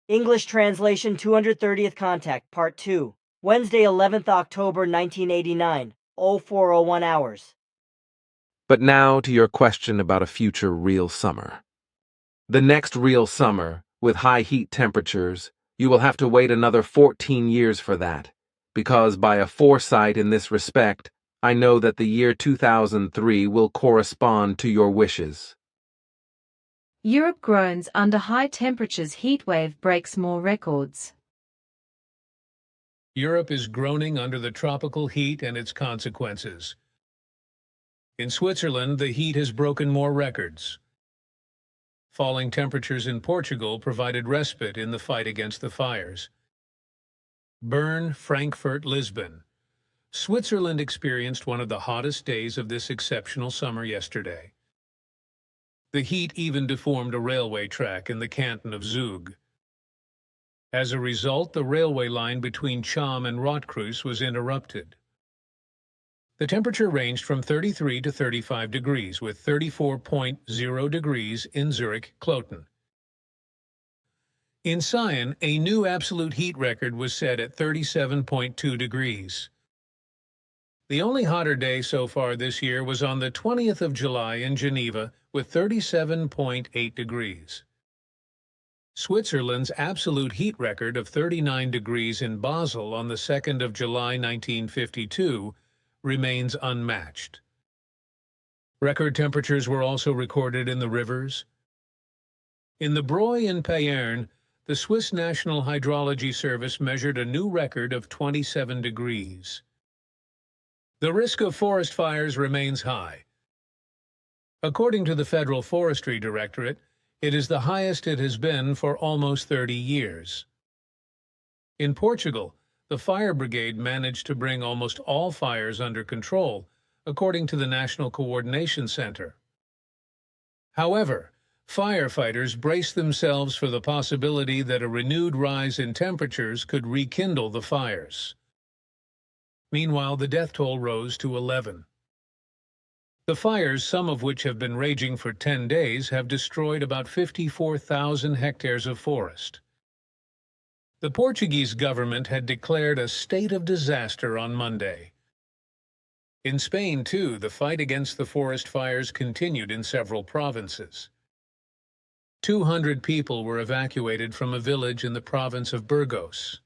English translation 230th contact, part 2. Wednesday, 11th October 1989, 0401 hours. But now to your question about a future real summer. The next real summer, with high heat temperatures, you will have to wait another 14 years for that, because by a foresight in this respect, I know that the year 2003 will correspond to your wishes. Europe groans under high temperatures. Heatwave breaks more records. Europe is groaning under the tropical heat and its consequences. In Switzerland, the heat has broken more records. Falling temperatures in Portugal provided respite in the fight against the fires. Bern, Frankfurt, Lisbon. Switzerland experienced one of the hottest days of this exceptional summer yesterday. The heat even deformed a railway track in the canton of Zug. As a result, the railway line between Cham and Rotkreuz was interrupted. The temperature ranged from 33 to 35 degrees, with 34.0 degrees in Zurich-Kloten. In Sion, a new absolute heat record was set at 37.2 degrees. The only hotter day so far this year was on the 20th of July in Geneva, with 37.8 degrees. Switzerland's absolute heat record of 39 degrees in Basel on the 2nd of July 1952 remains unmatched. Record temperatures were also recorded in the rivers. In the Broye in Payerne, the Swiss National Hydrology Service measured a new record of 27 degrees. The risk of forest fires remains high. According to the Federal Forestry Directorate, it is the highest it has been for almost 30 years. In Portugal, the fire brigade managed to bring almost all fires under control, according to the National Coordination Center. However, firefighters braced themselves for the possibility that a renewed rise in temperatures could rekindle the fires. Meanwhile, the death toll rose to 11. The fires, some of which have been raging for 10 days, have destroyed about 54,000 hectares of forest. The Portuguese government had declared a state of disaster on Monday. In Spain, too, the fight against the forest fires continued in several provinces. 200 people were evacuated from a village in the province of Burgos.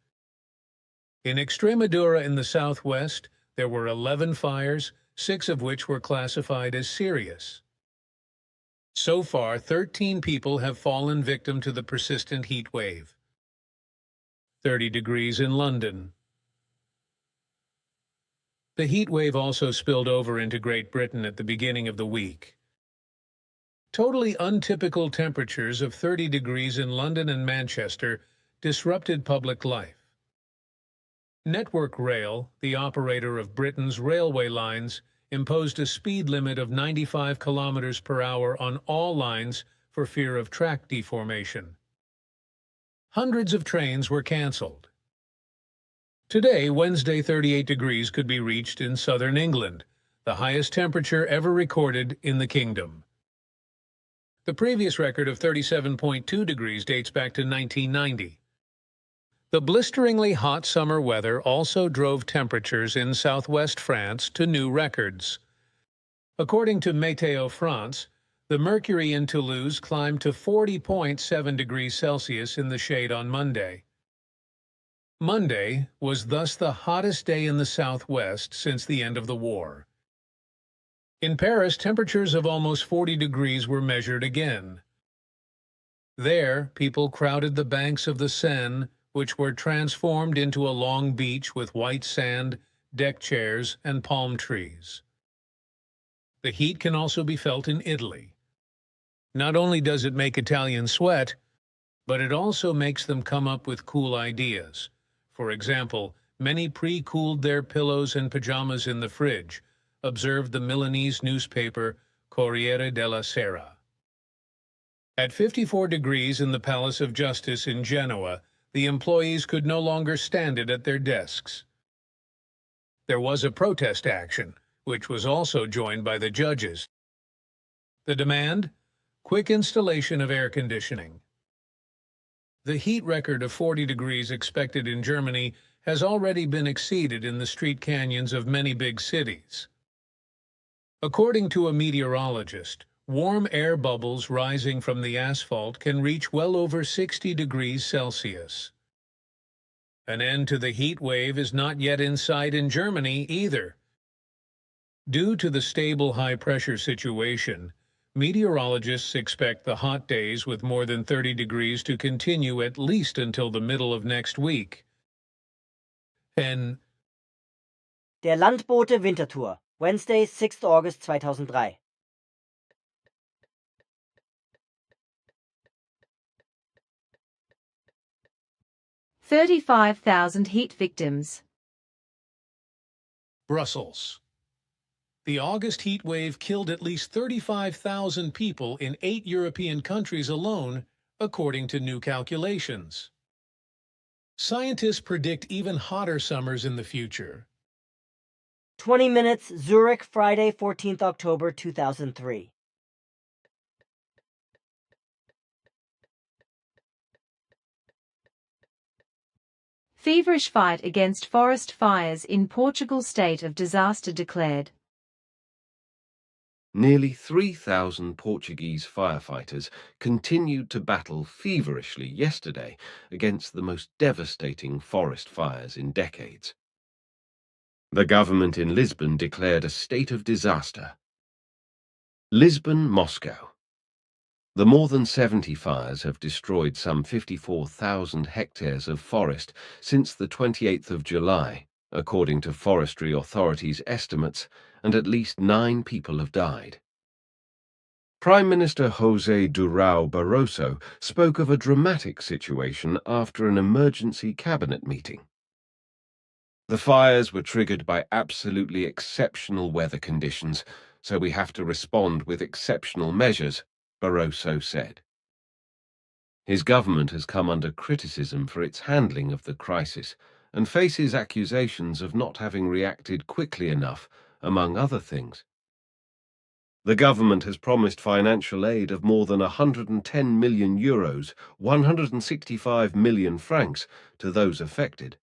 In Extremadura in the southwest, there were 11 fires, 6 of which were classified as serious. So far, 13 people have fallen victim to the persistent heat wave. 30 degrees in London. The heat wave also spilled over into Great Britain at the beginning of the week. Totally untypical temperatures of 30 degrees in London and Manchester disrupted public life. Network Rail, the operator of Britain's railway lines, imposed a speed limit of 95 kilometers per hour on all lines for fear of track deformation. Hundreds of trains were cancelled. Today, Wednesday, 38 degrees could be reached in southern England, the highest temperature ever recorded in the kingdom. The previous record of 37.2 degrees dates back to 1990. The blisteringly hot summer weather also drove temperatures in southwest France to new records. According to Météo France, the mercury in Toulouse climbed to 40.7 degrees Celsius in the shade on Monday. Monday was thus the hottest day in the southwest since the end of the war. In Paris, temperatures of almost 40 degrees were measured again. There, people crowded the banks of the Seine, which were transformed into a long beach with white sand, deck chairs, and palm trees. The heat can also be felt in Italy. Not only does it make Italians sweat, but it also makes them come up with cool ideas. For example, many pre-cooled their pillows and pajamas in the fridge, observed the Milanese newspaper Corriere della Sera. At 54 degrees in the Palace of Justice in Genoa, the employees could no longer stand it at their desks. There was a protest action, which was also joined by the judges. The demand? Quick installation of air conditioning. The heat record of 40 degrees expected in Germany has already been exceeded in the street canyons of many big cities. According to a meteorologist, warm air bubbles rising from the asphalt can reach well over 60 degrees Celsius. An end to the heat wave is not yet in sight in Germany either. Due to the stable high-pressure situation, meteorologists expect the hot days with more than 30 degrees to continue at least until the middle of next week. And Der Landbote Wintertour, Wednesday, 6th August 2003. $35,000 heat victims. Brussels. The August heat wave killed at least 35,000 people in 8 European countries alone, according to new calculations. Scientists predict even hotter summers in the future. 20 minutes, Zurich, Friday, 14th October 2003. Feverish fight against forest fires in Portugal, state of disaster declared. Nearly 3,000 Portuguese firefighters continued to battle feverishly yesterday against the most devastating forest fires in decades. The government in Lisbon declared a state of disaster. Lisbon, Moscow. The more than 70 fires have destroyed some 54,000 hectares of forest since the 28th of July, according to forestry authorities' estimates, and at least 9 people have died. Prime Minister José Durão Barroso spoke of a dramatic situation after an emergency cabinet meeting. The fires were triggered by absolutely exceptional weather conditions, so we have to respond with exceptional measures, Barroso said. His government has come under criticism for its handling of the crisis and faces accusations of not having reacted quickly enough, among other things. The government has promised financial aid of more than €110 million, 165 million francs, to those affected.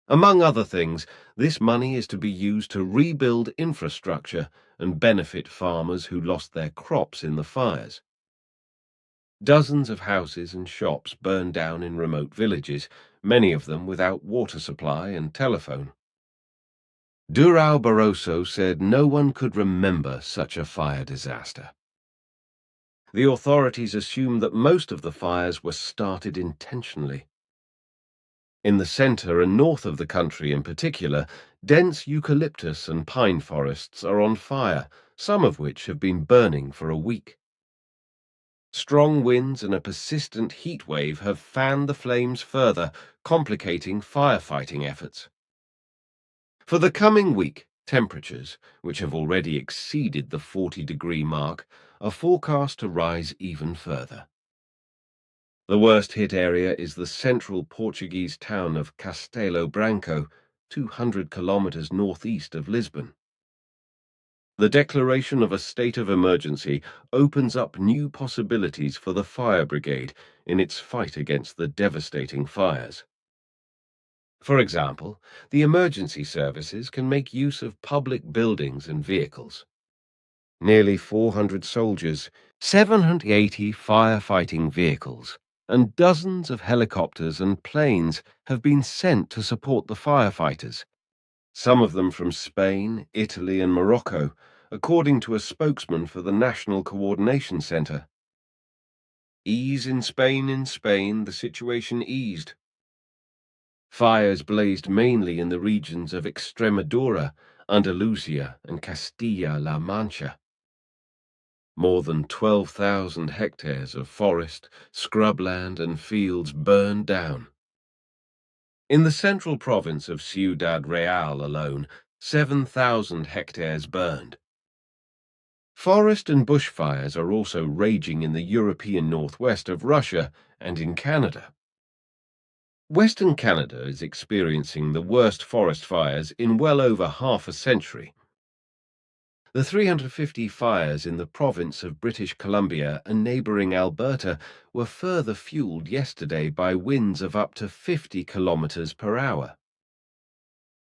Among other things, this money is to be used to rebuild infrastructure and benefit farmers who lost their crops in the fires. Dozens of houses and shops burned down in remote villages, many of them without water supply and telephone. Durão Barroso said no one could remember such a fire disaster. The authorities assume that most of the fires were started intentionally. In the centre and north of the country in particular, dense eucalyptus and pine forests are on fire, some of which have been burning for a week. Strong winds and a persistent heat wave have fanned the flames further, complicating firefighting efforts. For the coming week, temperatures, which have already exceeded the 40-degree mark, are forecast to rise even further. The worst-hit area is the central Portuguese town of Castelo Branco, 200 kilometers northeast of Lisbon. The declaration of a state of emergency opens up new possibilities for the fire brigade in its fight against the devastating fires. For example, the emergency services can make use of public buildings and vehicles. Nearly 400 soldiers, 780 firefighting vehicles, and dozens of helicopters and planes have been sent to support the firefighters, some of them from Spain, Italy, and Morocco, according to a spokesman for the National Coordination Center. Ease in Spain, the situation eased. Fires blazed mainly in the regions of Extremadura, Andalusia, and Castilla-La Mancha. More than 12,000 hectares of forest, scrubland, and fields burned down. In the central province of Ciudad Real alone, 7,000 hectares burned. Forest and bushfires are also raging in the European northwest of Russia and in Canada. Western Canada is experiencing the worst forest fires in well over half a century. The 350 fires in the province of British Columbia and neighbouring Alberta were further fuelled yesterday by winds of up to 50 kilometres per hour.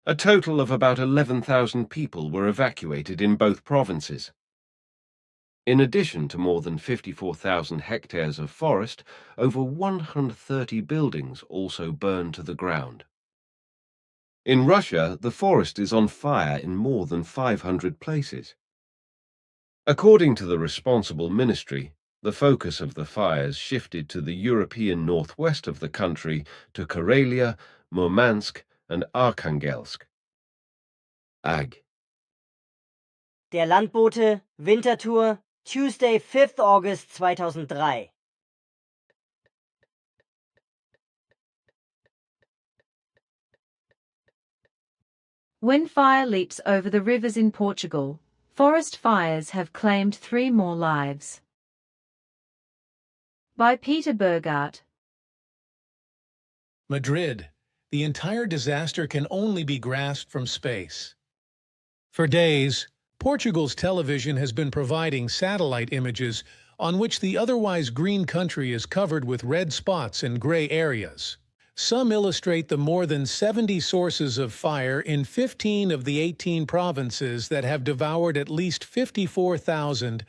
A total of about 11,000 people were evacuated in both provinces. In addition to more than 54,000 hectares of forest, over 130 buildings also burned to the ground. In Russia, the forest is on fire in more than 500 places. According to the responsible ministry, the focus of the fires shifted to the European northwest of the country, to Karelia, Murmansk and Arkhangelsk. Ag. Der Landbote, Wintertour, Tuesday, 5th August 2003. When fire leaps over the rivers in Portugal, forest fires have claimed 3 more lives. By Peter Burgart. Madrid. The entire disaster can only be grasped from space. For days, Portugal's television has been providing satellite images on which the otherwise green country is covered with red spots and gray areas. Some illustrate the more than 70 sources of fire in 15 of the 18 provinces that have devoured at least 54,000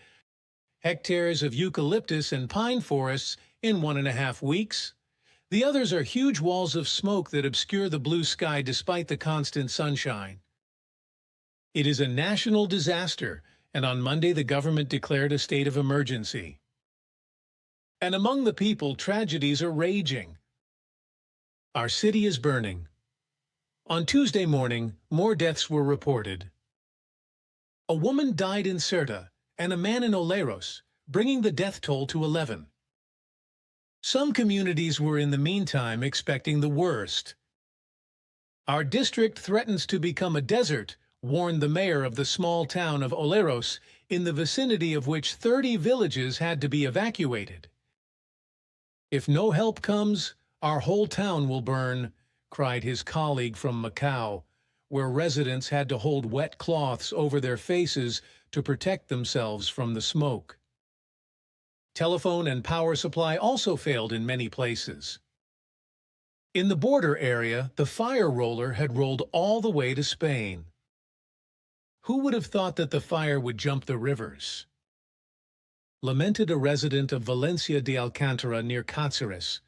hectares of eucalyptus and pine forests in 1.5 weeks. The others are huge walls of smoke that obscure the blue sky despite the constant sunshine. It is a national disaster, and on Monday the government declared a state of emergency. And among the people, tragedies are raging. Our city is burning. On Tuesday morning, more deaths were reported. A woman died in Ceuta and a man in Oleiros, bringing the death toll to 11. Some communities were in the meantime expecting the worst. Our district threatens to become a desert, warned the mayor of the small town of Oleiros, in the vicinity of which 30 villages had to be evacuated. If no help comes, our whole town will burn, cried his colleague from Macau, where residents had to hold wet cloths over their faces to protect themselves from the smoke. Telephone and power supply also failed in many places. In the border area, the fire roller had rolled all the way to Spain. Who would have thought that the fire would jump the rivers? Lamented a resident of Valencia de Alcántara near Cáceres,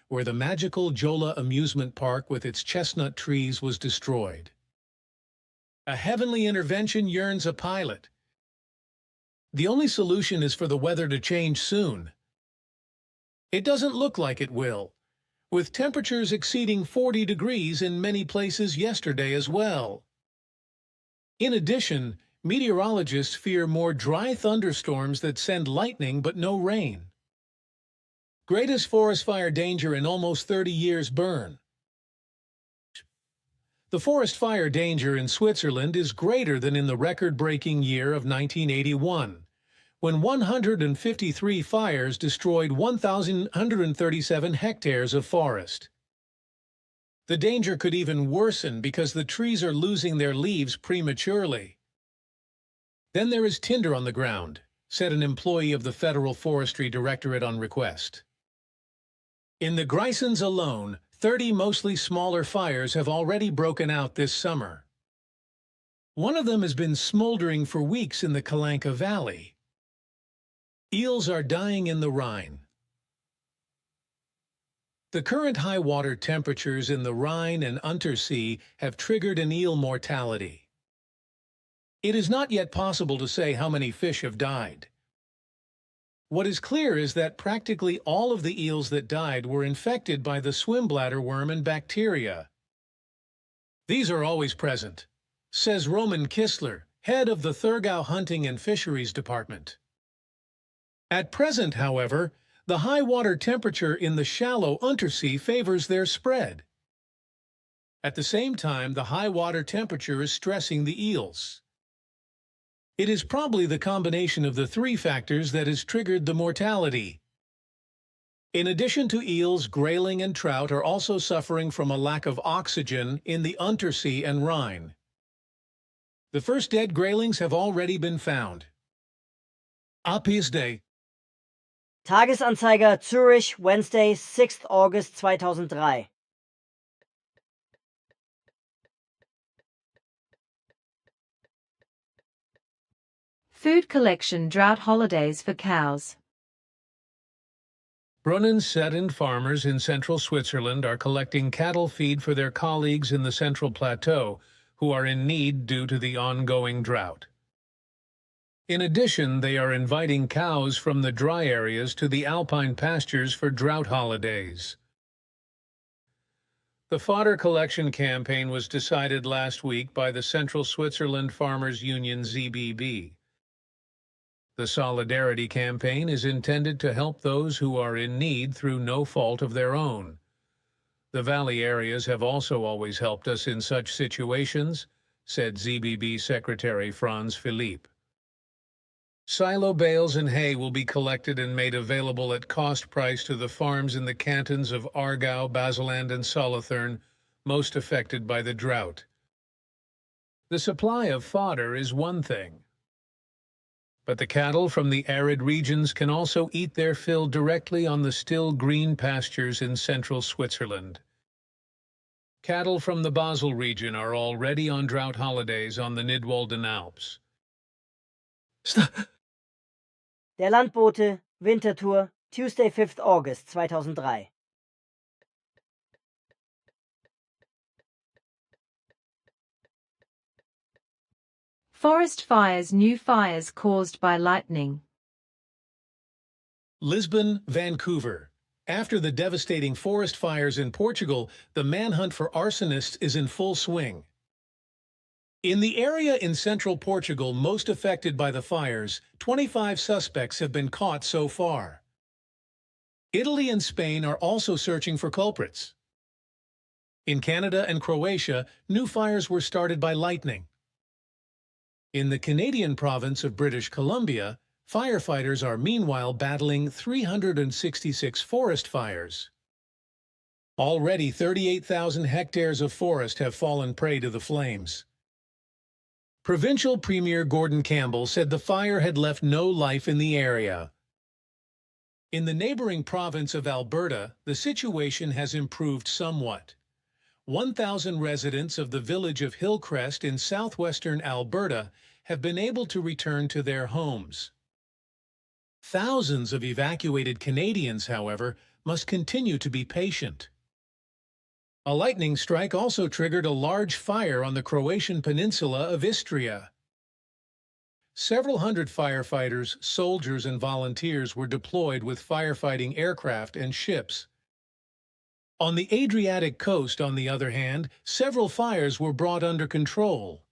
where the magical Jola amusement park with its chestnut trees was destroyed. A heavenly intervention yearns a pilot. The only solution is for the weather to change soon. It doesn't look like it will, with temperatures exceeding 40 degrees in many places yesterday as well. In addition, meteorologists fear more dry thunderstorms that send lightning but no rain. Greatest forest fire danger in almost 30 years burn. The forest fire danger in Switzerland is greater than in the record-breaking year of 1981, when 153 fires destroyed 1,137 hectares of forest. The danger could even worsen because the trees are losing their leaves prematurely. Then there is tinder on the ground, said an employee of the Federal Forestry Directorate on request. In the Grisons alone, 30 mostly smaller fires have already broken out this summer. One of them has been smoldering for weeks in the Calanca Valley. Eels are dying in the Rhine. The current high water temperatures in the Rhine and Untersee have triggered an eel mortality. It is not yet possible to say how many fish have died. What is clear is that practically all of the eels that died were infected by the swimbladder worm and bacteria. These are always present, says Roman Kistler, head of the Thurgau Hunting and Fisheries Department. At present, however, the high water temperature in the shallow Untersee favors their spread. At the same time, the high water temperature is stressing the eels. It is probably the combination of the 3 factors that has triggered the mortality. In addition to eels, grayling and trout are also suffering from a lack of oxygen in the Untersee and Rhine. The first dead graylings have already been found. Appius Day. Tagesanzeiger Zürich, Wednesday, 6th August 2003. Food collection drought holidays for cows. Brunnen-Settend farmers in central Switzerland are collecting cattle feed for their colleagues in the Central Plateau, who are in need due to the ongoing drought. In addition, they are inviting cows from the dry areas to the alpine pastures for drought holidays. The fodder collection campaign was decided last week by the Central Switzerland Farmers Union ZBB. The Solidarity campaign is intended to help those who are in need through no fault of their own. The valley areas have also always helped us in such situations, said ZBB Secretary Franz Philippe. Silo bales and hay will be collected and made available at cost price to the farms in the cantons of Aargau, Baseland, and Solothurn, most affected by the drought. The supply of fodder is one thing, but the cattle from the arid regions can also eat their fill directly on the still green pastures in central Switzerland. Cattle from the Basel region are already on drought holidays on the Nidwalden Alps. Der Landbote, Winterthur, Tuesday, 5th August 2003. Forest fires, new fires caused by lightning. Lisbon, Vancouver. After the devastating forest fires in Portugal, the manhunt for arsonists is in full swing. In the area in central Portugal most affected by the fires, 25 suspects have been caught so far. Italy and Spain are also searching for culprits. In Canada and Croatia, new fires were started by lightning. In the Canadian province of British Columbia, firefighters are meanwhile battling 366 forest fires. Already 38,000 hectares of forest have fallen prey to the flames. Provincial Premier Gordon Campbell said the fire had left no life in the area. In the neighboring province of Alberta, the situation has improved somewhat. 1,000 residents of the village of Hillcrest in southwestern Alberta have been able to return to their homes. Thousands of evacuated Canadians, however, must continue to be patient. A lightning strike also triggered a large fire on the Croatian peninsula of Istria. Several hundred firefighters, soldiers, and volunteers were deployed with firefighting aircraft and ships. On the Adriatic coast, on the other hand, several fires were brought under control.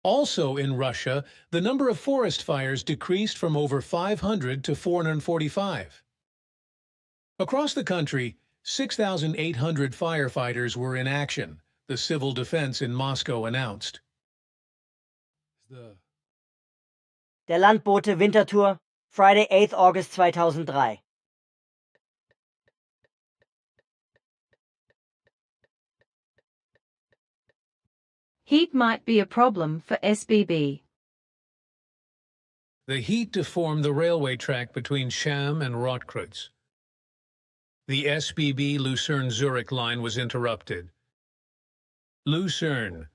Also in Russia, the number of forest fires decreased from over 500 to 445. Across the country, 6,800 firefighters were in action, the civil defense in Moscow announced. Der Landbote Winterthur, Friday, 8th August 2003. Heat might be a problem for SBB. The heat deformed the railway track between Cham and Rotkreuz. The SBB Lucerne-Zurich line was interrupted. Lucerne.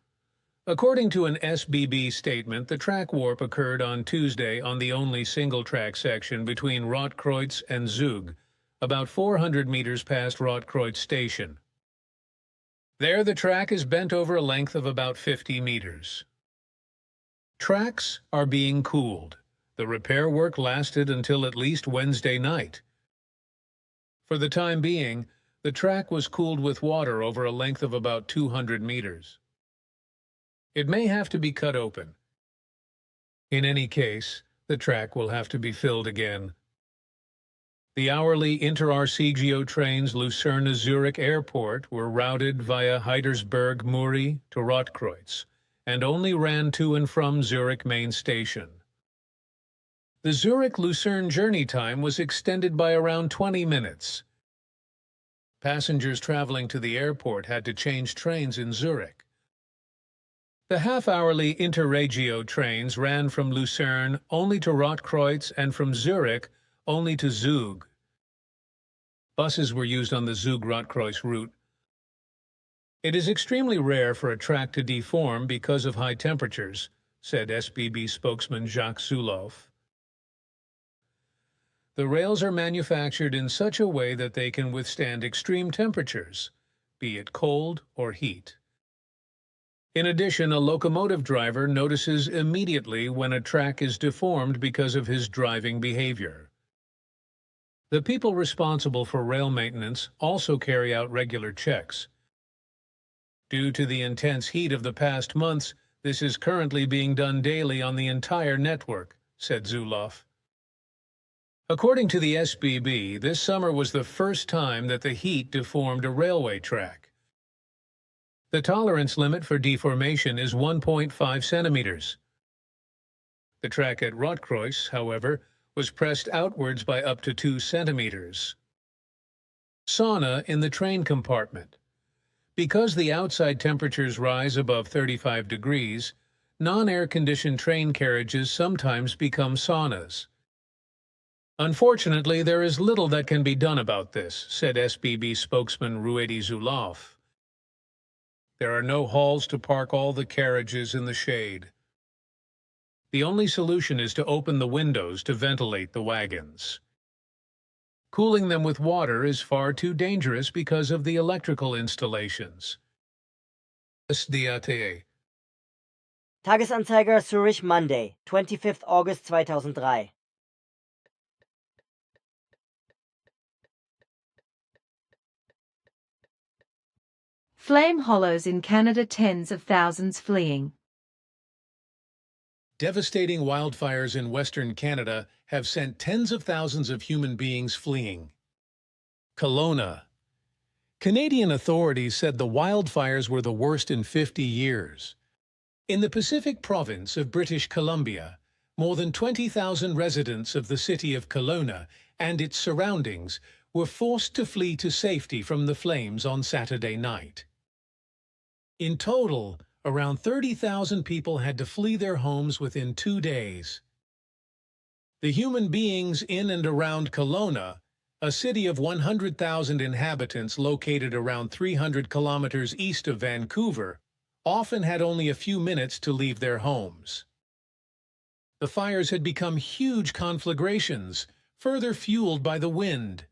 According to an SBB statement, the track warp occurred on Tuesday on the only single-track section between Rotkreuz and Zug, about 400 meters past Rotkreuz station. There, the track is bent over a length of about 50 meters. Tracks are being cooled. The repair work lasted until at least Wednesday night. For the time being, the track was cooled with water over a length of about 200 meters. It may have to be cut open. In any case, the track will have to be filled again. The hourly inter-Arcegio trains Lucerne-Zurich Airport were routed via Heidersberg-Muri to Rotkreuz and only ran to and from Zurich main station. The Zurich-Lucerne journey time was extended by around 20 minutes. Passengers traveling to the airport had to change trains in Zurich. The half-hourly Interregio trains ran from Lucerne only to Rotkreuz and from Zurich only to Zug. Buses were used on the Zug-Rotkreuz route. It is extremely rare for a track to deform because of high temperatures, said SBB spokesman Jacques Zuloff. The rails are manufactured in such a way that they can withstand extreme temperatures, be it cold or heat. In addition, a locomotive driver notices immediately when a track is deformed because of his driving behavior. The people responsible for rail maintenance also carry out regular checks. Due to the intense heat of the past months, this is currently being done daily on the entire network, said Zuloff. According to the SBB, this summer was the first time that the heat deformed a railway track. The tolerance limit for deformation is 1.5 centimeters. The track at Rotkreuz, however, was pressed outwards by up to 2 centimeters. Sauna in the train compartment. Because the outside temperatures rise above 35 degrees, non-air-conditioned train carriages sometimes become saunas. Unfortunately, there is little that can be done about this, said SBB spokesman Ruedi Zuloff. There are no halls to park all the carriages in the shade. The only solution is to open the windows to ventilate the wagons. Cooling them with water is far too dangerous because of the electrical installations. SDAT. Tagesanzeiger Zurich Monday, 25th August 2003. Flame hollows in Canada, tens of thousands fleeing. Devastating wildfires in Western Canada have sent tens of thousands of human beings fleeing. Kelowna. Canadian authorities said the wildfires were the worst in 50 years. In the Pacific province of British Columbia, more than 20,000 residents of the city of Kelowna and its surroundings were forced to flee to safety from the flames on Saturday night. In total, around 30,000 people had to flee their homes within 2 days. The human beings in and around Kelowna, a city of 100,000 inhabitants located around 300 kilometers east of Vancouver, often had only a few minutes to leave their homes. The fires had become huge conflagrations, further fueled by the wind.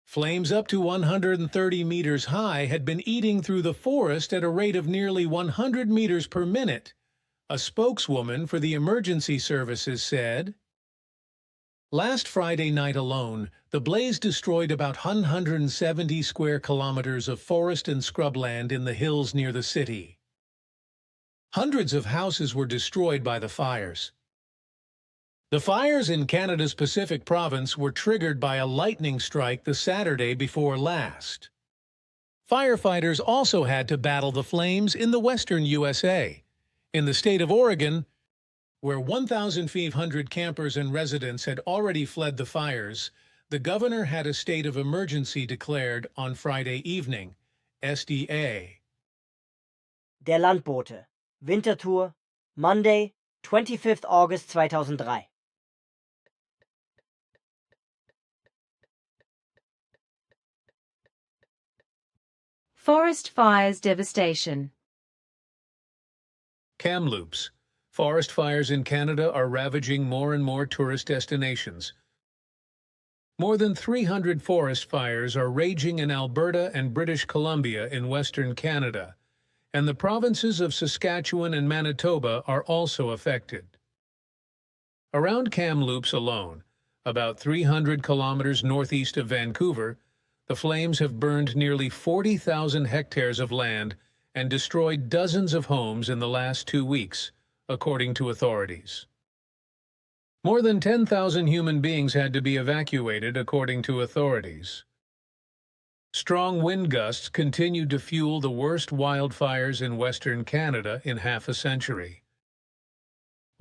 Flames up to 130 meters high had been eating through the forest at a rate of nearly 100 meters per minute, a spokeswoman for the emergency services said. Last Friday night alone, the blaze destroyed about 170 square kilometers of forest and scrubland in the hills near the city. Hundreds of houses were destroyed by the fires. The fires in Canada's Pacific province were triggered by a lightning strike the Saturday before last. Firefighters also had to battle the flames in the western USA. In the state of Oregon, where 1,500 campers and residents had already fled the fires, the governor had a state of emergency declared on Friday evening. SDA. Der Landbote. Winterthur. Monday, 25th August 2003. Forest fires devastation. Kamloops. Forest fires in Canada are ravaging more and more tourist destinations. More than 300 forest fires are raging in Alberta and British Columbia in Western Canada, and the provinces of Saskatchewan and Manitoba are also affected. Around Kamloops alone, about 300 kilometers northeast of Vancouver, the flames have burned nearly 40,000 hectares of land and destroyed dozens of homes in the last 2 weeks, according to authorities. More than 10,000 human beings had to be evacuated, according to authorities. Strong wind gusts continued to fuel the worst wildfires in Western Canada in half a century.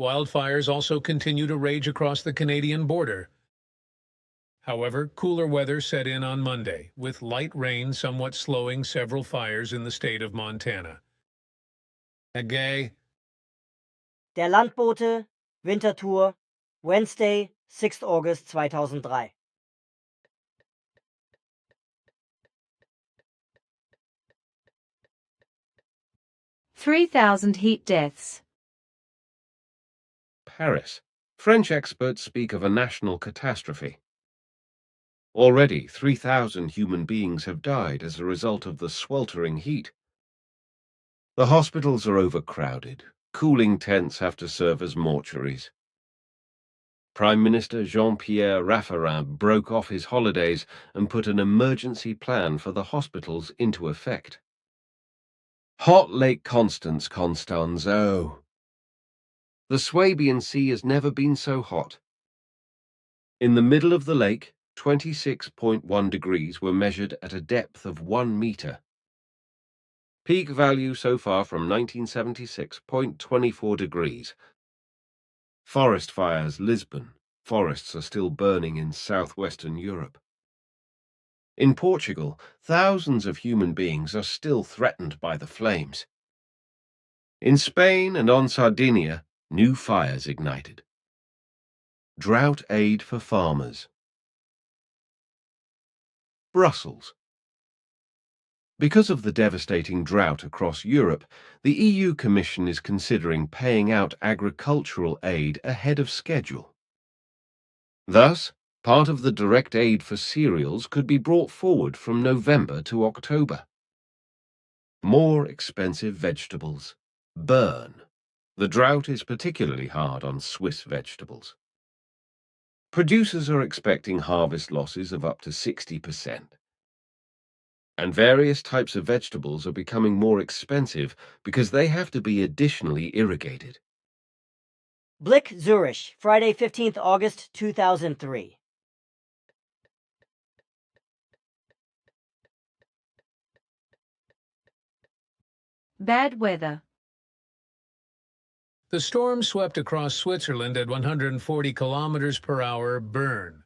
Wildfires also continue to rage across the Canadian border. However, cooler weather set in on Monday, with light rain somewhat slowing several fires in the state of Montana. Agay. Der Landbote, Winterthur, Wednesday, 6th August 2003. $3,000 heat deaths. Paris. French experts speak of a national catastrophe. Already, 3,000 human beings have died as a result of the sweltering heat. The hospitals are overcrowded. Cooling tents have to serve as mortuaries. Prime Minister Jean-Pierre Raffarin broke off his holidays and put an emergency plan for the hospitals into effect. Hot Lake Constance, oh. The Swabian Sea has never been so hot. In the middle of the lake, 26.1 degrees were measured at a depth of 1 meter. Peak value so far from 1976, 0.24 degrees. Forest fires, Lisbon. Forests are still burning in southwestern Europe. In Portugal, thousands of human beings are still threatened by the flames. In Spain and on Sardinia, new fires ignited. Drought aid for farmers. Brussels. Because of the devastating drought across Europe, the EU Commission is considering paying out agricultural aid ahead of schedule. Thus, part of the direct aid for cereals could be brought forward from November to October. More expensive vegetables. Burn. The drought is particularly hard on Swiss vegetables. Producers are expecting harvest losses of up to 60%. And various types of vegetables are becoming more expensive because they have to be additionally irrigated. Blick, Zurich, Friday, 15th August 2003. Bad weather. The storm swept across Switzerland at 140 kilometers per hour Bern.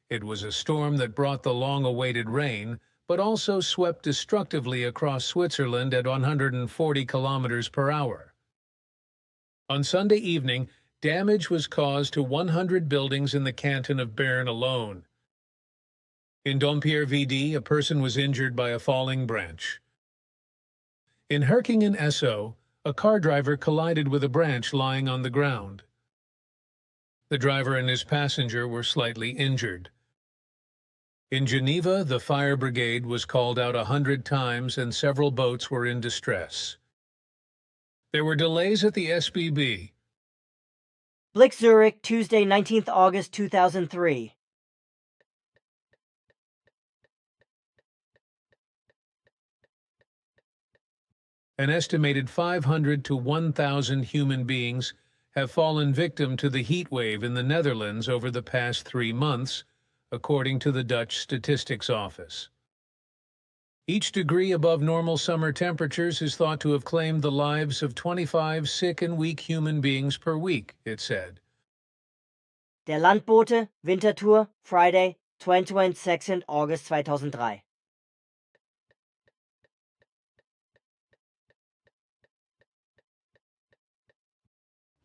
It was a storm that brought the long-awaited rain, but also swept destructively across Switzerland at 140 kilometers per hour. On Sunday evening, damage was caused to 100 buildings in the canton of Bern alone. In Dompierre-Vidi, a person was injured by a falling branch. In Herkingen-Esso, a car driver collided with a branch lying on the ground. The driver and his passenger were slightly injured. In Geneva, the fire brigade was called out 100 times and several boats were in distress. There were delays at the SBB. Blick, Zurich, Tuesday, 19th August 2003. An estimated 500 to 1,000 human beings have fallen victim to the heat wave in the Netherlands over the past 3 months, according to the Dutch Statistics Office. Each degree above normal summer temperatures is thought to have claimed the lives of 25 sick and weak human beings per week, it said. Der Landbote, Winterthur, Friday, 22nd August 2003.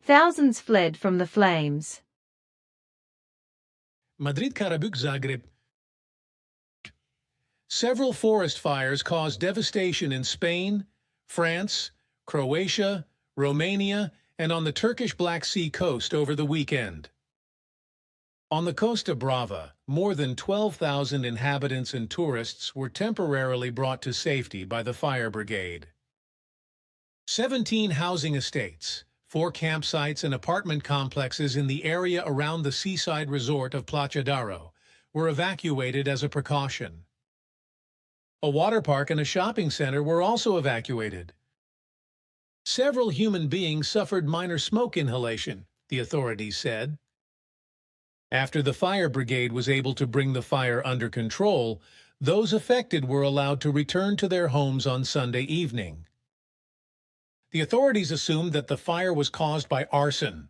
Thousands fled from the flames. Madrid, Karabük, Zagreb. Several forest fires caused devastation in Spain, France, Croatia, Romania, and on the Turkish Black Sea coast over the weekend. On the Costa Brava, more than 12,000 inhabitants and tourists were temporarily brought to safety by the fire brigade. 17 housing estates, 4 campsites and apartment complexes in the area around the seaside resort of Plaça d'Aro were evacuated as a precaution. A water park and a shopping center were also evacuated. Several human beings suffered minor smoke inhalation, the authorities said. After the fire brigade was able to bring the fire under control, those affected were allowed to return to their homes on Sunday evening. The authorities assumed that the fire was caused by arson.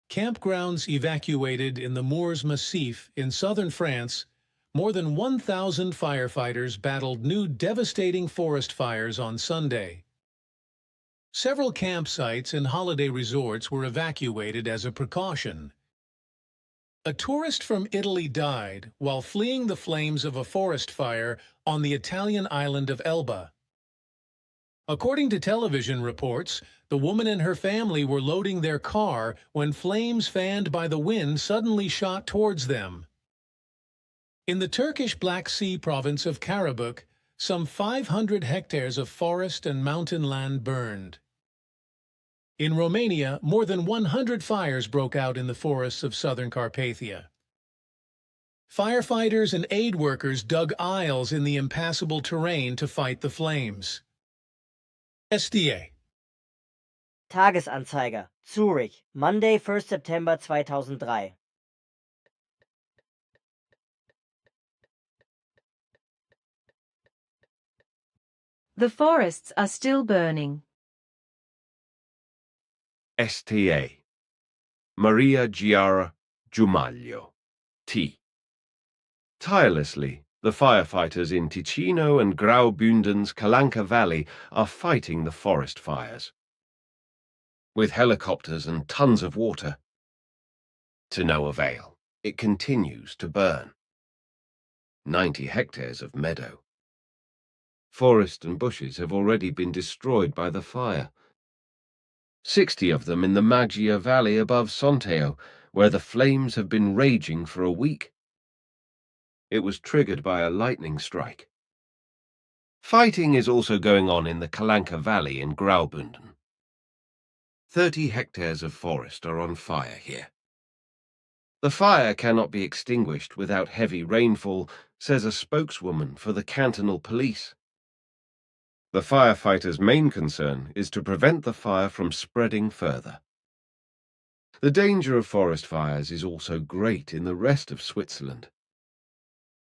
Campgrounds evacuated in the Moors Massif in southern France. More than 1,000 firefighters battled new devastating forest fires on Sunday. Several campsites and holiday resorts were evacuated as a precaution. A tourist from Italy died while fleeing the flames of a forest fire on the Italian island of Elba. According to television reports, the woman and her family were loading their car when flames fanned by the wind suddenly shot towards them. In the Turkish Black Sea province of Karabukh, some 500 hectares of forest and mountain land burned. In Romania, more than 100 fires broke out in the forests of southern Carpathia. Firefighters and aid workers dug aisles in the impassable terrain to fight the flames. SDA. Tagesanzeiger, Zurich, Monday, 1st September 2003. The forests are still burning. STA. Maria Giara Giumaglio. T. Tirelessly, the firefighters in Ticino and Graubünden's Calanca Valley are fighting the forest fires. With helicopters and tons of water. To no avail. It continues to burn. 90 hectares of meadow. Forest and bushes have already been destroyed by the fire. 60 of them in the Maggia Valley above Sonteo, where the flames have been raging for a week. It was triggered by a lightning strike. Fighting is also going on in the Calanca Valley in Graubünden. 30 hectares of forest are on fire here. The fire cannot be extinguished without heavy rainfall, says a spokeswoman for the cantonal police. The firefighters' main concern is to prevent the fire from spreading further. The danger of forest fires is also great in the rest of Switzerland.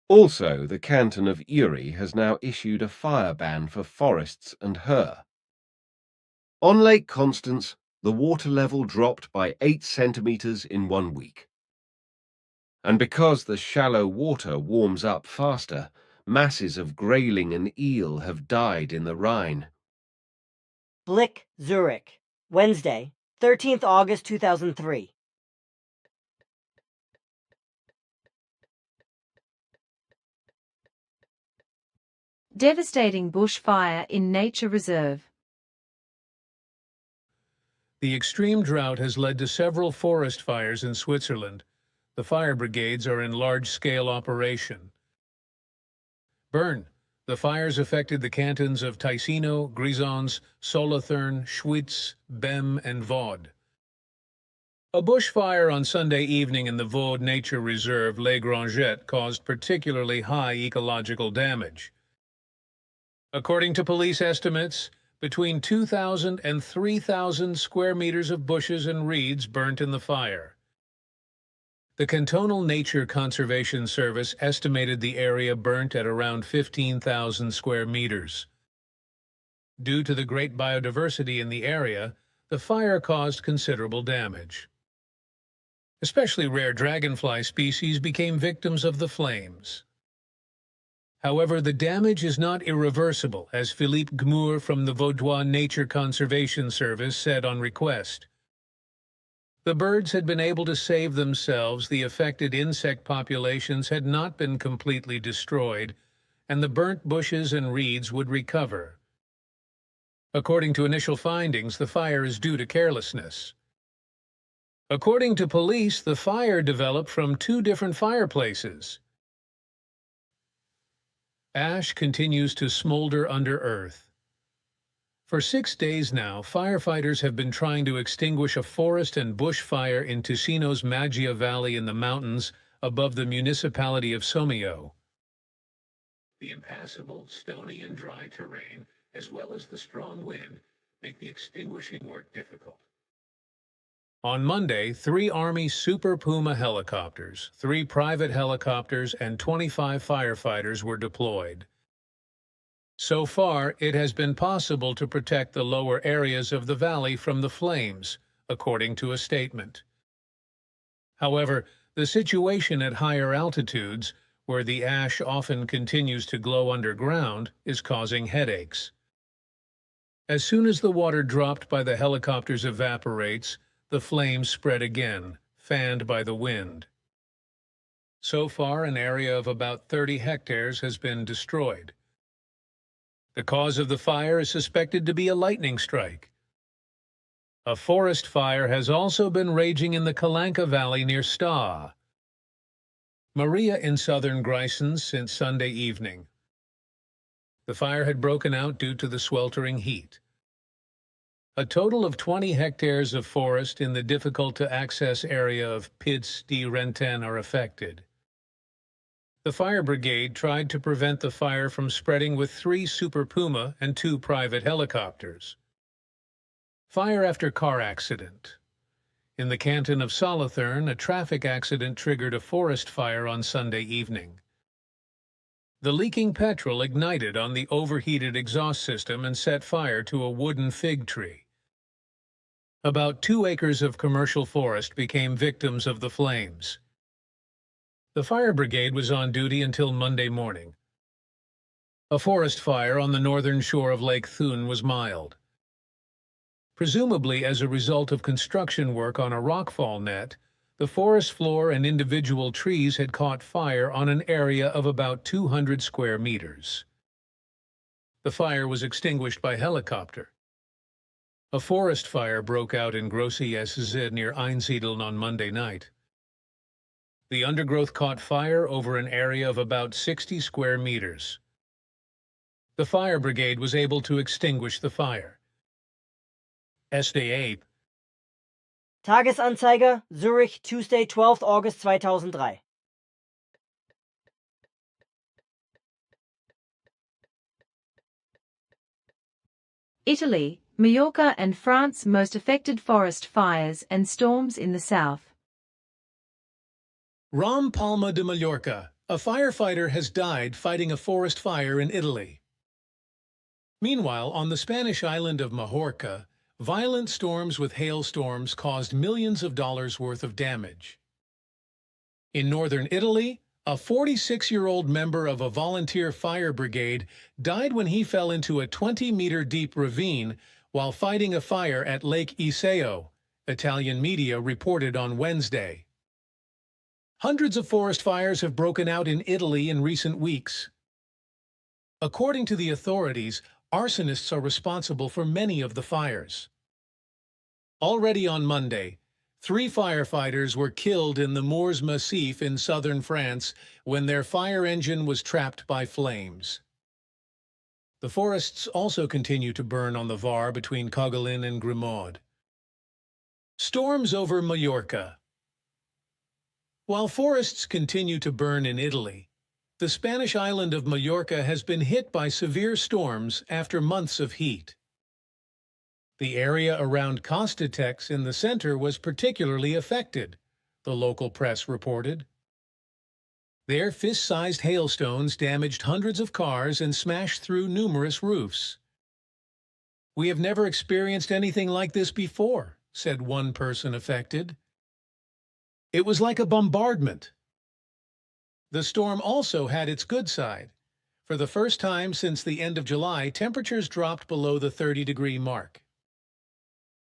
Also, the canton of Uri has now issued a fire ban for forests and Her. On Lake Constance, the water level dropped by 8 centimeters in 1 week. And because the shallow water warms up faster, masses of grayling and eel have died in the Rhine. Blick, Zurich, Wednesday, 13th August 2003. Devastating bushfire in nature reserve. The extreme drought has led to several forest fires in Switzerland. The fire brigades are in large-scale operation. Bern. The fires affected the cantons of Ticino, Grisons, Solothurn, Schwyz, Bem, and Vaud. A bushfire on Sunday evening in the Vaud Nature Reserve, Les Grangettes, caused particularly high ecological damage. According to police estimates, between 2,000 and 3,000 square meters of bushes and reeds burnt in the fire. The Cantonal Nature Conservation Service estimated the area burnt at around 15,000 square meters. Due to the great biodiversity in the area, the fire caused considerable damage. Especially rare dragonfly species became victims of the flames. However, the damage is not irreversible, as Philippe Gmour from the Vaudois Nature Conservation Service said on request. The birds had been able to save themselves, the affected insect populations had not been completely destroyed, and the burnt bushes and reeds would recover. According to initial findings, the fire is due to carelessness. According to police, the fire developed from 2 different fireplaces. Ash continues to smolder under earth. For 6 days now, firefighters have been trying to extinguish a forest and bush fire in Ticino's Maggia Valley in the mountains above the municipality of Someo. The impassable, stony and dry terrain, as well as the strong wind, make the extinguishing work difficult. On Monday, 3 Army Super Puma helicopters, 3 private helicopters, and 25 firefighters were deployed. So far, it has been possible to protect the lower areas of the valley from the flames, according to a statement. However, the situation at higher altitudes, where the ash often continues to glow underground, is causing headaches. As soon as the water dropped by the helicopters evaporates, the flames spread again, fanned by the wind. So far, an area of about 30 hectares has been destroyed. The cause of the fire is suspected to be a lightning strike. A forest fire has also been raging in the Kalanka Valley near Sta Maria in southern Grisons since Sunday evening. The fire had broken out due to the sweltering heat. A total of 20 hectares of forest in the difficult-to-access area of Pids di Renten are affected. The fire brigade tried to prevent the fire from spreading with 3 Super Puma and 2 private helicopters. Fire after car accident. In the canton of Solothurn, a traffic accident triggered a forest fire on Sunday evening. The leaking petrol ignited on the overheated exhaust system and set fire to a wooden fig tree. About 2 acres of commercial forest became victims of the flames. The fire brigade was on duty until Monday morning. A forest fire on the northern shore of Lake Thun was mild. Presumably as a result of construction work on a rockfall net, the forest floor and individual trees had caught fire on an area of about 200 square meters. The fire was extinguished by helicopter. A forest fire broke out in Grossi-SZ near Einsiedeln on Monday night. The undergrowth caught fire over an area of about 60 square meters. The fire brigade was able to extinguish the fire. SD8. Tagesanzeiger, Zurich, Tuesday, 12th August 2003. Italy, Majorca and France most affected forest fires and storms in the south. Ram Palma de Mallorca. A firefighter has died fighting a forest fire in Italy. Meanwhile, on the Spanish island of Majorca, violent storms with hailstorms caused millions of dollars worth of damage. In northern Italy, a 46-year-old member of a volunteer fire brigade died when he fell into a 20-meter-deep ravine while fighting a fire at Lake Iseo, Italian media reported on Wednesday. Hundreds of forest fires have broken out in Italy in recent weeks. According to the authorities, arsonists are responsible for many of the fires. Already on Monday, 3 firefighters were killed in the Moors Massif in southern France when their fire engine was trapped by flames. The forests also continue to burn on the Var between Cogolin and Grimaud. Storms over Mallorca. While forests continue to burn in Italy, the Spanish island of Mallorca has been hit by severe storms after months of heat. The area around Costatex in the center was particularly affected, the local press reported. There, fist-sized hailstones damaged hundreds of cars and smashed through numerous roofs. "We have never experienced anything like this before," said one person affected. "It was like a bombardment." The storm also had its good side. For the first time since the end of July, temperatures dropped below the 30-degree mark.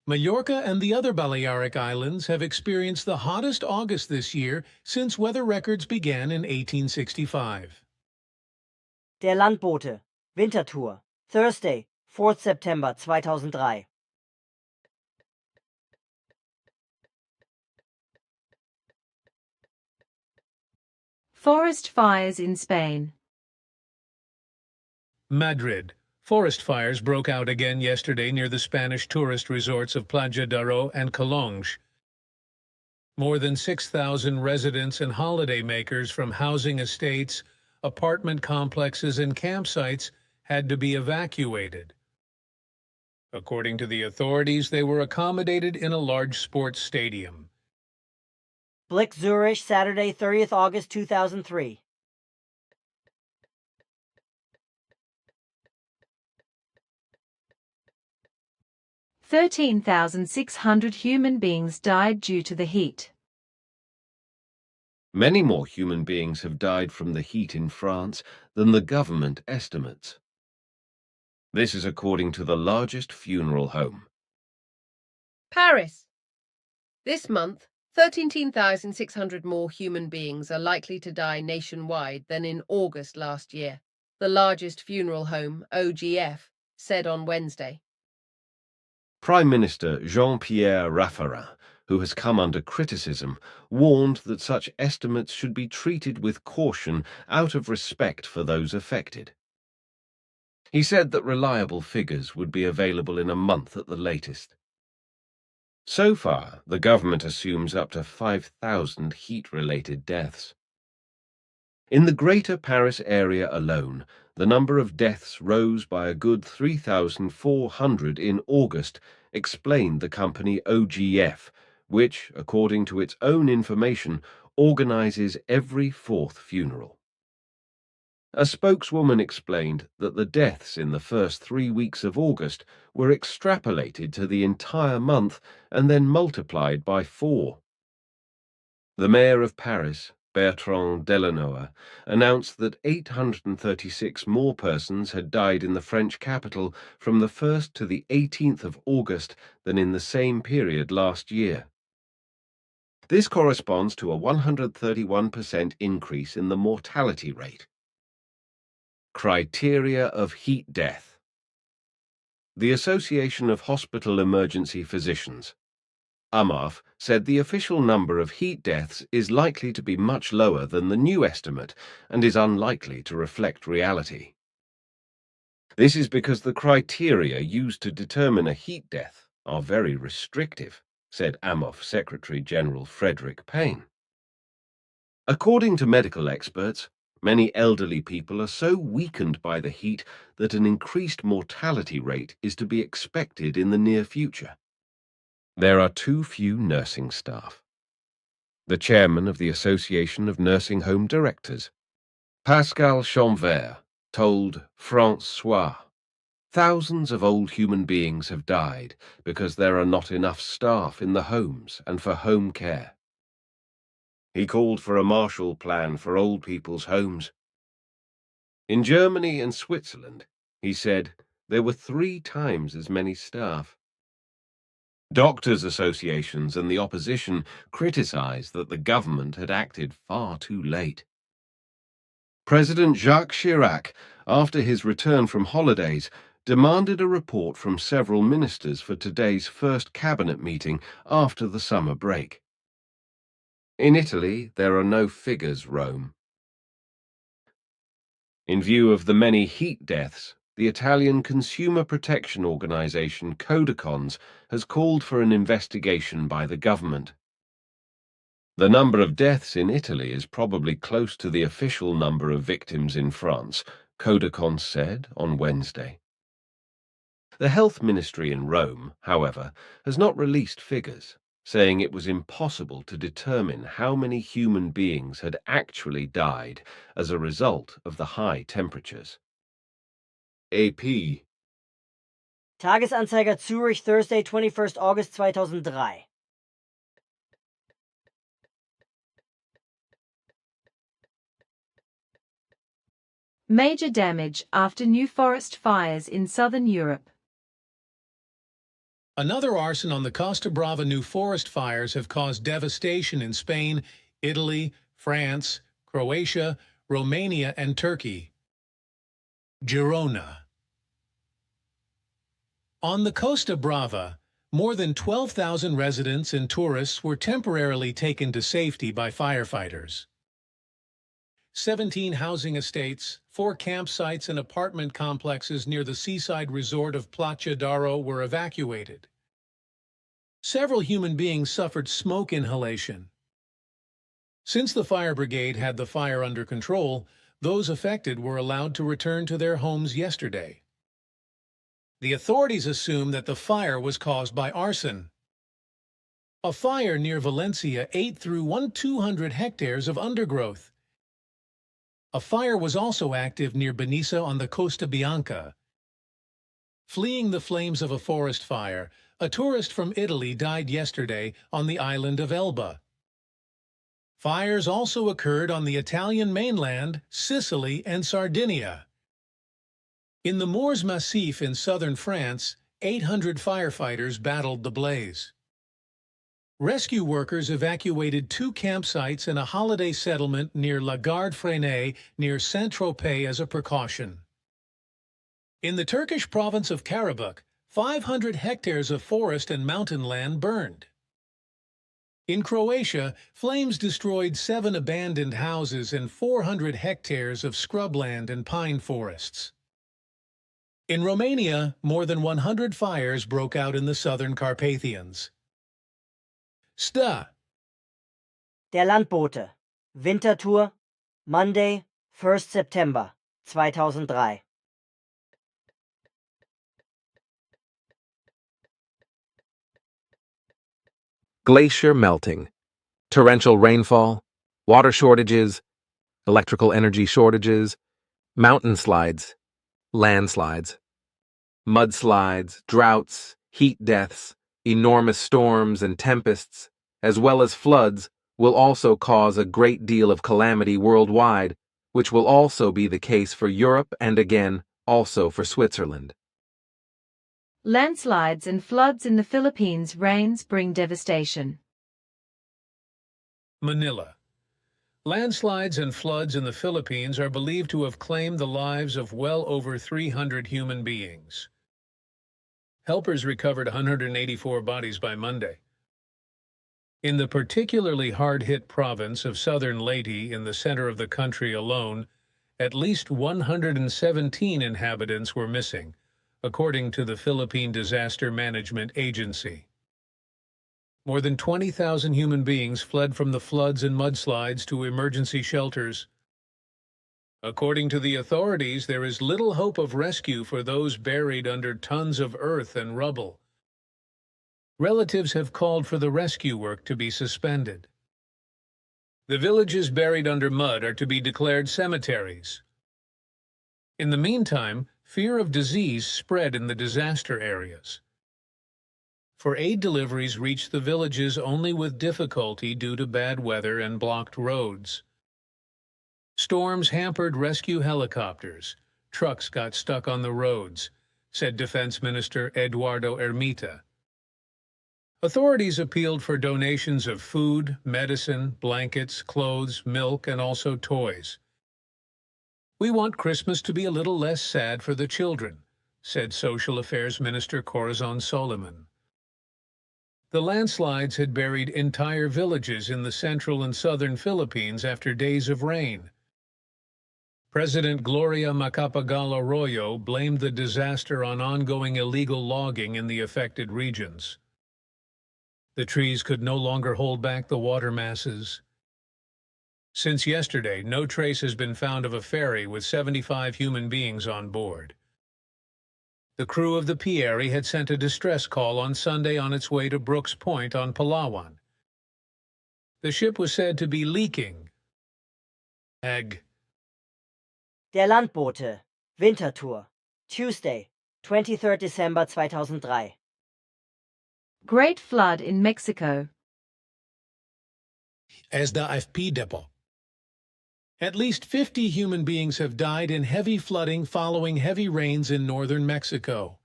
Mallorca and the other Balearic Islands have experienced the hottest August this year since weather records began in 1865. Der Landbote, Wintertour, Thursday, 4th September 2003. Forest fires in Spain. Madrid. Forest fires broke out again yesterday near the Spanish tourist resorts of Playa d'Aro and Calonge. More than 6,000 residents and holidaymakers from housing estates, apartment complexes, and campsites had to be evacuated. According to the authorities, they were accommodated in a large sports stadium. Blick, Zurich, Saturday, 30th August 2003. $13,600 human beings died due to the heat. Many more human beings have died from the heat in France than the government estimates. This is according to the largest funeral home. Paris. This month, 13,600 more human beings are likely to die nationwide than in August last year, the largest funeral home, OGF, said on Wednesday. Prime Minister Jean-Pierre Raffarin, who has come under criticism, warned that such estimates should be treated with caution out of respect for those affected. He said that reliable figures would be available in a month at the latest. So far, the government assumes up to 5,000 heat-related deaths. In the Greater Paris area alone, the number of deaths rose by a good 3,400 in August, explained the company OGF, which, according to its own information, organizes every fourth funeral. A spokeswoman explained that the deaths in the first 3 weeks of August were extrapolated to the entire month and then multiplied by 4. The mayor of Paris, Bertrand Delanoë, announced that 836 more persons had died in the French capital from the 1st to the 18th of August than in the same period last year. This corresponds to a 131% increase in the mortality rate. Criteria of heat death. The Association of Hospital Emergency Physicians, AMAF, said the official number of heat deaths is likely to be much lower than the new estimate and is unlikely to reflect reality. This is because the criteria used to determine a heat death are very restrictive, said AMAF Secretary General Frederick Payne. According to medical experts, many elderly people are so weakened by the heat that an increased mortality rate is to be expected in the near future. There are too few nursing staff. The chairman of the Association of Nursing Home Directors, Pascal Chanvert, told François, "Thousands of old human beings have died because there are not enough staff in the homes and for home care." He called for a Marshall Plan for old people's homes. In Germany and Switzerland, he said, there were 3 times as many staff. Doctors' associations and the opposition criticized that the government had acted far too late. President Jacques Chirac, after his return from holidays, demanded a report from several ministers for today's first cabinet meeting after the summer break. In Italy, there are no figures, Rome. In view of the many heat deaths, the Italian consumer protection organization Codicons has called for an investigation by the government. The number of deaths in Italy is probably close to the official number of victims in France, Codicons said on Wednesday. The health ministry in Rome, however, has not released figures, saying it was impossible to determine how many human beings had actually died as a result of the high temperatures. AP. Tagesanzeiger Zurich, Thursday, 21st August 2003. Major damage after new forest fires in southern Europe. Another arson on the Costa Brava. New forest fires have caused devastation in Spain, Italy, France, Croatia, Romania, and Turkey. Girona. On the Costa Brava, more than 12,000 residents and tourists were temporarily taken to safety by firefighters. 17 housing estates, 4 campsites and apartment complexes near the seaside resort of Platja d'Aro were evacuated. Several human beings suffered smoke inhalation. Since the fire brigade had the fire under control, those affected were allowed to return to their homes yesterday. The authorities assume that the fire was caused by arson. A fire near Valencia ate through 200 hectares of undergrowth. A fire was also active near Benissa on the Costa Bianca. Fleeing the flames of a forest fire, a tourist from Italy died yesterday on the island of Elba. Fires also occurred on the Italian mainland, Sicily, and Sardinia. In the Moors Massif in southern France, 800 firefighters battled the blaze. Rescue workers evacuated 2 campsites and a holiday settlement near La Garde-Freinet near Saint-Tropez as a precaution. In the Turkish province of Karabakh, 500 hectares of forest and mountain land burned. In Croatia, flames destroyed 7 abandoned houses and 400 hectares of scrubland and pine forests. In Romania, more than 100 fires broke out in the southern Carpathians. Der Landbote. Wintertour. Monday, 1st September 2003. Glacier melting, torrential rainfall, water shortages, electrical energy shortages, mountain slides, landslides, mudslides, droughts, heat deaths, enormous storms and tempests, as well as floods, will also cause a great deal of calamity worldwide, which will also be the case for Europe and again, also for Switzerland. Landslides and floods in the Philippines. Rains bring devastation. Manila. Landslides and floods in the Philippines are believed to have claimed the lives of well over 300 human beings. Helpers recovered 184 bodies by Monday. In the particularly hard-hit province of southern Leyte in the center of the country alone, at least 117 inhabitants were missing, according to the Philippine Disaster Management Agency. More than 20,000 human beings fled from the floods and mudslides to emergency shelters. According to the authorities, there is little hope of rescue for those buried under tons of earth and rubble. Relatives have called for the rescue work to be suspended. The villages buried under mud are to be declared cemeteries. In the meantime, fear of disease spread in the disaster areas. For aid deliveries reached the villages only with difficulty due to bad weather and blocked roads. Storms hampered rescue helicopters. Trucks got stuck on the roads, said Defense Minister Eduardo Ermita. Authorities appealed for donations of food, medicine, blankets, clothes, milk, and also toys. We want Christmas to be a little less sad for the children, said Social Affairs Minister Corazon Soliman. The landslides had buried entire villages in the central and southern Philippines after days of rain. President Gloria Macapagal Arroyo blamed the disaster on ongoing illegal logging in the affected regions. The trees could no longer hold back the water masses. Since yesterday, no trace has been found of a ferry with 75 human beings on board. The crew of the Pieri had sent a distress call on Sunday on its way to Brooks Point on Palawan. The ship was said to be leaking. Der Landbote. Wintertour. Tuesday, 23rd December 2003. Great flood in Mexico. As the AFP depot. At least 50 human beings have died in heavy flooding following heavy rains in northern Mexico.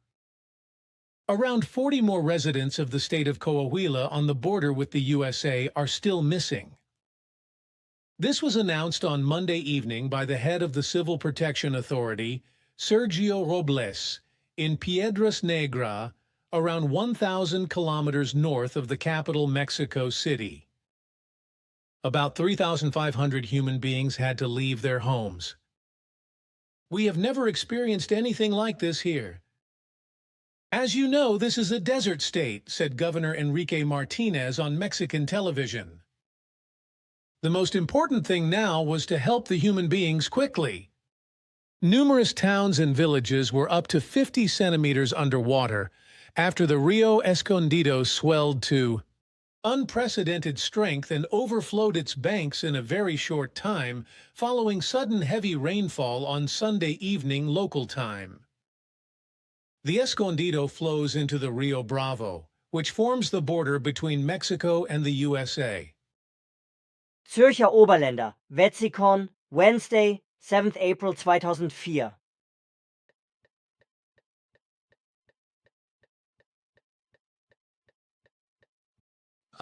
Around 40 more residents of the state of Coahuila on the border with the USA are still missing. This was announced on Monday evening by the head of the Civil Protection Authority, Sergio Robles, in Piedras Negras, around 1,000 kilometers north of the capital Mexico City. About 3,500 human beings had to leave their homes. We have never experienced anything like this here. As you know, this is a desert state, said Governor Enrique Martinez on Mexican television. The most important thing now was to help the human beings quickly. Numerous towns and villages were up to 50 centimeters underwater after the Rio Escondido swelled to unprecedented strength and overflowed its banks in a very short time, following sudden heavy rainfall on Sunday evening local time. The Escondido flows into the Rio Bravo, which forms the border between Mexico and the USA. Zürcher Oberländer. Wetzikon. Wednesday, 7th April 2004.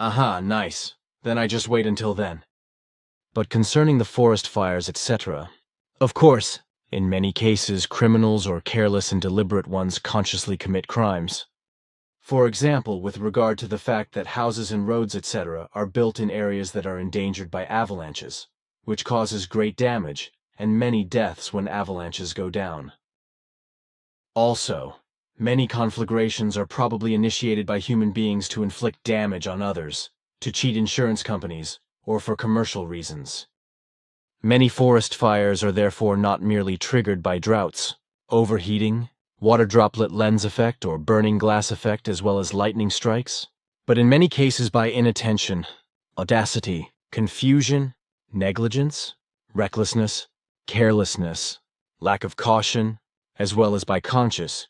Aha, nice. Then I just wait until then. But concerning the forest fires, etc., of course, in many cases, criminals or careless and deliberate ones consciously commit crimes. For example, with regard to the fact that houses and roads, etc., are built in areas that are endangered by avalanches, which causes great damage and many deaths when avalanches go down. Also, many conflagrations are probably initiated by human beings to inflict damage on others, to cheat insurance companies, or for commercial reasons. Many forest fires are therefore not merely triggered by droughts, overheating, water droplet lens effect, or burning glass effect, as well as lightning strikes, but in many cases by inattention, audacity, confusion, negligence, recklessness, carelessness, lack of caution, as well as by conscious,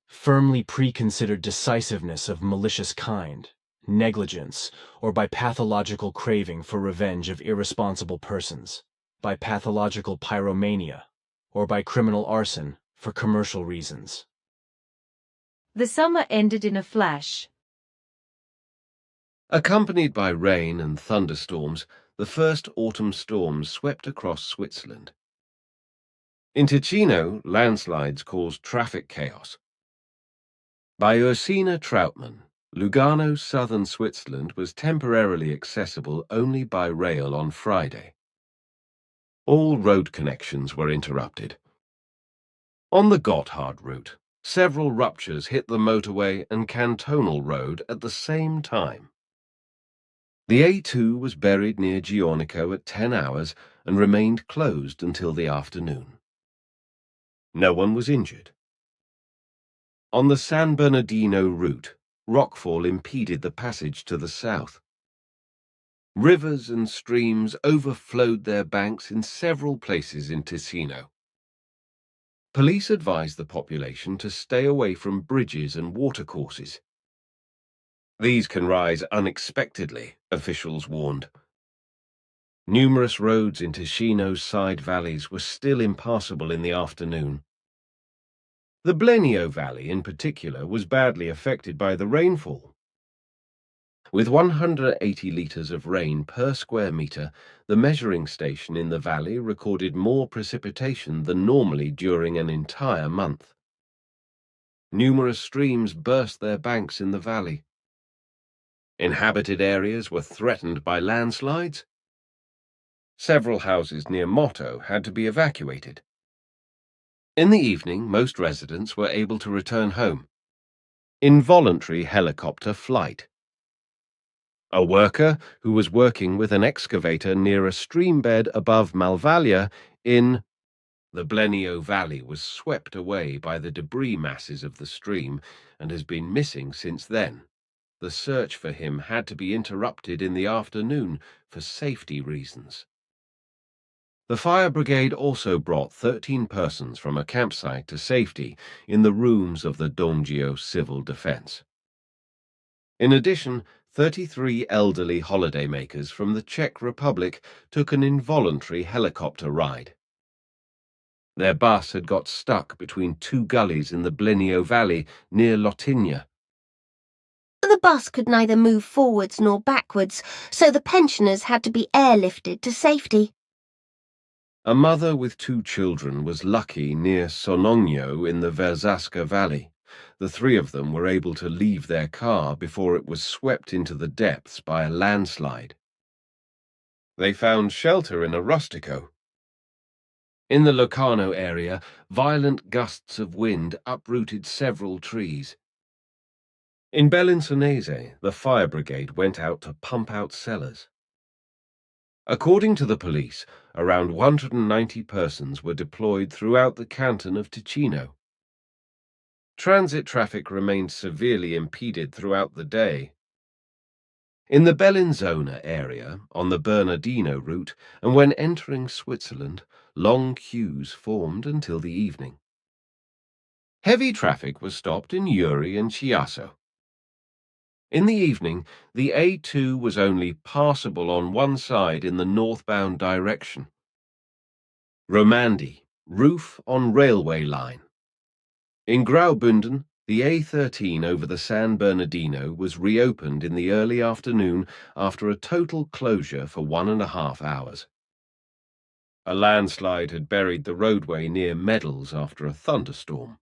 firmly preconsidered decisiveness of malicious kind, negligence, or by pathological craving for revenge of irresponsible persons, by pathological pyromania, or by criminal arson for commercial reasons. The summer ended in a flash. Accompanied by rain and thunderstorms, the first autumn storms swept across Switzerland. In Ticino, landslides caused traffic chaos. By Ursina Trautmann, Lugano's southern Switzerland was temporarily accessible only by rail on Friday. All road connections were interrupted. On the Gotthard route, several ruptures hit the motorway and cantonal road at the same time. The A2 was buried near Giornico at 10 hours and remained closed until the afternoon. No one was injured. On the San Bernardino route, rockfall impeded the passage to the south. Rivers and streams overflowed their banks in several places in Ticino. Police advised the population to stay away from bridges and watercourses. These can rise unexpectedly, officials warned. Numerous roads in Ticino's side valleys were still impassable in the afternoon. The Blenio Valley, in particular, was badly affected by the rainfall. With 180 litres of rain per square metre, the measuring station in the valley recorded more precipitation than normally during an entire month. Numerous streams burst their banks in the valley. Inhabited areas were threatened by landslides. Several houses near Motto had to be evacuated. In the evening, most residents were able to return home. Involuntary helicopter flight. A worker who was working with an excavator near a stream bed above Malvalia in the Blenio Valley was swept away by the debris masses of the stream and has been missing since then. The search for him had to be interrupted in the afternoon for safety reasons. The fire brigade also brought 13 persons from a campsite to safety in the rooms of the Dongio Civil Defense. In addition, 33 elderly holidaymakers from the Czech Republic took an involuntary helicopter ride. Their bus had got stuck between two gullies in the Blenio Valley near Lotinja. The bus could neither move forwards nor backwards, so the pensioners had to be airlifted to safety. A mother with 2 children was lucky near Sonogno in the Verzasca Valley. The 3 of them were able to leave their car before it was swept into the depths by a landslide. They found shelter in a rustico. In the Locarno area, violent gusts of wind uprooted several trees. In Bellinzonese, the fire brigade went out to pump out cellars. According to the police, around 190 persons were deployed throughout the canton of Ticino. Transit traffic remained severely impeded throughout the day. In the Bellinzona area, on the Bernardino route, and when entering Switzerland, long queues formed until the evening. Heavy traffic was stopped in Uri and Chiasso. In the evening, the A2 was only passable on one side in the northbound direction. Romandi, roof on railway line. In Graubünden, The A13 over the San Bernardino was reopened in the early afternoon after a total closure for 1.5 hours. A landslide had buried the roadway near Meadows after a thunderstorm.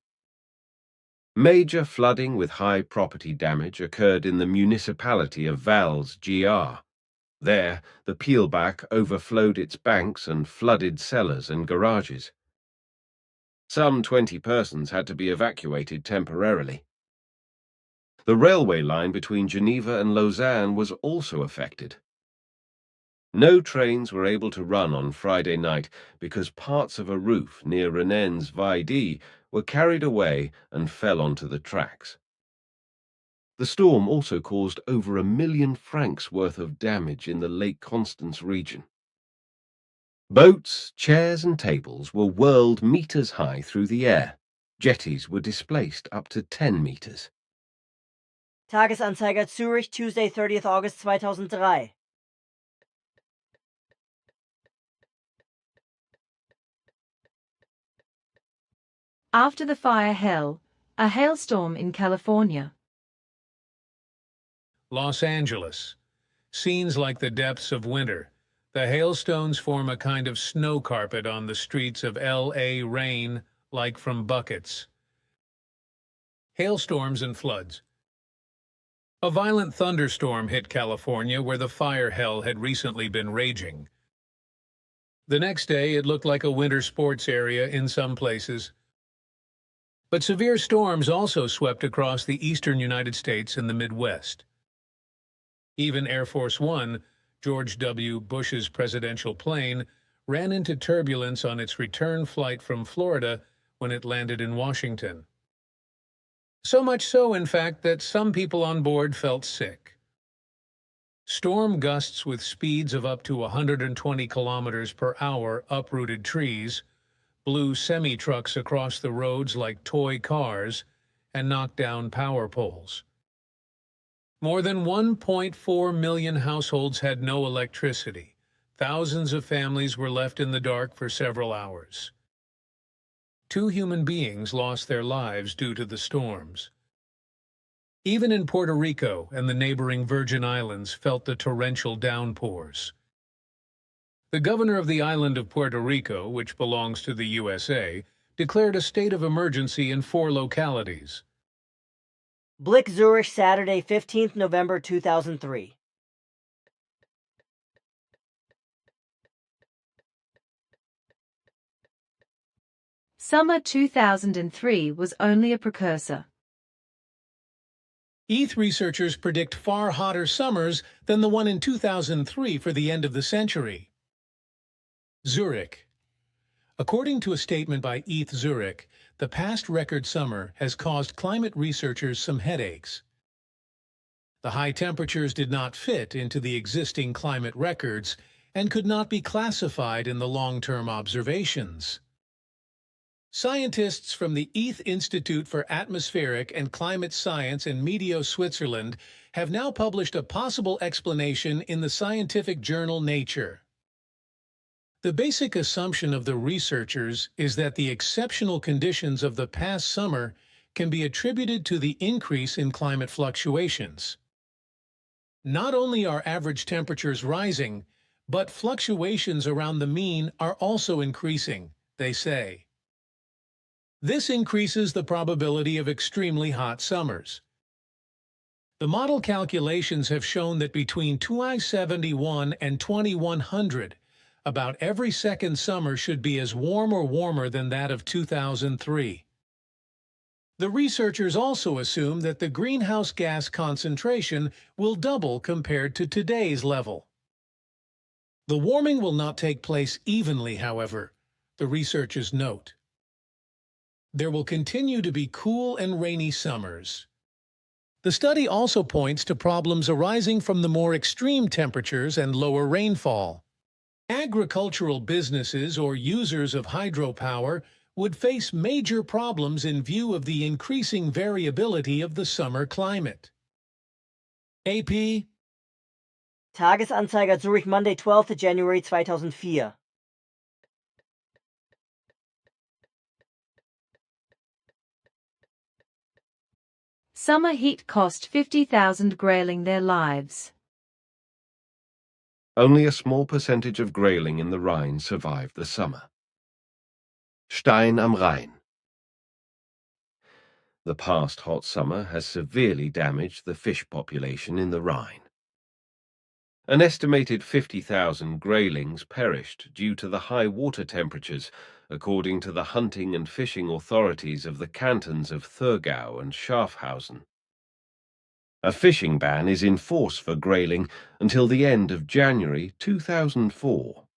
Major flooding with high property damage occurred in the municipality of Valls, GR. There, the Peelback overflowed its banks and flooded cellars and garages. Some 20 persons had to be evacuated temporarily. The railway line between Geneva and Lausanne was also affected. No trains were able to run on Friday night because parts of a roof near Rennes Vidy were carried away and fell onto the tracks. The storm also caused over £1 million worth of damage in the Lake Constance region. Boats, chairs and tables were whirled meters high through the air. Jetties were displaced up to 10 meters. Tagesanzeiger Zurich, Tuesday, 30th August 2003. After the fire hell, a hailstorm in California. Los Angeles. Scenes like the depths of winter. The hailstones form a kind of snow carpet on the streets of L.A. Rain, like from buckets. Hailstorms and floods. A violent thunderstorm hit California, where the fire hell had recently been raging. The next day, it looked like a winter sports area in some places. But severe storms also swept across the eastern United States and the Midwest. Even Air Force One, George W. Bush's presidential plane, ran into turbulence on its return flight from Florida when it landed in Washington. So much so, in fact, that some people on board felt sick. Storm gusts with speeds of up to 120 kilometers per hour uprooted trees, blew semi-trucks across the roads like toy cars, and knocked down power poles. More than 1.4 million households had no electricity. Thousands of families were left in the dark for several hours. 2 human beings lost their lives due to the storms. Even in Puerto Rico and the neighboring Virgin Islands felt the torrential downpours. The governor of the island of Puerto Rico, which belongs to the USA, declared a state of emergency in 4 localities. Blick, Zurich, Saturday, 15th November 2003. Summer 2003 was only a precursor. ETH researchers predict far hotter summers than the one in 2003 for the end of the century. Zurich. According to a statement by ETH Zurich, the past record summer has caused climate researchers some headaches. The high temperatures did not fit into the existing climate records and could not be classified in the long-term observations. Scientists from the ETH Institute for Atmospheric and Climate Science in Medio, Switzerland, have now published a possible explanation in the scientific journal Nature. The basic assumption of the researchers is that the exceptional conditions of the past summer can be attributed to the increase in climate fluctuations. Not only are average temperatures rising, but fluctuations around the mean are also increasing, they say. This increases the probability of extremely hot summers. The model calculations have shown that between 2071 and 2100, about every second summer should be as warm or warmer than that of 2003. The researchers also assume that the greenhouse gas concentration will double compared to today's level. The warming will not take place evenly, however, the researchers note. There will continue to be cool and rainy summers. The study also points to problems arising from the more extreme temperatures and lower rainfall. Agricultural businesses or users of hydropower would face major problems in view of the increasing variability of the summer climate. AP Tagesanzeiger Zurich, Monday, 12th January 2004. Summer heat cost 50,000 Grayling their lives. Only a small percentage of grayling in the Rhine survived the summer. Stein am Rhein. The past hot summer has severely damaged the fish population in the Rhine. An estimated 50,000 graylings perished due to the high water temperatures, according to the hunting and fishing authorities of the cantons of Thurgau and Schaffhausen. A fishing ban is in force for grayling until the end of January 2004.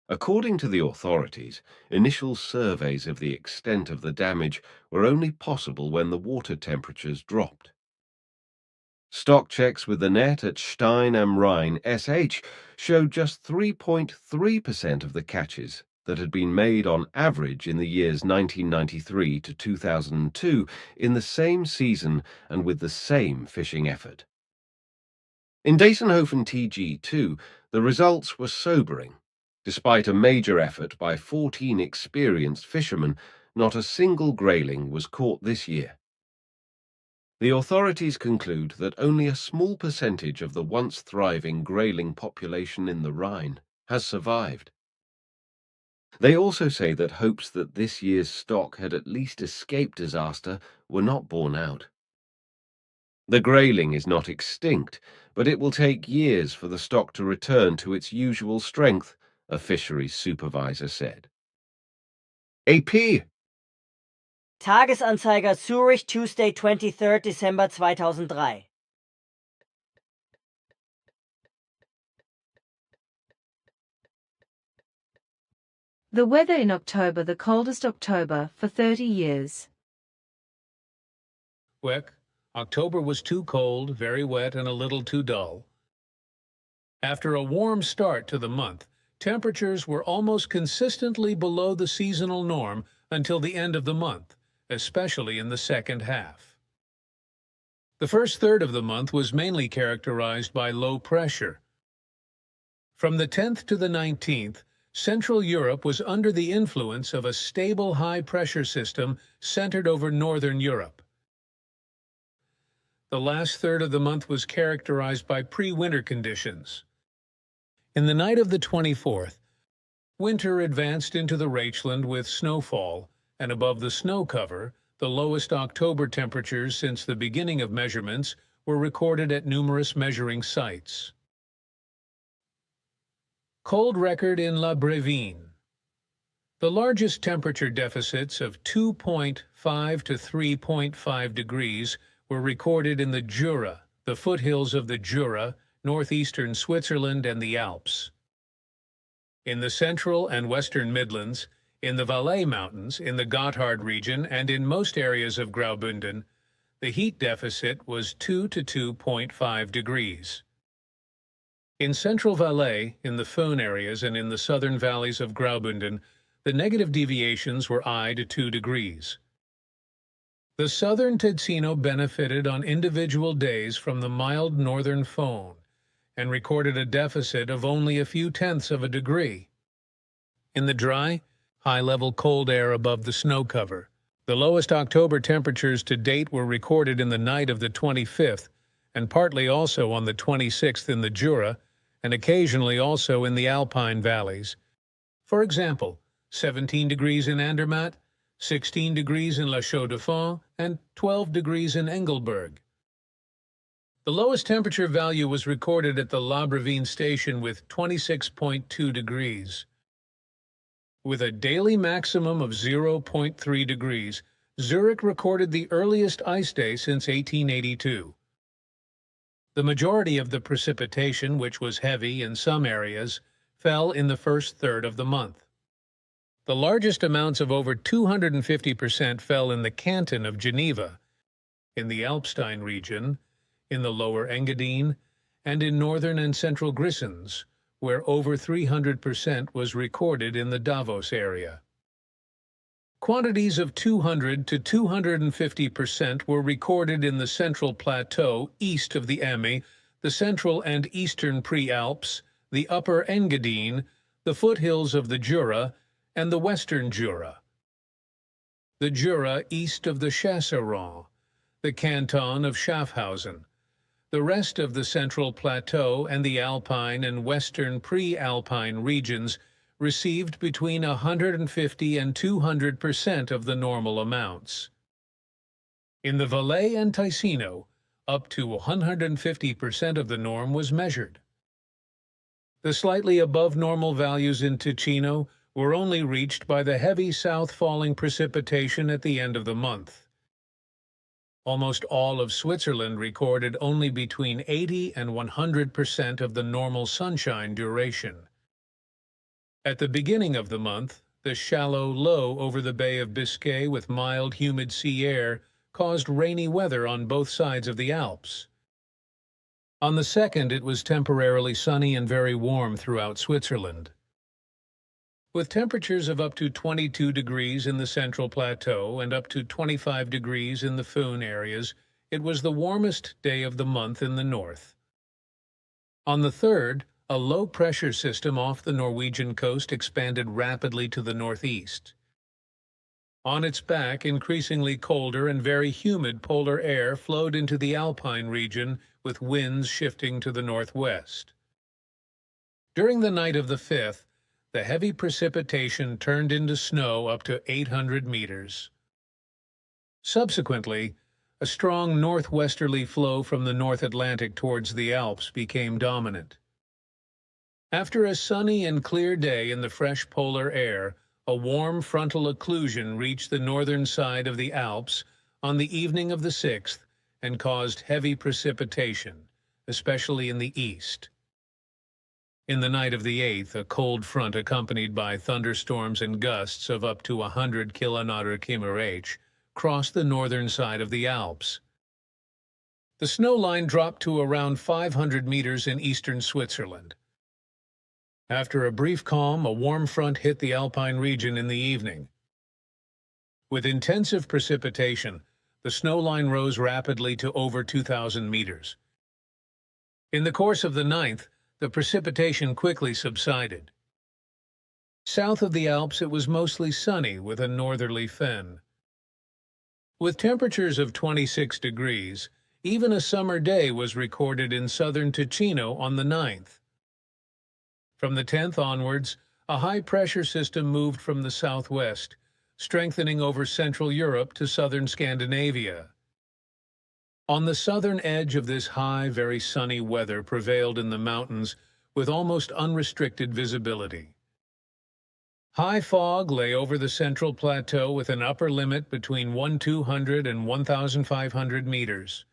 According to the authorities, initial surveys of the extent of the damage were only possible when the water temperatures dropped. Stock checks with the net at Stein am Rhein SH showed just 3.3% of the catches that had been made on average in the years 1993 to 2002 in the same season and with the same fishing effort. In Dasenhofen TG2, the results were sobering. Despite a major effort by 14 experienced fishermen, not a single grayling was caught this year. The authorities conclude that only a small percentage of the once thriving grayling population in the Rhine has survived. They also say that hopes that this year's stock had at least escaped disaster were not borne out. The grayling is not extinct, but it will take years for the stock to return to its usual strength, a fisheries supervisor said. AP! Tagesanzeiger Zurich, Tuesday, 23rd December 2003. The weather in October, the coldest October for 30 years. Weck, October was too cold, very wet, and a little too dull. After a warm start to the month, temperatures were almost consistently below the seasonal norm until the end of the month, especially in the second half. The first third of the month was mainly characterized by low pressure. From the 10th to the 19th, Central Europe was under the influence of a stable high-pressure system centered over Northern Europe. The last third of the month was characterized by pre-winter conditions. In the night of the 24th, winter advanced into the Reichland with snowfall, and above the snow cover, the lowest October temperatures since the beginning of measurements were recorded at numerous measuring sites. Cold record in La Brevine. The largest temperature deficits of 2.5 to 3.5 degrees were recorded in the Jura, the foothills of the Jura, northeastern Switzerland, and the Alps. In the central and western Midlands, in the Valais Mountains, in the Gotthard region, and in most areas of Graubünden, the heat deficit was 2 to 2.5 degrees. In central Valais, in the Föhn areas, and in the southern valleys of Graubünden, the negative deviations were I to 2 degrees. The southern Ticino benefited on individual days from the mild northern Föhn and recorded a deficit of only a few tenths of a degree. In the dry, high-level cold air above the snow cover, the lowest October temperatures to date were recorded in the night of the 25th and partly also on the 26th in the Jura and occasionally also in the Alpine valleys. For example, 17 degrees in Andermatt, 16 degrees in La Chaux-de-Fonds, and 12 degrees in Engelberg. The lowest temperature value was recorded at the La Brevine station with 26.2 degrees. With a daily maximum of 0.3 degrees, Zurich recorded the earliest ice day since 1882. The majority of the precipitation, which was heavy in some areas, fell in the first third of the month. The largest amounts of over 250% fell in the canton of Geneva, in the Alpstein region, in the lower Engadine, and in northern and central Grisons, where over 300% was recorded in the Davos area. Quantities of 200 to 250% were recorded in the central plateau east of the Emme, the central and eastern Prealps, the upper Engadine, the foothills of the Jura, and the western Jura. The Jura east of the Chasseron, the canton of Schaffhausen. The rest of the Central Plateau and the Alpine and Western pre-Alpine regions received between 150 and 200% of the normal amounts. In the Valais and Ticino, up to 150% of the norm was measured. The slightly above normal values in Ticino were only reached by the heavy south-falling precipitation at the end of the month. Almost all of Switzerland recorded only between 80 and 100% of the normal sunshine duration. At the beginning of the month, the shallow low over the Bay of Biscay with mild, humid sea air caused rainy weather on both sides of the Alps. On the 2nd, it was temporarily sunny and very warm throughout Switzerland. With temperatures of up to 22 degrees in the Central Plateau and up to 25 degrees in the Föhn areas, it was the warmest day of the month in the north. On the 3rd, a low-pressure system off the Norwegian coast expanded rapidly to the northeast. On its back, increasingly colder and very humid polar air flowed into the Alpine region, with winds shifting to the northwest. During the night of the 5th, the heavy precipitation turned into snow up to 800 meters. Subsequently, a strong northwesterly flow from the North Atlantic towards the Alps became dominant. After a sunny and clear day in the fresh polar air, a warm frontal occlusion reached the northern side of the Alps on the evening of the 6th and caused heavy precipitation, especially in the east. In the night of the 8th, a cold front accompanied by thunderstorms and gusts of up to 100 km/h crossed the northern side of the Alps. The snow line dropped to around 500 meters in eastern Switzerland. After a brief calm, a warm front hit the Alpine region in the evening. With intensive precipitation, the snow line rose rapidly to over 2,000 meters. In the course of the 9th, the precipitation quickly subsided. South of the Alps, it was mostly sunny with a northerly fen. With temperatures of 26 degrees, even a summer day was recorded in southern Ticino on the 9th. From the 10th onwards, a high-pressure system moved from the southwest, strengthening over Central Europe to southern Scandinavia. On the southern edge of this high, very sunny weather prevailed in the mountains with almost unrestricted visibility. High fog lay over the Central Plateau with an upper limit between 1,200 and 1,500 meters.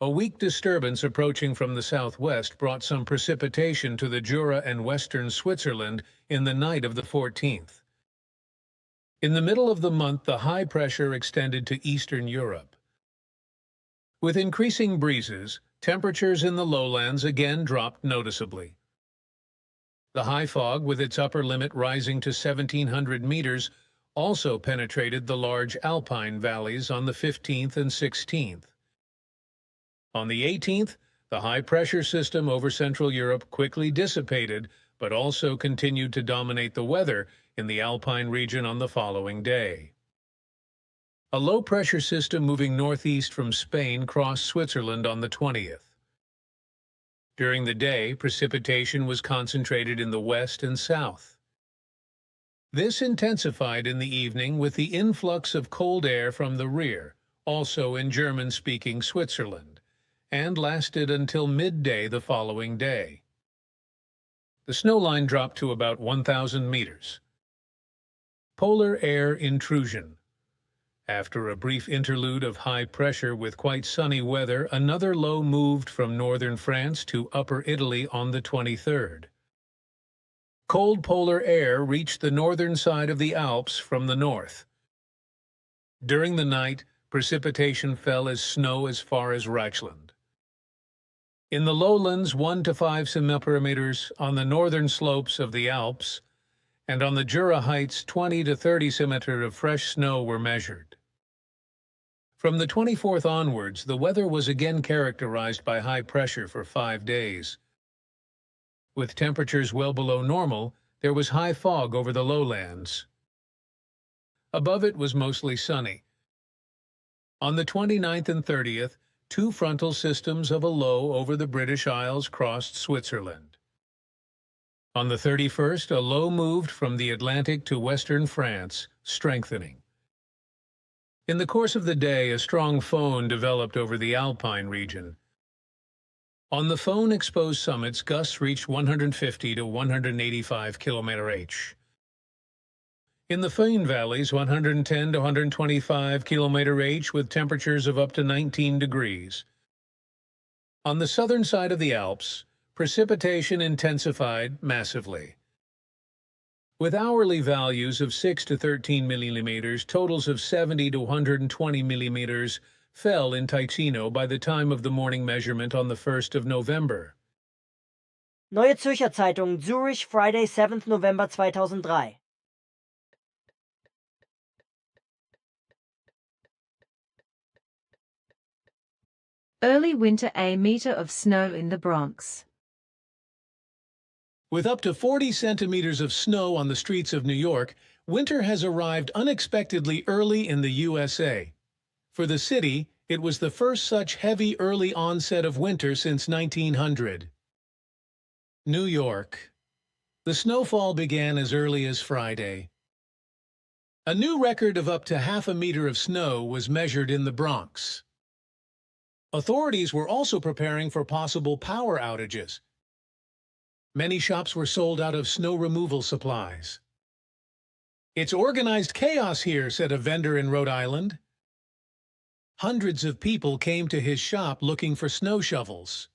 A weak disturbance approaching from the southwest brought some precipitation to the Jura and western Switzerland in the night of the 14th. In the middle of the month, the high pressure extended to eastern Europe. With increasing breezes, temperatures in the lowlands again dropped noticeably. The high fog, with its upper limit rising to 1,700 meters, also penetrated the large alpine valleys on the 15th and 16th. On the 18th, the high-pressure system over Central Europe quickly dissipated, but also continued to dominate the weather in the Alpine region on the following day. A low-pressure system moving northeast from Spain crossed Switzerland on the 20th. During the day, precipitation was concentrated in the west and south. This intensified in the evening with the influx of cold air from the rear, also in German-speaking Switzerland, and lasted until midday the following day. The snow line dropped to about 1,000 meters. Polar air intrusion. After a brief interlude of high pressure with quite sunny weather, another low moved from northern France to upper Italy on the 23rd. Cold polar air reached the northern side of the Alps from the north. During the night, precipitation fell as snow as far as Reichland. In the lowlands, 1 to 5 cm on the northern slopes of the Alps, and on the Jura heights, 20 to 30 cm of fresh snow were measured. From the 24th onwards, the weather was again characterized by high pressure for 5 days. With temperatures well below normal, there was high fog over the lowlands. Above it was mostly sunny. On the 29th and 30th, two frontal systems of a low over the British Isles crossed Switzerland. On the 31st, a low moved from the Atlantic to western France, strengthening. In the course of the day, a strong phone developed over the Alpine region. On the phone-exposed summits, gusts reached 150 to 185 km/h. In the Föhn valleys, 110 to 125 km/h with temperatures of up to 19 degrees. On the southern side of the Alps, precipitation intensified massively. With hourly values of 6 to 13 millimeters, totals of 70 to 120 millimeters fell in Ticino by the time of the morning measurement on the 1st of November. Neue Zürcher Zeitung, Zurich, Friday, 7th November 2003. Early winter, a meter of snow in the Bronx. With up to 40 centimeters of snow on the streets of New York, winter has arrived unexpectedly early in the USA. For the city, it was the first such heavy early onset of winter since 1900. New York. The snowfall began as early as Friday. A new record of up to half a meter of snow was measured in the Bronx. Authorities were also preparing for possible power outages. Many shops were sold out of snow removal supplies. "It's organized chaos here," said a vendor in Rhode Island. Hundreds of people came to his shop looking for snow shovels.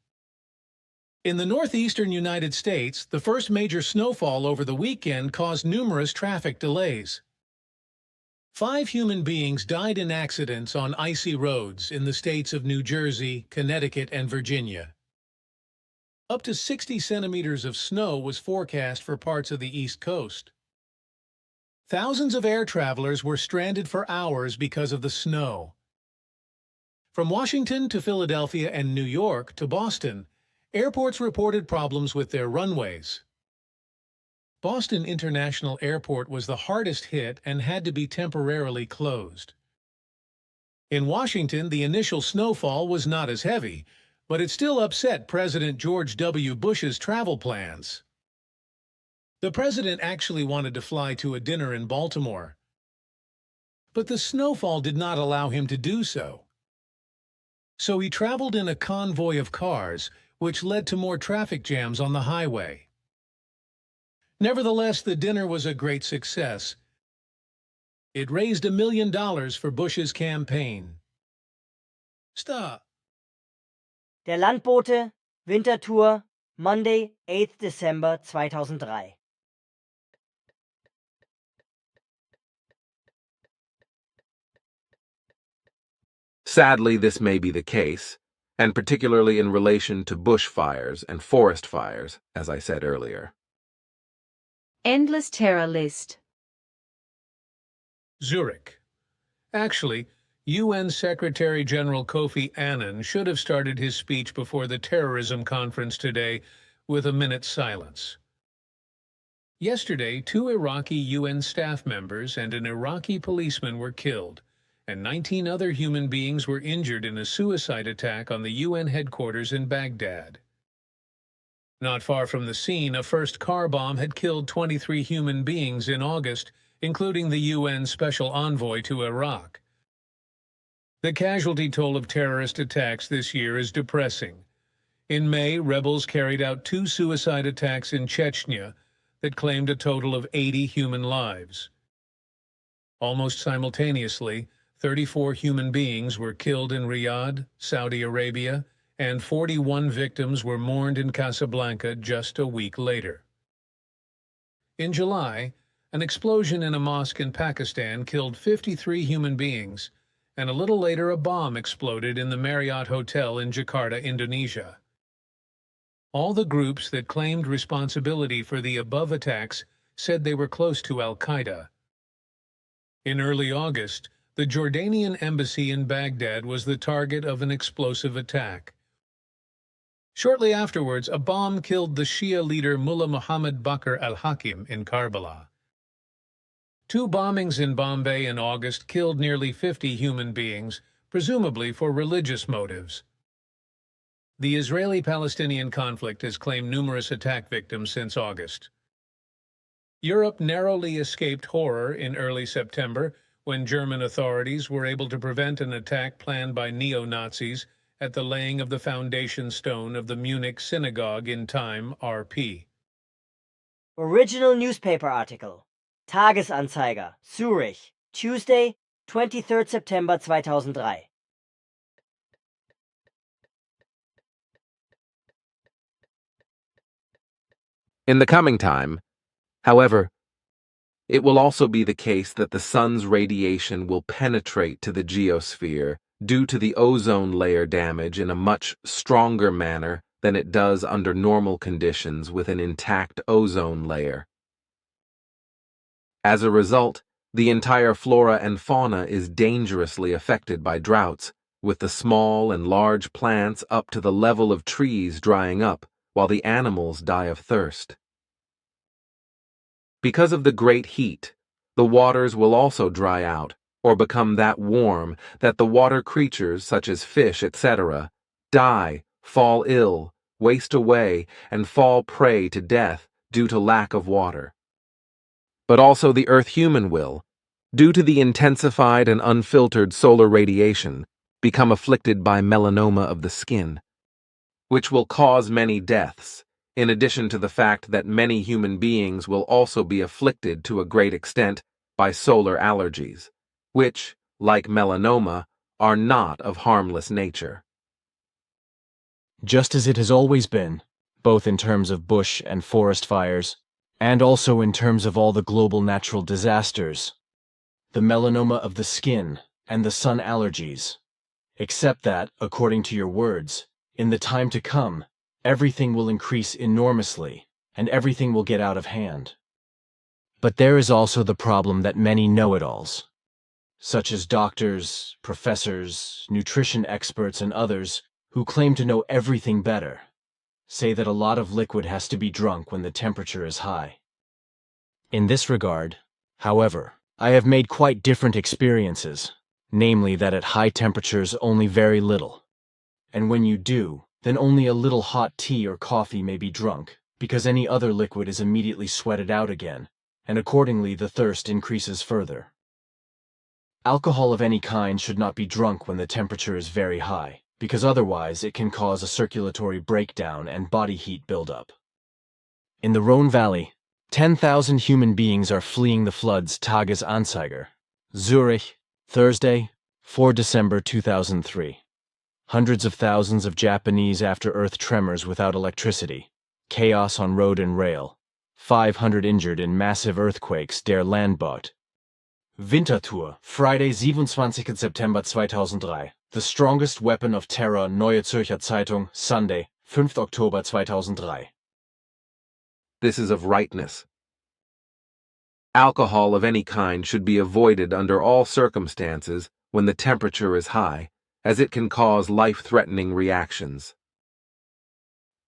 In the northeastern United States, the first major snowfall over the weekend caused numerous traffic delays. 5 human beings died in accidents on icy roads in the states of New Jersey, Connecticut, and Virginia. Up to 60 centimeters of snow was forecast for parts of the East Coast. Thousands of air travelers were stranded for hours because of the snow. From Washington to Philadelphia and New York to Boston, airports reported problems with their runways. Boston International Airport was the hardest hit and had to be temporarily closed. In Washington, the initial snowfall was not as heavy, but it still upset President George W. Bush's travel plans. The president actually wanted to fly to a dinner in Baltimore, but the snowfall did not allow him to do so. So he traveled in a convoy of cars, which led to more traffic jams on the highway. Nevertheless, the dinner was a great success. It raised $1 million for Bush's campaign. Stop. Der Landbote, Wintertour, Monday, 8th December 2003. Sadly, this may be the case, and particularly in relation to bushfires and forest fires, as I said earlier. Endless terror list. Zurich. Actually, UN Secretary-General Kofi Annan should have started his speech before the terrorism conference today with a minute's silence. Yesterday, 2 Iraqi UN staff members and an Iraqi policeman were killed, and 19 other human beings were injured in a suicide attack on the UN headquarters in Baghdad. Not far from the scene, a first car bomb had killed 23 human beings in August, including the UN Special Envoy to Iraq. The casualty toll of terrorist attacks this year is depressing. In May, rebels carried out 2 suicide attacks in Chechnya that claimed a total of 80 human lives. Almost simultaneously, 34 human beings were killed in Riyadh, Saudi Arabia, and 41 victims were mourned in Casablanca just a week later. In July, an explosion in a mosque in Pakistan killed 53 human beings, and a little later a bomb exploded in the Marriott Hotel in Jakarta, Indonesia. All the groups that claimed responsibility for the above attacks said they were close to Al-Qaeda. In early August, the Jordanian embassy in Baghdad was the target of an explosive attack. Shortly afterwards, a bomb killed the Shia leader Mullah Muhammad Bakr al-Hakim in Karbala. 2 bombings in Bombay in August killed nearly 50 human beings, presumably for religious motives. The Israeli-Palestinian conflict has claimed numerous attack victims since August. Europe narrowly escaped horror in early September when German authorities were able to prevent an attack planned by neo-Nazis at the laying of the foundation stone of the Munich synagogue in time RP. Original newspaper article. Tagesanzeiger, Zurich, Tuesday, 23rd September 2003. In the coming time, however, it will also be the case that the sun's radiation will penetrate to the geosphere due to the ozone layer damage in a much stronger manner than it does under normal conditions with an intact ozone layer. As a result, the entire flora and fauna is dangerously affected by droughts, with the small and large plants up to the level of trees drying up, while the animals die of thirst. Because of the great heat, the waters will also dry out, or become that warm that the water creatures, such as fish, etc., die, fall ill, waste away, and fall prey to death due to lack of water. But also the Earth human will, due to the intensified and unfiltered solar radiation, become afflicted by melanoma of the skin, which will cause many deaths, in addition to the fact that many human beings will also be afflicted to a great extent by solar allergies, which, like melanoma, are not of harmless nature. Just as it has always been, both in terms of bush and forest fires, and also in terms of all the global natural disasters, the melanoma of the skin and the sun allergies, except that, according to your words, in the time to come, everything will increase enormously, and everything will get out of hand. But there is also the problem that many know-it-alls, such as doctors, professors, nutrition experts, and others who claim to know everything better, say that a lot of liquid has to be drunk when the temperature is high. In this regard, however, I have made quite different experiences, namely that at high temperatures only very little, and when you do, then only a little hot tea or coffee may be drunk, because any other liquid is immediately sweated out again, and accordingly the thirst increases further. Alcohol of any kind should not be drunk when the temperature is very high, because otherwise it can cause a circulatory breakdown and body heat buildup. In the Rhone Valley, 10,000 human beings are fleeing the floods. Tagesanzeiger, Zurich, Thursday, 4 December 2003. Hundreds of thousands of Japanese after earth tremors without electricity, chaos on road and rail, 500 injured in massive earthquakes der Landbote. Winterthur, Friday, 27. September 2003. The strongest weapon of terror. Neue Zürcher Zeitung, Sunday, 5. October 2003. This is of rightness. Alcohol of any kind should be avoided under all circumstances when the temperature is high, as it can cause life-threatening reactions.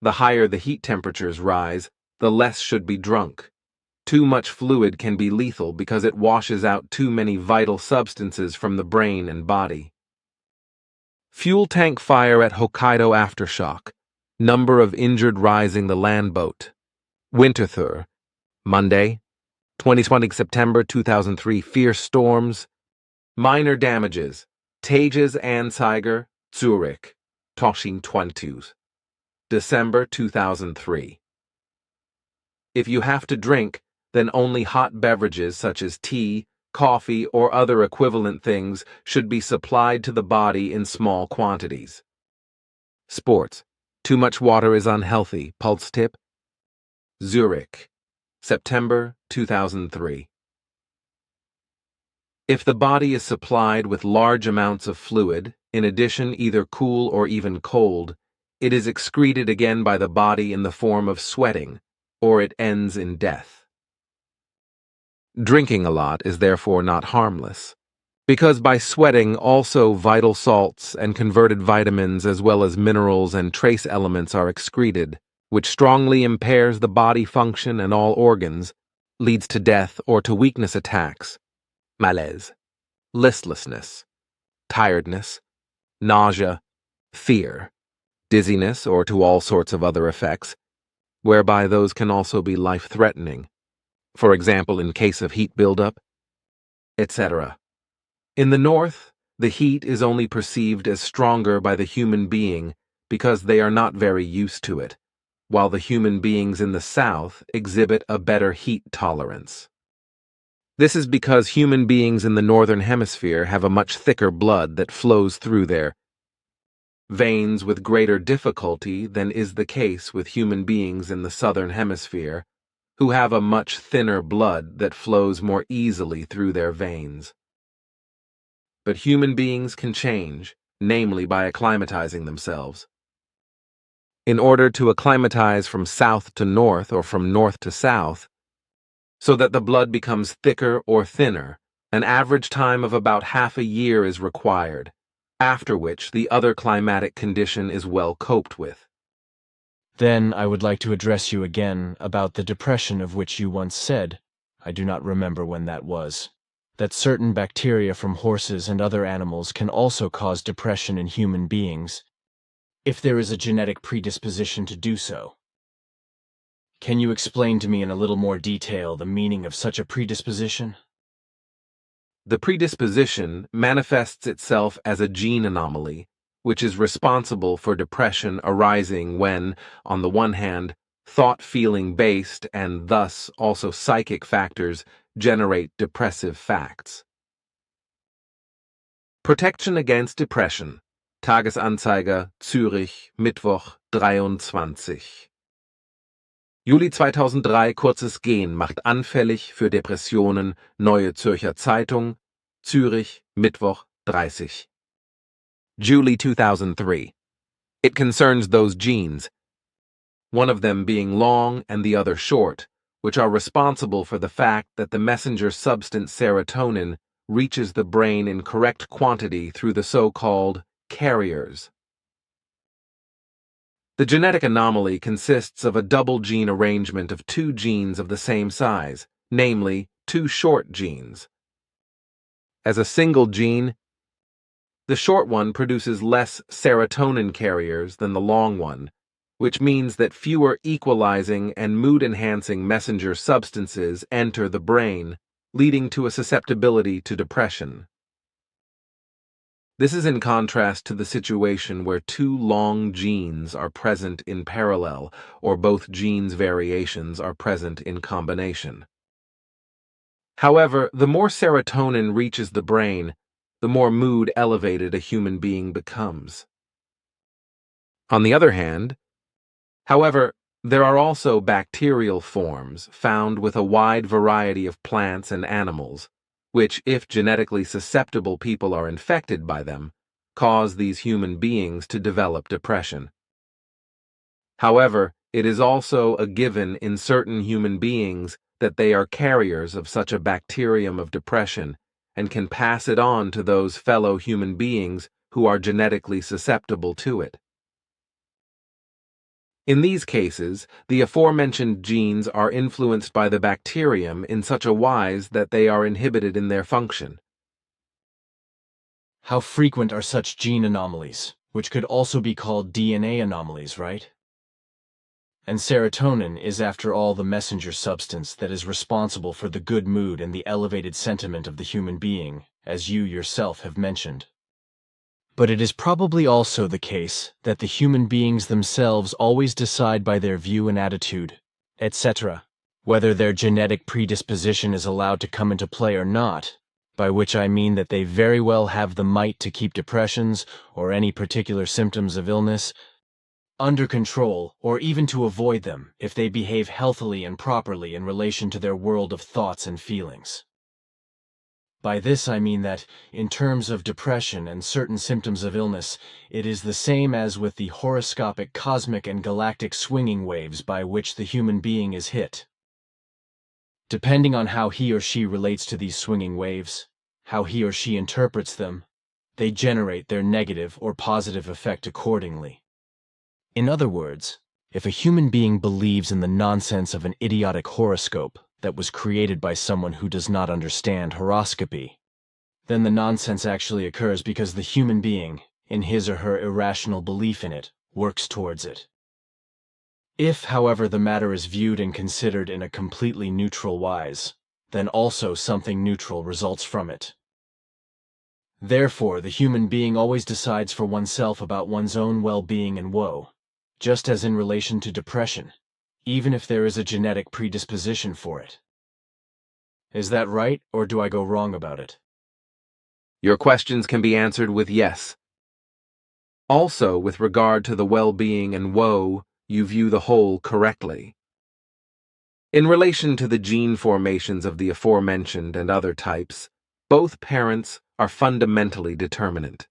The higher the heat temperatures rise, the less should be drunk. Too much fluid can be lethal because it washes out too many vital substances from the brain and body. Fuel tank fire at Hokkaido aftershock. Number of injured rising the Landbote. Winterthur, Monday, 2020 September 2003. Fierce storms. Minor damages. Tagesanzeiger, Zurich, Toshing 20, December 2003. If you have to drink, then only hot beverages such as tea, coffee, or other equivalent things should be supplied to the body in small quantities. Sports. Too much water is unhealthy. Pulse tip. Zurich, September 2003. If the body is supplied with large amounts of fluid, in addition either cool or even cold, it is excreted again by the body in the form of sweating, or it ends in death. Drinking a lot is therefore not harmless, because by sweating also vital salts and converted vitamins as well as minerals and trace elements are excreted, which strongly impairs the body function and all organs, leads to death or to weakness attacks, malaise, listlessness, tiredness, nausea, fear, dizziness, or to all sorts of other effects, whereby those can also be life-threatening, for example in case of heat buildup, etc. In the north, the heat is only perceived as stronger by the human being because they are not very used to it, while the human beings in the south exhibit a better heat tolerance. This is because human beings in the northern hemisphere have a much thicker blood that flows through their veins with greater difficulty than is the case with human beings in the southern hemisphere, who have a much thinner blood that flows more easily through their veins. But human beings can change, namely by acclimatizing themselves. In order to acclimatize from south to north or from north to south, so that the blood becomes thicker or thinner, an average time of about half a year is required, after which the other climatic condition is well coped with. Then I would like to address you again about the depression of which you once said, I do not remember when that was, that certain bacteria from horses and other animals can also cause depression in human beings, if there is a genetic predisposition to do so. Can you explain to me in a little more detail the meaning of such a predisposition? The predisposition manifests itself as a gene anomaly, which is responsible for depression arising when, on the one hand, thought-feeling-based and thus also psychic factors generate depressive facts. Protection against Depression. Tagesanzeiger, Zürich, Mittwoch, 23. Juli 2003, kurzes Gen macht anfällig für Depressionen, Neue Zürcher Zeitung, Zürich, Mittwoch, 30. July 2003. It concerns those genes, one of them being long and the other short, which are responsible for the fact that the messenger substance serotonin reaches the brain in correct quantity through the so-called carriers. The genetic anomaly consists of a double gene arrangement of two genes of the same size, namely, two short genes. As a single gene, the short one produces less serotonin carriers than the long one, which means that fewer equalizing and mood-enhancing messenger substances enter the brain, leading to a susceptibility to depression. This is in contrast to the situation where two long genes are present in parallel, or both genes' variations are present in combination. However, the more serotonin reaches the brain, the more mood elevated a human being becomes. On the other hand, however, there are also bacterial forms found with a wide variety of plants and animals, which, if genetically susceptible people are infected by them, cause these human beings to develop depression. However, it is also a given in certain human beings that they are carriers of such a bacterium of depression and can pass it on to those fellow human beings who are genetically susceptible to it. In these cases, the aforementioned genes are influenced by the bacterium in such a wise that they are inhibited in their function. How frequent are such gene anomalies, which could also be called DNA anomalies, right? And serotonin is, after all, the messenger substance that is responsible for the good mood and the elevated sentiment of the human being, as you yourself have mentioned. But it is probably also the case that the human beings themselves always decide by their view and attitude, etc., whether their genetic predisposition is allowed to come into play or not, by which I mean that they very well have the might to keep depressions or any particular symptoms of illness under control, or even to avoid them if they behave healthily and properly in relation to their world of thoughts and feelings. By this I mean that, in terms of depression and certain symptoms of illness, it is the same as with the horoscopic cosmic and galactic swinging waves by which the human being is hit. Depending on how he or she relates to these swinging waves, how he or she interprets them, they generate their negative or positive effect accordingly. In other words, if a human being believes in the nonsense of an idiotic horoscope that was created by someone who does not understand horoscopy, then the nonsense actually occurs because the human being, in his or her irrational belief in it, works towards it. If, however, the matter is viewed and considered in a completely neutral wise, then also something neutral results from it. Therefore, the human being always decides for oneself about one's own well-being and woe, just as in relation to depression, even if there is a genetic predisposition for it. Is that right, or do I go wrong about it? Your questions can be answered with yes. Also, with regard to the well-being and woe, you view the whole correctly. In relation to the gene formations of the aforementioned and other types, both parents are fundamentally determinant.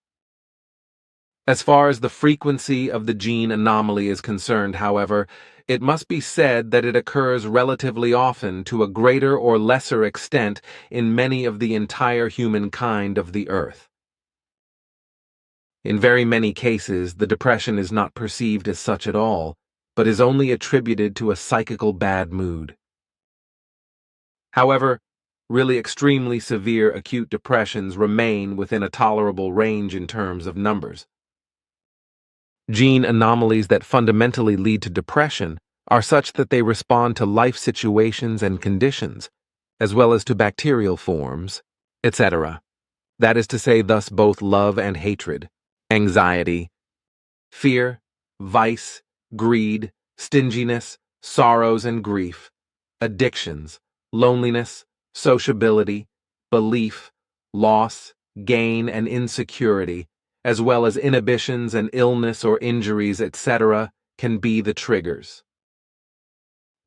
As far as the frequency of the gene anomaly is concerned, however, it must be said that it occurs relatively often to a greater or lesser extent in many of the entire humankind of the earth. In very many cases, the depression is not perceived as such at all, but is only attributed to a psychical bad mood. However, really extremely severe acute depressions remain within a tolerable range in terms of numbers. Gene anomalies that fundamentally lead to depression are such that they respond to life situations and conditions, as well as to bacterial forms, etc. That is to say, thus both love and hatred, anxiety, fear, vice, greed, stinginess, sorrows and grief, addictions, loneliness, sociability, belief, loss, gain, and insecurity, as well as inhibitions and illness or injuries, etc., can be the triggers.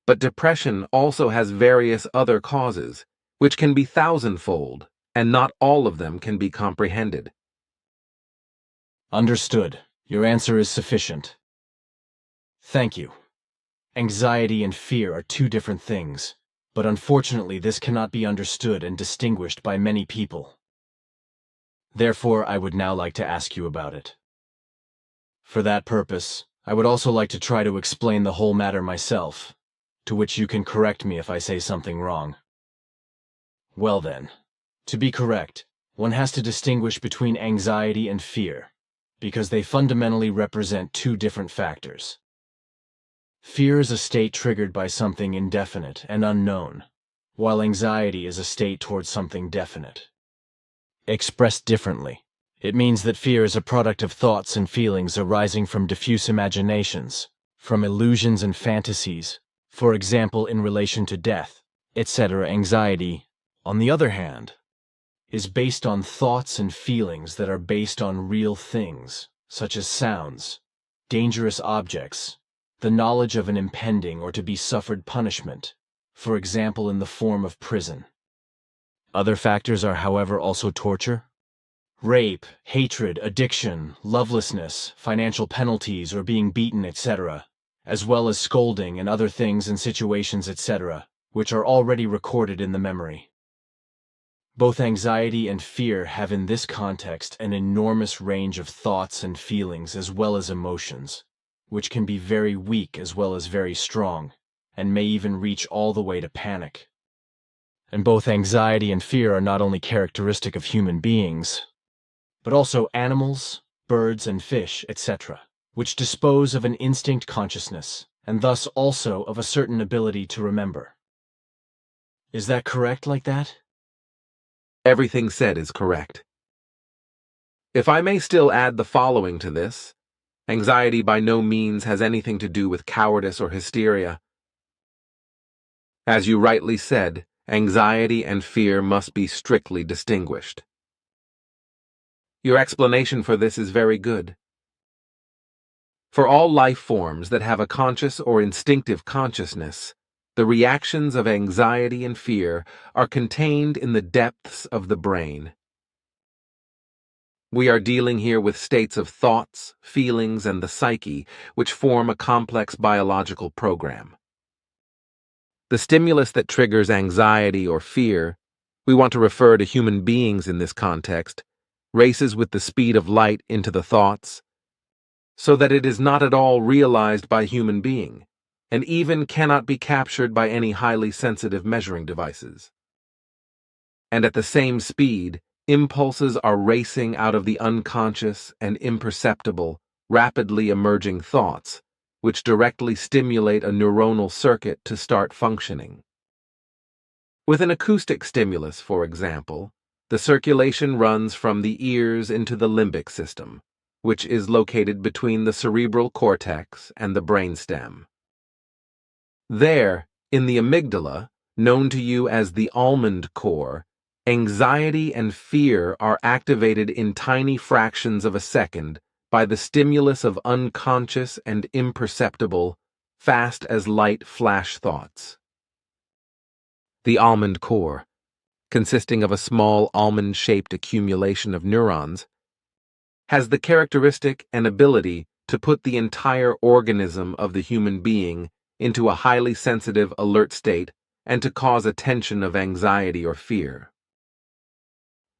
But depression also has various other causes, which can be thousandfold, and not all of them can be comprehended. Understood. Your answer is sufficient. Thank you. Anxiety and fear are two different things, but unfortunately this cannot be understood and distinguished by many people. Therefore, I would now like to ask you about it. For that purpose, I would also like to try to explain the whole matter myself, to which you can correct me if I say something wrong. Well then, to be correct, one has to distinguish between anxiety and fear, because they fundamentally represent two different factors. Fear is a state triggered by something indefinite and unknown, while anxiety is a state towards something definite. Expressed differently, it means that fear is a product of thoughts and feelings arising from diffuse imaginations, from illusions and fantasies, for example in relation to death, etc. Anxiety, on the other hand, is based on thoughts and feelings that are based on real things, such as sounds, dangerous objects, the knowledge of an impending or to be suffered punishment, for example in the form of prison. Other factors are, however, also torture, rape, hatred, addiction, lovelessness, financial penalties or being beaten, etc., as well as scolding and other things and situations, etc., which are already recorded in the memory. Both anxiety and fear have in this context an enormous range of thoughts and feelings as well as emotions, which can be very weak as well as very strong, and may even reach all the way to panic. And both anxiety and fear are not only characteristic of human beings, but also animals, birds and fish, etc., which dispose of an instinct consciousness, and thus also of a certain ability to remember. Is that correct like that? Everything said is correct. If I may still add the following to this, anxiety by no means has anything to do with cowardice or hysteria. As you rightly said, anxiety and fear must be strictly distinguished. Your explanation for this is very good. For all life forms that have a conscious or instinctive consciousness, the reactions of anxiety and fear are contained in the depths of the brain. We are dealing here with states of thoughts, feelings, and the psyche, which form a complex biological program. The stimulus that triggers anxiety or fear, we want to refer to human beings in this context, races with the speed of light into the thoughts, so that it is not at all realized by human being, and even cannot be captured by any highly sensitive measuring devices. And at the same speed, Impulses are racing out of the unconscious and imperceptible, rapidly emerging thoughts, which directly stimulate a neuronal circuit to start functioning. With an acoustic stimulus, for example, the circulation runs from the ears into the limbic system, which is located between the cerebral cortex and the brainstem. There, in the amygdala, known to you as the almond core, anxiety and fear are activated in tiny fractions of a second by the stimulus of unconscious and imperceptible, fast-as-light flash thoughts. The almond core, consisting of a small almond-shaped accumulation of neurons, has the characteristic and ability to put the entire organism of the human being into a highly sensitive alert state and to cause a tension of anxiety or fear.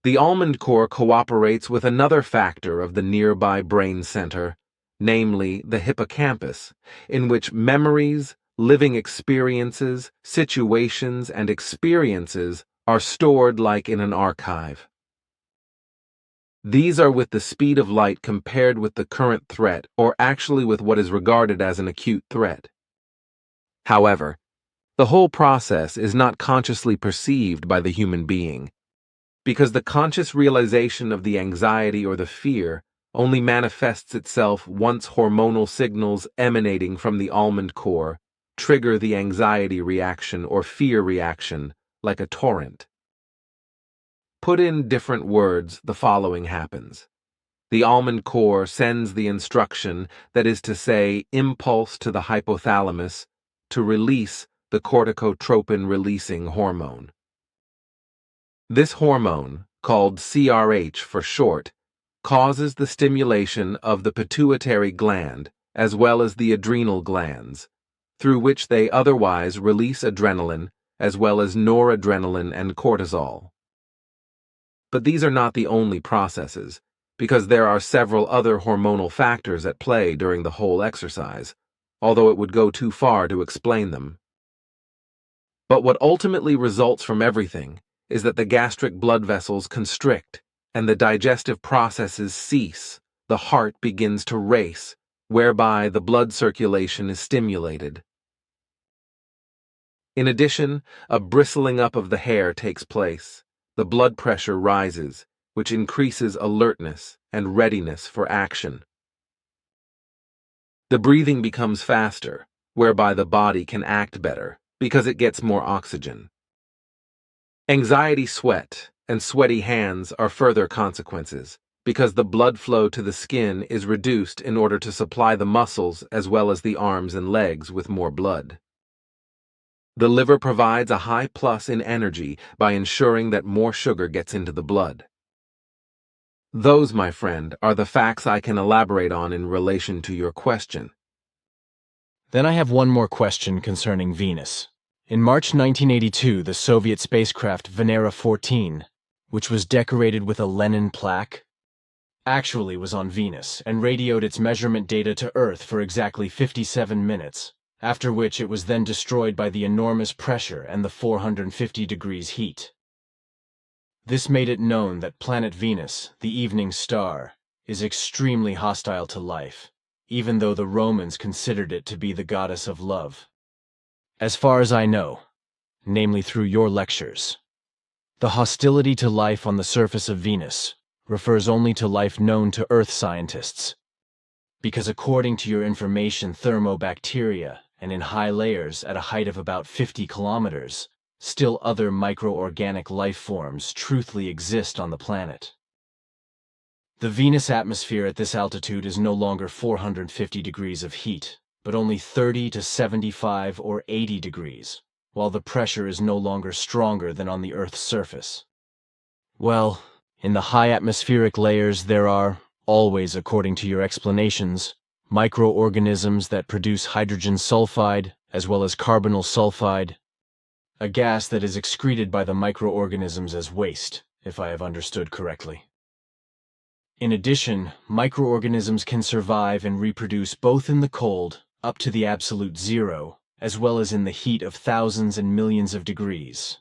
The almond core cooperates with another factor of the nearby brain center, namely the hippocampus, in which memories, living experiences, situations, and experiences are stored like in an archive. These are with the speed of light compared with the current threat, or actually with what is regarded as an acute threat. However, the whole process is not consciously perceived by the human being, because the conscious realization of the anxiety or the fear only manifests itself once hormonal signals emanating from the almond core trigger the anxiety reaction or fear reaction like a torrent. Put in different words, the following happens. The almond core sends the instruction, that is to say, impulse to the hypothalamus, to release the corticotropin-releasing hormone. This hormone, called CRH for short, causes the stimulation of the pituitary gland as well as the adrenal glands, through which they otherwise release adrenaline as well as noradrenaline and cortisol. But these are not the only processes, because there are several other hormonal factors at play during the whole exercise, although it would go too far to explain them. But what ultimately results from everything is that the gastric blood vessels constrict and the digestive processes cease, the heart begins to race, whereby the blood circulation is stimulated. In addition, a bristling up of the hair takes place. The blood pressure rises, which increases alertness and readiness for action. The breathing becomes faster, whereby the body can act better, because it gets more oxygen. Anxiety sweat and sweaty hands are further consequences, because the blood flow to the skin is reduced in order to supply the muscles as well as the arms and legs with more blood. The liver provides a high plus in energy by ensuring that more sugar gets into the blood. Those, my friend, are the facts I can elaborate on in relation to your question. Then I have one more question concerning Venus. In March 1982, the Soviet spacecraft Venera 14, which was decorated with a Lenin plaque, actually was on Venus and radioed its measurement data to Earth for exactly 57 minutes, after which it was then destroyed by the enormous pressure and the 450 degrees heat. This made it known that planet Venus, the evening star, is extremely hostile to life, even though the Romans considered it to be the goddess of love. As far as I know, namely through your lectures, the hostility to life on the surface of Venus refers only to life known to Earth scientists, because according to your information, thermobacteria, and in high layers at a height of about 50 kilometers, still other microorganic life forms truthfully exist on the planet. The Venus atmosphere at this altitude is no longer 450 degrees of heat, but only 30 to 75 or 80 degrees, while the pressure is no longer stronger than on the Earth's surface. Well, in the high atmospheric layers there are, always according to your explanations, microorganisms that produce hydrogen sulfide as well as carbonyl sulfide, a gas that is excreted by the microorganisms as waste, if I have understood correctly. In addition, microorganisms can survive and reproduce both in the cold, up to the absolute zero, as well as in the heat of thousands and millions of degrees.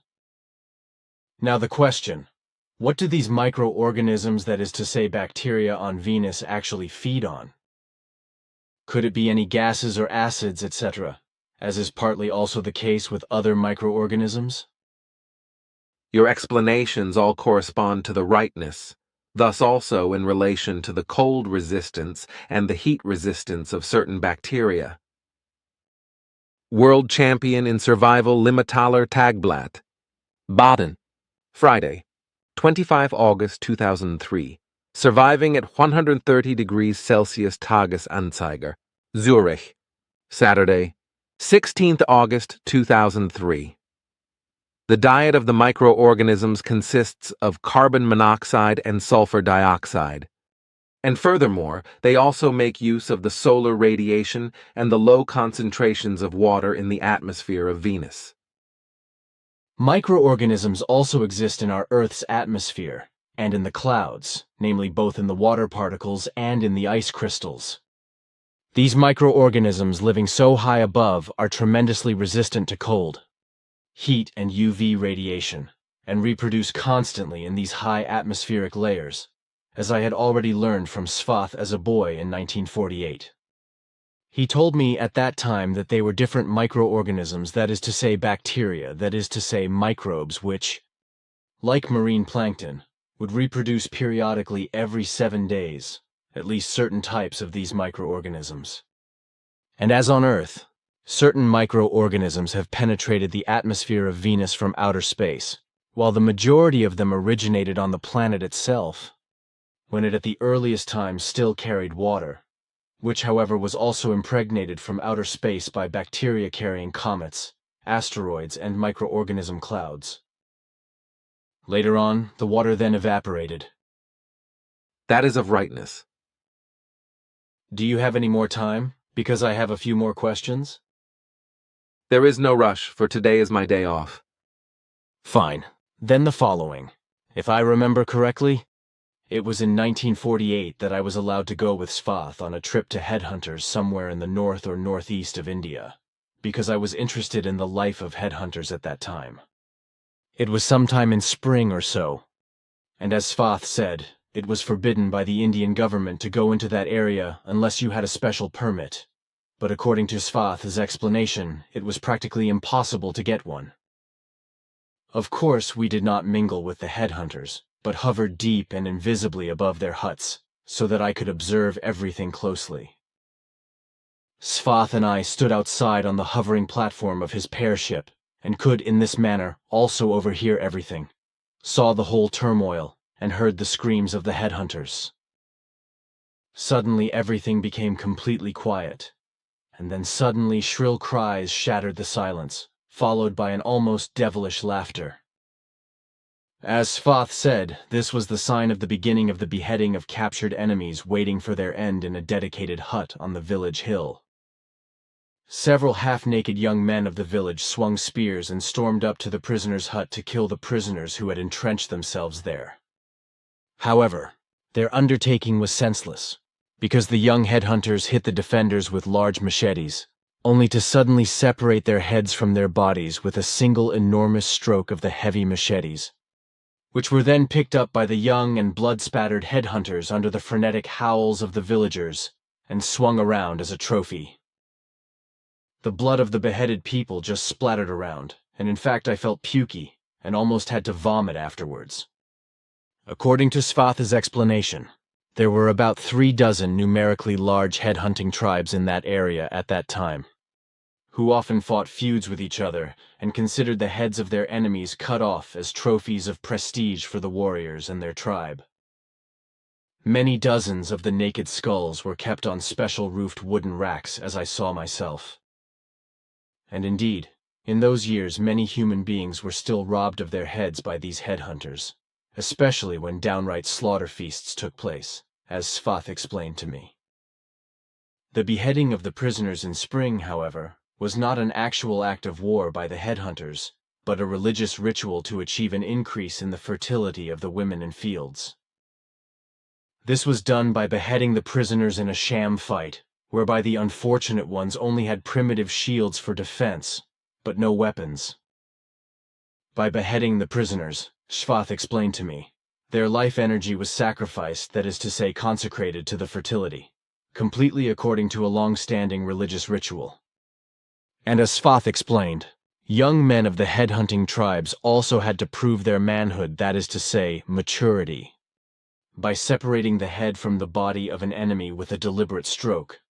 Now the question, What do these microorganisms, that is to say bacteria on Venus, actually feed on? Could it be any gases or acids, etc., as is partly also the case with other microorganisms? Your explanations all correspond to the rightness, thus also in relation to the cold resistance and the heat resistance of certain bacteria. World Champion in Survival Limitaler Tagblatt, Baden, Friday, 25 August 2003. Surviving at 130 degrees Celsius Tagesanzeiger, Zurich, Saturday, 16th August 2003. The diet of the microorganisms consists of carbon monoxide and sulfur dioxide. And furthermore, they also make use of the solar radiation and the low concentrations of water in the atmosphere of Venus. Microorganisms also exist in our Earth's atmosphere and in the clouds, namely both in the water particles and in the ice crystals. These microorganisms living so high above are tremendously resistant to cold, heat, and UV radiation, and reproduce constantly in these high atmospheric layers, as I had already learned from Svath as a boy in 1948. He told me at that time that they were different microorganisms, that is to say bacteria, that is to say microbes, which, like marine plankton, would reproduce periodically every 7 days, at least certain types of these microorganisms. And as on Earth, certain microorganisms have penetrated the atmosphere of Venus from outer space, while the majority of them originated on the planet itself, when it at the earliest times still carried water, which however was also impregnated from outer space by bacteria-carrying comets, asteroids, and microorganism clouds. Later on, the water then evaporated. That is of rightness. Do you have any more time? Because I have a few more questions. There is no rush, for today is my day off. Fine. Then the following. If I remember correctly, it was in 1948 that I was allowed to go with Svath on a trip to headhunters somewhere in the north or northeast of India, because I was interested in the life of headhunters at that time. It was sometime in spring or so, and as Svath said, it was forbidden by the Indian government to go into that area unless you had a special permit, but according to Svath's explanation, it was practically impossible to get one. Of course, we did not mingle with the headhunters, but hovered deep and invisibly above their huts, so that I could observe everything closely. Svath and I stood outside on the hovering platform of his pear-ship, and could in this manner also overhear everything, saw the whole turmoil, and heard the screams of the headhunters. Suddenly everything became completely quiet, and then suddenly shrill cries shattered the silence, followed by an almost devilish laughter. As Svath said, this was the sign of the beginning of the beheading of captured enemies waiting for their end in a dedicated hut on the village hill. Several half-naked young men of the village swung spears and stormed up to the prisoner's hut to kill the prisoners who had entrenched themselves there. However, their undertaking was senseless, because the young headhunters hit the defenders with large machetes, only to suddenly separate their heads from their bodies with a single enormous stroke of the heavy machetes, which were then picked up by the young and blood-spattered headhunters under the frenetic howls of the villagers and swung around as a trophy. The blood of the beheaded people just splattered around, and in fact I felt pukey and almost had to vomit afterwards. According to Svath's explanation, there were about 36 numerically large headhunting tribes in that area at that time, who often fought feuds with each other and considered the heads of their enemies cut off as trophies of prestige for the warriors and their tribe. Many dozens of the naked skulls were kept on special roofed wooden racks, as I saw myself. And indeed, in those years many human beings were still robbed of their heads by these headhunters, especially when downright slaughter feasts took place, as Svath explained to me. The beheading of the prisoners in spring, however, was not an actual act of war by the headhunters, but a religious ritual to achieve an increase in the fertility of the women in fields. This was done by beheading the prisoners in a sham fight, whereby the unfortunate ones only had primitive shields for defense, but no weapons. By beheading the prisoners, Svath explained to me, Their life energy was sacrificed, that is to say, consecrated to the fertility, completely according to a long-standing religious ritual. And as Svath explained, young men of the headhunting tribes also had to prove their manhood, that is to say, maturity, by separating the head from the body of an enemy with a deliberate stroke,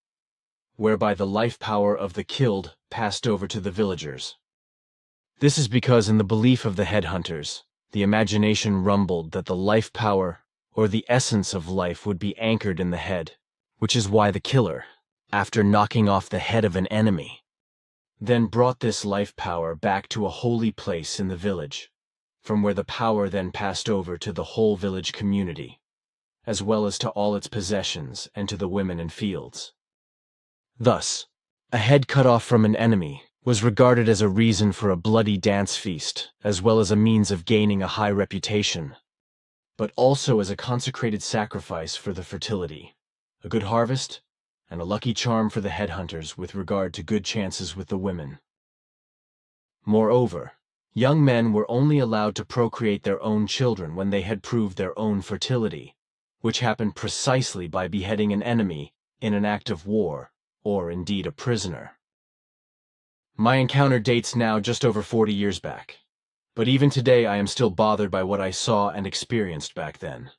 whereby the life power of the killed passed over to the villagers. This is because in the belief of the headhunters, the imagination rumbled that the life power, or the essence of life, would be anchored in the head, which is why the killer, after knocking off the head of an enemy, then brought this life power back to a holy place in the village, from where the power then passed over to the whole village community, as well as to all its possessions and to the women and fields. Thus, a head cut off from an enemy was regarded as a reason for a bloody dance feast, as well as a means of gaining a high reputation, but also as a consecrated sacrifice for the fertility, a good harvest, and a lucky charm for the headhunters with regard to good chances with the women. Moreover, young men were only allowed to procreate their own children when they had proved their own fertility, which happened precisely by beheading an enemy in an act of war, or indeed a prisoner. My encounter dates now just over 40 years back, but even today I am still bothered by what I saw and experienced back then.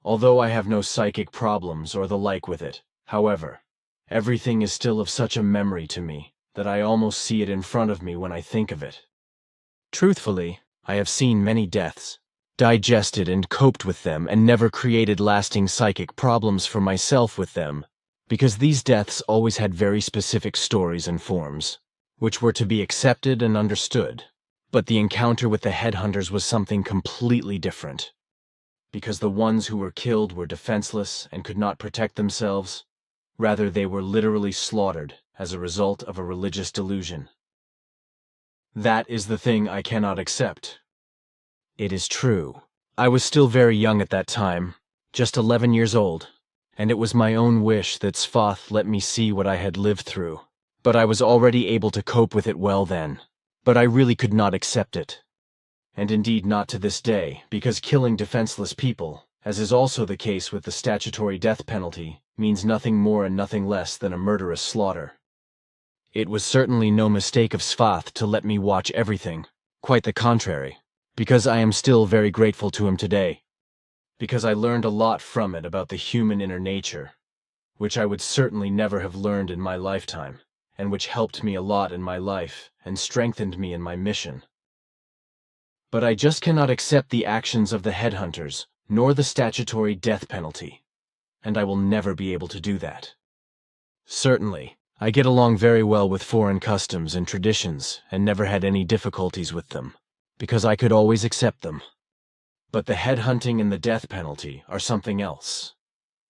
Although I have no psychic problems or the like with it, however, everything is still of such a memory to me that I almost see it in front of me when I think of it. Truthfully, I have seen many deaths, digested and coped with them, and never created lasting psychic problems for myself with them, because these deaths always had very specific stories and forms, which were to be accepted and understood. But the encounter with the headhunters was something completely different, because the ones who were killed were defenseless and could not protect themselves. Rather, they were literally slaughtered as a result of a religious delusion. That is the thing I cannot accept. It is true, I was still very young at that time, just 11 years old, and it was my own wish that Svath let me see what I had lived through. But I was already able to cope with it well then. But I really could not accept it. And indeed not to this day, because killing defenseless people, as is also the case with the statutory death penalty, means nothing more and nothing less than a murderous slaughter. It was certainly no mistake of Svath to let me watch everything, quite the contrary, because I am still very grateful to him today. Because I learned a lot from it about the human inner nature, which I would certainly never have learned in my lifetime, and which helped me a lot in my life and strengthened me in my mission. But I just cannot accept the actions of the headhunters, nor the statutory death penalty, and I will never be able to do that. Certainly, I get along very well with foreign customs and traditions and never had any difficulties with them, because I could always accept them. But the headhunting and the death penalty are something else,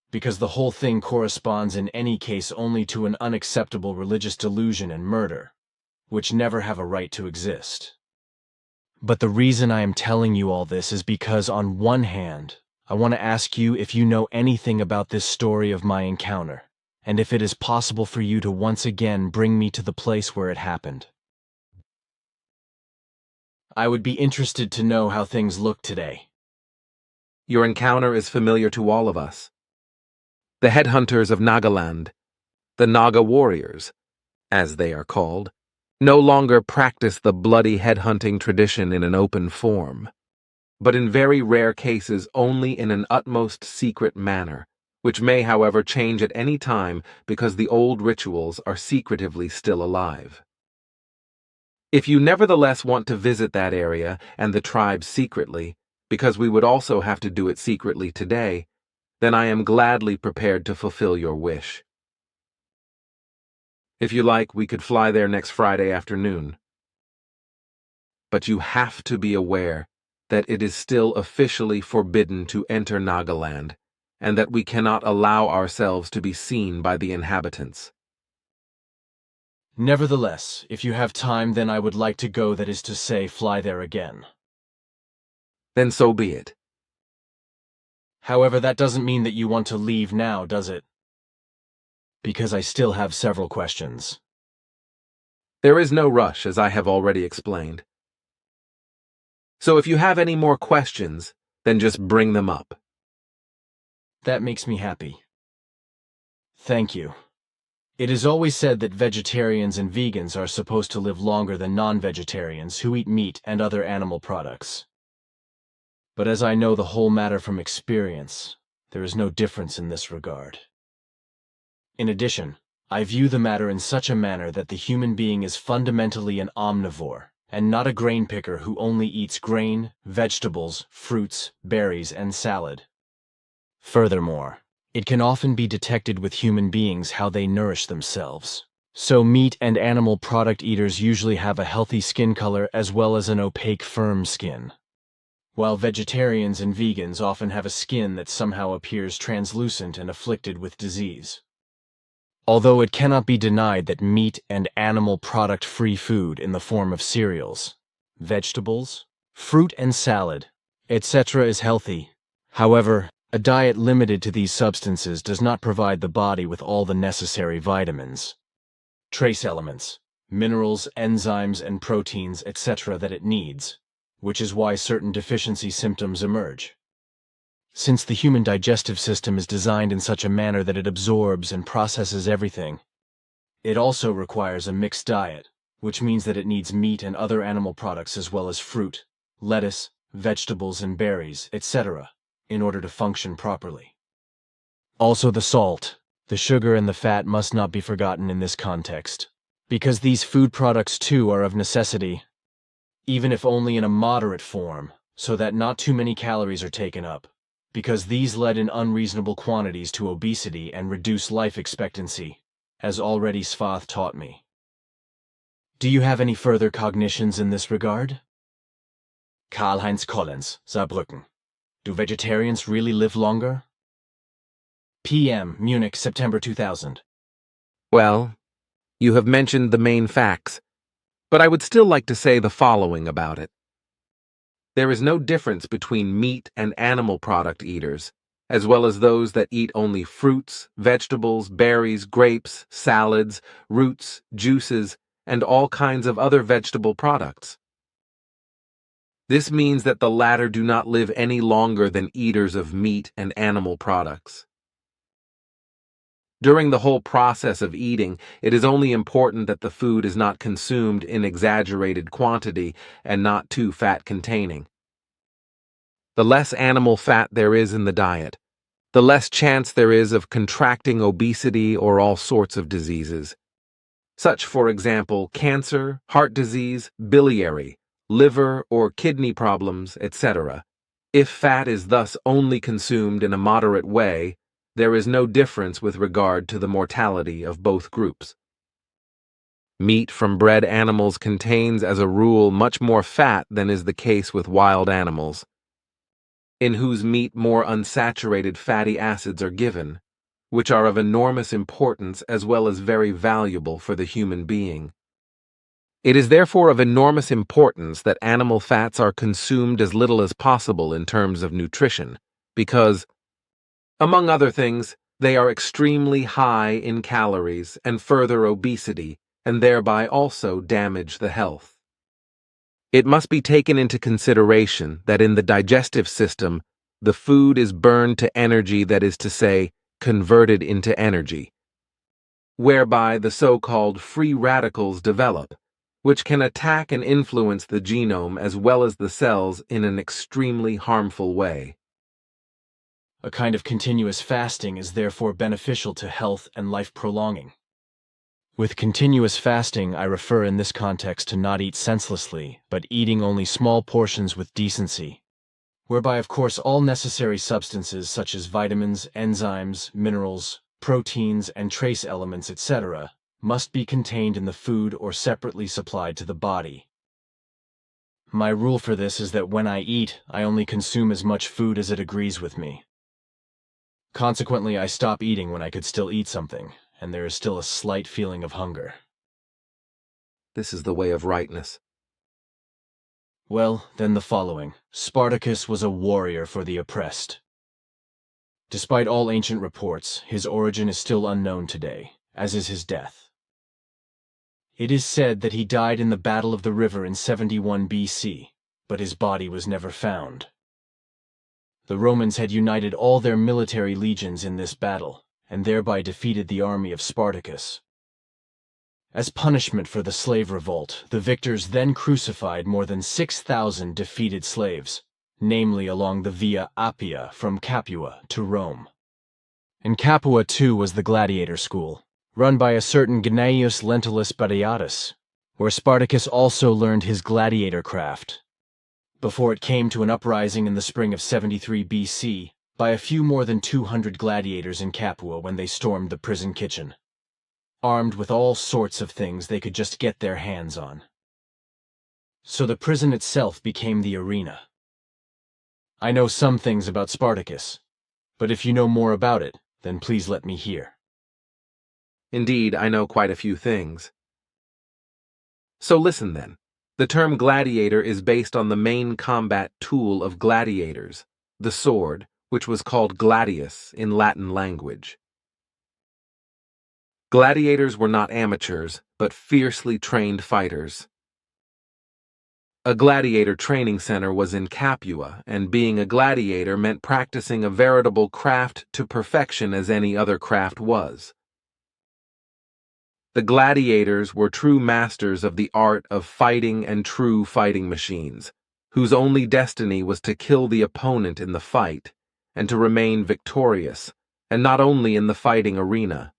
because the whole thing corresponds in any case only to an unacceptable religious delusion and murder, which never have a right to exist. But the reason I am telling you all this is because, on one hand, I want to ask you if you know anything about this story of my encounter, and if it is possible for you to once again bring me to the place where it happened. I would be interested to know how things look today. Your encounter is familiar to all of us. The headhunters of Nagaland, the Naga warriors, as they are called, no longer practice the bloody headhunting tradition in an open form, but in very rare cases only in an utmost secret manner, which may, however, change at any time because the old rituals are secretively still alive. If you nevertheless want to visit that area and the tribe secretly, because we would also have to do it secretly today, then I am gladly prepared to fulfill your wish. If you like, we could fly there next Friday afternoon. But you have to be aware that it is still officially forbidden to enter Nagaland, and that we cannot allow ourselves to be seen by the inhabitants. Nevertheless, if you have time, then I would like to go, that is to say, fly there again. Then so be it. However, that doesn't mean that you want to leave now, does it? Because I still have several questions. There is no rush, as I have already explained. So if you have any more questions, then just bring them up. That makes me happy. Thank you. It is always said that vegetarians and vegans are supposed to live longer than non-vegetarians who eat meat and other animal products. But as I know the whole matter from experience, there is no difference in this regard. In addition, I view the matter in such a manner that the human being is fundamentally an omnivore, and not a grain picker who only eats grain, vegetables, fruits, berries, and salad. Furthermore, it can often be detected with human beings how they nourish themselves. So meat and animal product eaters usually have a healthy skin color as well as an opaque, firm skin, while vegetarians and vegans often have a skin that somehow appears translucent and afflicted with disease. Although it cannot be denied that meat and animal product-free food in the form of cereals, vegetables, fruit and salad, etc. is healthy. However, a diet limited to these substances does not provide the body with all the necessary vitamins, trace elements, minerals, enzymes, and proteins, etc. that it needs, which is why certain deficiency symptoms emerge. Since the human digestive system is designed in such a manner that it absorbs and processes everything, it also requires a mixed diet, which means that it needs meat and other animal products as well as fruit, lettuce, vegetables, and berries, etc., in order to function properly. Also the salt, the sugar, and the fat must not be forgotten in this context, because these food products too are of necessity, even if only in a moderate form, so that not too many calories are taken up, because these led in unreasonable quantities to obesity and reduce life expectancy, as already Svath taught me. Do you have any further cognitions in this regard? Karl-Heinz Collins, Saarbrücken. Do vegetarians really live longer? PM, Munich, September 2000. Well, you have mentioned the main facts, but I would still like to say the following about it. There is no difference between meat and animal product eaters, as well as those that eat only fruits, vegetables, berries, grapes, salads, roots, juices, and all kinds of other vegetable products. This means that the latter do not live any longer than eaters of meat and animal products. During the whole process of eating, it is only important that the food is not consumed in exaggerated quantity and not too fat-containing. The less animal fat there is in the diet, the less chance there is of contracting obesity or all sorts of diseases, such, for example, cancer, heart disease, biliary, liver or kidney problems, etc. If fat is thus only consumed in a moderate way, there is no difference with regard to the mortality of both groups. Meat from bred animals contains, as a rule, much more fat than is the case with wild animals, in whose meat more unsaturated fatty acids are given, which are of enormous importance as well as very valuable for the human being. It is therefore of enormous importance that animal fats are consumed as little as possible in terms of nutrition, because, among other things, they are extremely high in calories and further obesity, and thereby also damage the health. It must be taken into consideration that in the digestive system, the food is burned to energy, that is to say, converted into energy, whereby the so-called free radicals develop, which can attack and influence the genome as well as the cells in an extremely harmful way. A kind of continuous fasting is therefore beneficial to health and life prolonging. With continuous fasting, I refer in this context to not eat senselessly, but eating only small portions with decency, whereby of course all necessary substances such as vitamins, enzymes, minerals, proteins, and trace elements, etc., must be contained in the food or separately supplied to the body. My rule for this is that when I eat, I only consume as much food as it agrees with me. Consequently, I stop eating when I could still eat something, and there is still a slight feeling of hunger. This is the way of rightness. Well, then the following. Spartacus was a warrior for the oppressed. Despite all ancient reports, his origin is still unknown today, as is his death. It is said that he died in the Battle of the River in 71 BC, but his body was never found. The Romans had united all their military legions in this battle, and thereby defeated the army of Spartacus. As punishment for the slave revolt, the victors then crucified more than 6,000 defeated slaves, namely along the Via Appia from Capua to Rome. In Capua, too, was the gladiator school, run by a certain Gnaeus Lentulus Batiatus, where Spartacus also learned his gladiator craft, before it came to an uprising in the spring of 73 BC by a few more than 200 gladiators in Capua when they stormed the prison kitchen, armed with all sorts of things they could just get their hands on. So the prison itself became the arena. I know some things about Spartacus, but if you know more about it, then please let me hear. Indeed, I know quite a few things. So listen then. The term gladiator is based on the main combat tool of gladiators, the sword, which was called gladius in Latin language. Gladiators were not amateurs, but fiercely trained fighters. A gladiator training center was in Capua, and being a gladiator meant practicing a veritable craft to perfection as any other craft was. The gladiators were true masters of the art of fighting and true fighting machines, whose only destiny was to kill the opponent in the fight, and to remain victorious, and not only in the fighting arena.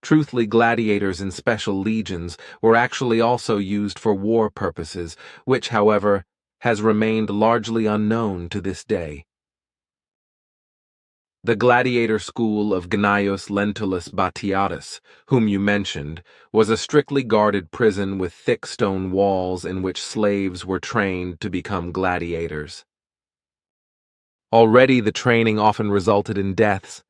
Truthfully, gladiators in special legions were actually also used for war purposes, which, however, has remained largely unknown to this day. The gladiator school of Gnaeus Lentulus Batiatus, whom you mentioned, was a strictly guarded prison with thick stone walls in which slaves were trained to become gladiators. Already the training often resulted in deaths,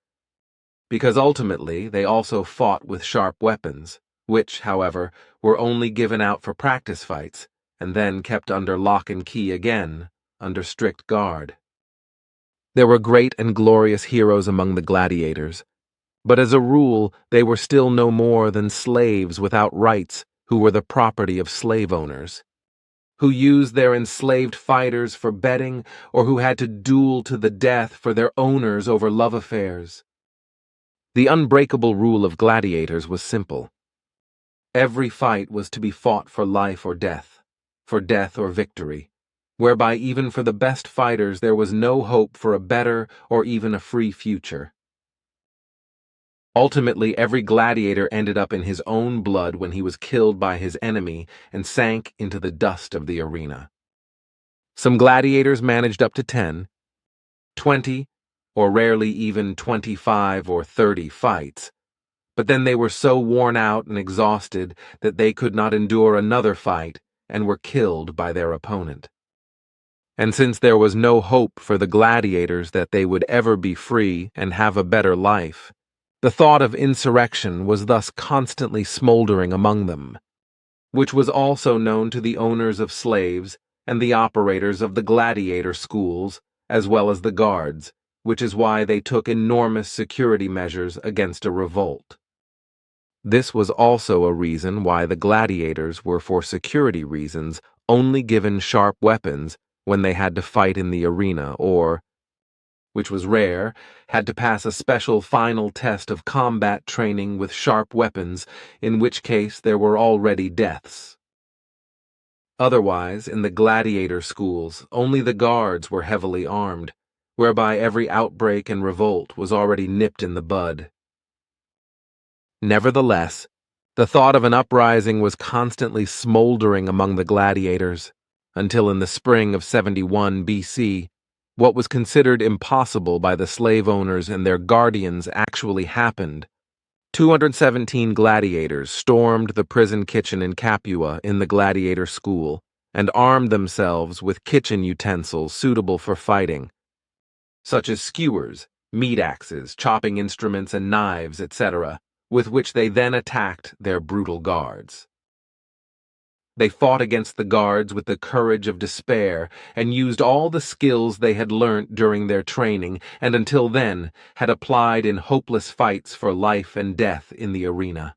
because ultimately they also fought with sharp weapons, which, however, were only given out for practice fights, and then kept under lock and key again, under strict guard. There were great and glorious heroes among the gladiators, but as a rule they were still no more than slaves without rights who were the property of slave owners, who used their enslaved fighters for betting or who had to duel to the death for their owners over love affairs. The unbreakable rule of gladiators was simple. Every fight was to be fought for life or death or victory, whereby even for the best fighters there was no hope for a better or even a free future. Ultimately, every gladiator ended up in his own blood when he was killed by his enemy and sank into the dust of the arena. Some gladiators managed up to 10, 20, or rarely even 25 or 30 fights, but then they were so worn out and exhausted that they could not endure another fight and were killed by their opponent. And since there was no hope for the gladiators that they would ever be free and have a better life, the thought of insurrection was thus constantly smoldering among them, which was also known to the owners of slaves and the operators of the gladiator schools, as well as the guards, which is why they took enormous security measures against a revolt. This was also a reason why the gladiators were, for security reasons, only given sharp weapons when they had to fight in the arena or, which was rare, had to pass a special final test of combat training with sharp weapons, in which case there were already deaths. Otherwise, in the gladiator schools, only the guards were heavily armed, whereby every outbreak and revolt was already nipped in the bud. Nevertheless, the thought of an uprising was constantly smoldering among the gladiators, until in the spring of 71 BC, what was considered impossible by the slave owners and their guardians actually happened. 217 gladiators stormed the prison kitchen in Capua in the gladiator school and armed themselves with kitchen utensils suitable for fighting, such as skewers, meat axes, chopping instruments, and knives, etc., with which they then attacked their brutal guards. They fought against the guards with the courage of despair and used all the skills they had learnt during their training and until then had applied in hopeless fights for life and death in the arena.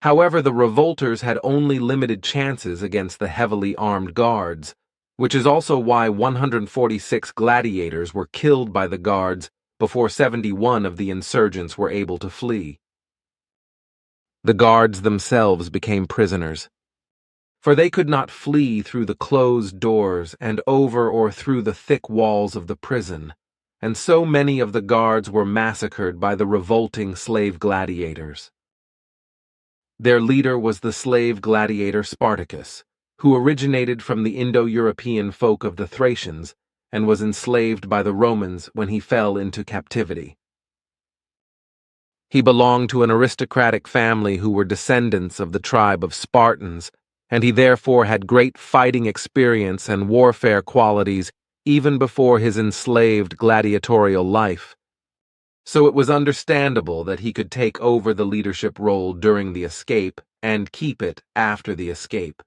However, the revolters had only limited chances against the heavily armed guards, which is also why 146 gladiators were killed by the guards before 71 of the insurgents were able to flee. The guards themselves became prisoners, for they could not flee through the closed doors and over or through the thick walls of the prison, and so many of the guards were massacred by the revolting slave gladiators. Their leader was the slave gladiator Spartacus, who originated from the Indo-European folk of the Thracians and was enslaved by the Romans when he fell into captivity. He belonged to an aristocratic family who were descendants of the tribe of Spartans, and he therefore had great fighting experience and warfare qualities even before his enslaved gladiatorial life. So it was understandable that he could take over the leadership role during the escape and keep it after the escape.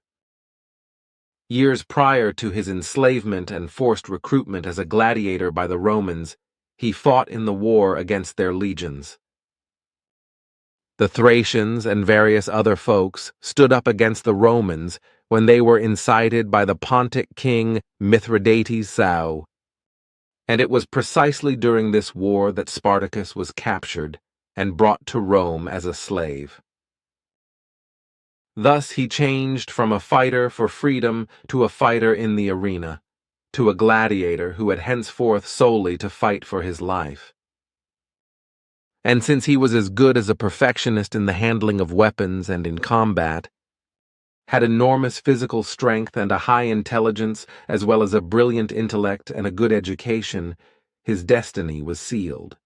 Years prior to his enslavement and forced recruitment as a gladiator by the Romans, he fought in the war against their legions. The Thracians and various other folks stood up against the Romans when they were incited by the Pontic king Mithridates Sau. And it was precisely during this war that Spartacus was captured and brought to Rome as a slave. Thus he changed from a fighter for freedom to a fighter in the arena, to a gladiator who had henceforth solely to fight for his life. And since he was as good as a perfectionist in the handling of weapons and in combat, had enormous physical strength and a high intelligence, as well as a brilliant intellect and a good education, his destiny was sealed.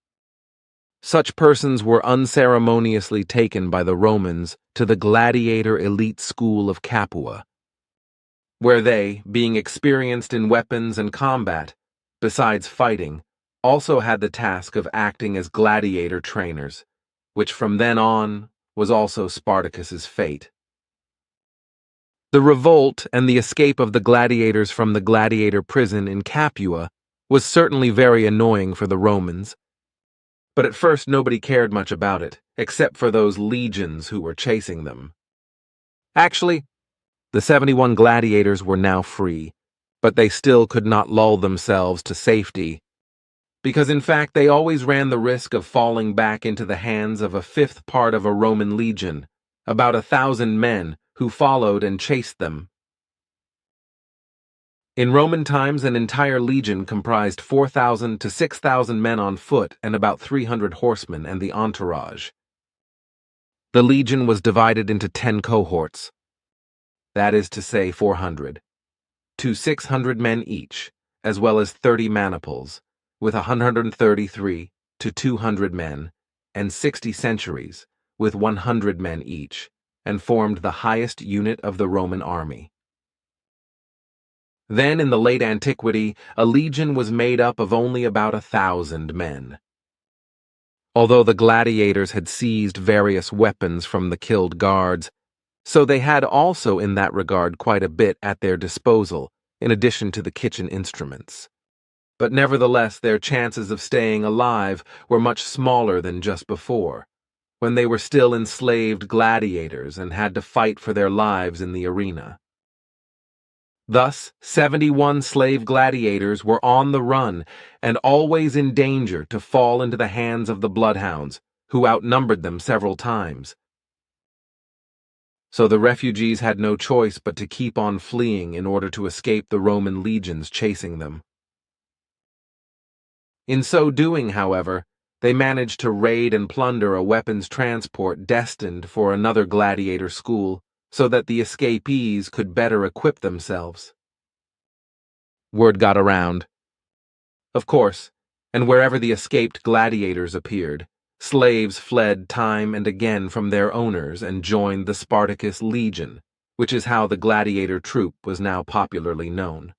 Such persons were unceremoniously taken by the Romans to the gladiator elite school of Capua, where they, being experienced in weapons and combat, besides fighting, also had the task of acting as gladiator trainers, which from then on was also Spartacus's fate. The revolt and the escape of the gladiators from the gladiator prison in Capua was certainly very annoying for the Romans, but at first nobody cared much about it, except for those legions who were chasing them. Actually, the 71 gladiators were now free, but they still could not lull themselves to safety, because in fact they always ran the risk of falling back into the hands of a fifth part of a Roman legion, about 1,000 men, who followed and chased them. In Roman times, an entire legion comprised 4,000 to 6,000 men on foot and about 300 horsemen and the entourage. The legion was divided into 10 cohorts, that is to say 400, to 600 men each, as well as 30 maniples, with 133 to 200 men, and 60 centuries, with 100 men each, and formed the highest unit of the Roman army. Then, in the late antiquity, a legion was made up of only about 1,000 men. Although the gladiators had seized various weapons from the killed guards, so they had also in that regard quite a bit at their disposal, in addition to the kitchen instruments. But nevertheless, their chances of staying alive were much smaller than just before, when they were still enslaved gladiators and had to fight for their lives in the arena. Thus, 71 slave gladiators were on the run and always in danger to fall into the hands of the bloodhounds, who outnumbered them several times. So the refugees had no choice but to keep on fleeing in order to escape the Roman legions chasing them. In so doing, however, they managed to raid and plunder a weapons transport destined for another gladiator school, so that the escapees could better equip themselves. Word got around. Of course, and wherever the escaped gladiators appeared, slaves fled time and again from their owners and joined the Spartacus Legion, which is how the gladiator troop was now popularly known.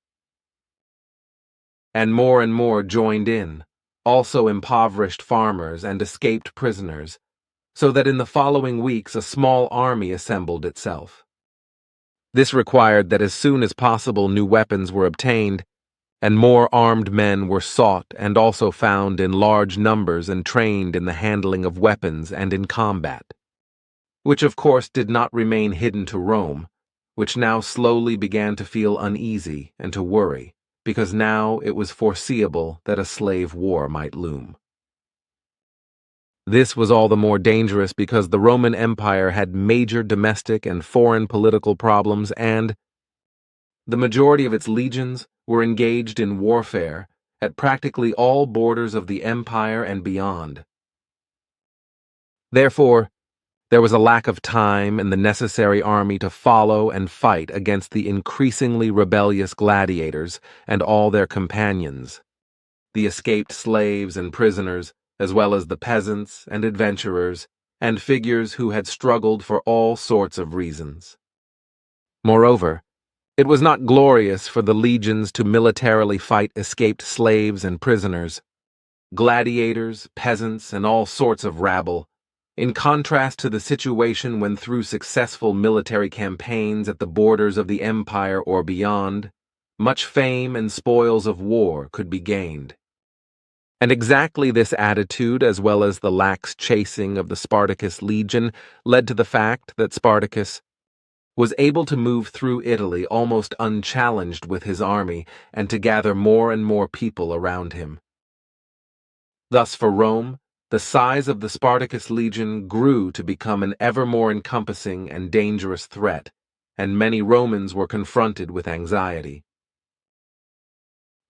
And more joined in, also impoverished farmers and escaped prisoners, so that in the following weeks a small army assembled itself. This required that as soon as possible new weapons were obtained, and more armed men were sought and also found in large numbers and trained in the handling of weapons and in combat, which of course did not remain hidden to Rome, which now slowly began to feel uneasy and to worry, because now it was foreseeable that a slave war might loom. This was all the more dangerous because the Roman Empire had major domestic and foreign political problems, and the majority of its legions were engaged in warfare at practically all borders of the empire and beyond. Therefore, there was a lack of time and the necessary army to follow and fight against the increasingly rebellious gladiators and all their companions, the escaped slaves and prisoners, as well as the peasants and adventurers, and figures who had struggled for all sorts of reasons. Moreover, it was not glorious for the legions to militarily fight escaped slaves and prisoners, gladiators, peasants, and all sorts of rabble, in contrast to the situation when through successful military campaigns at the borders of the empire or beyond, much fame and spoils of war could be gained. And exactly this attitude, as well as the lax chasing of the Spartacus legion, led to the fact that Spartacus was able to move through Italy almost unchallenged with his army and to gather more and more people around him. Thus, for Rome, the size of the Spartacus legion grew to become an ever more encompassing and dangerous threat, and many Romans were confronted with anxiety.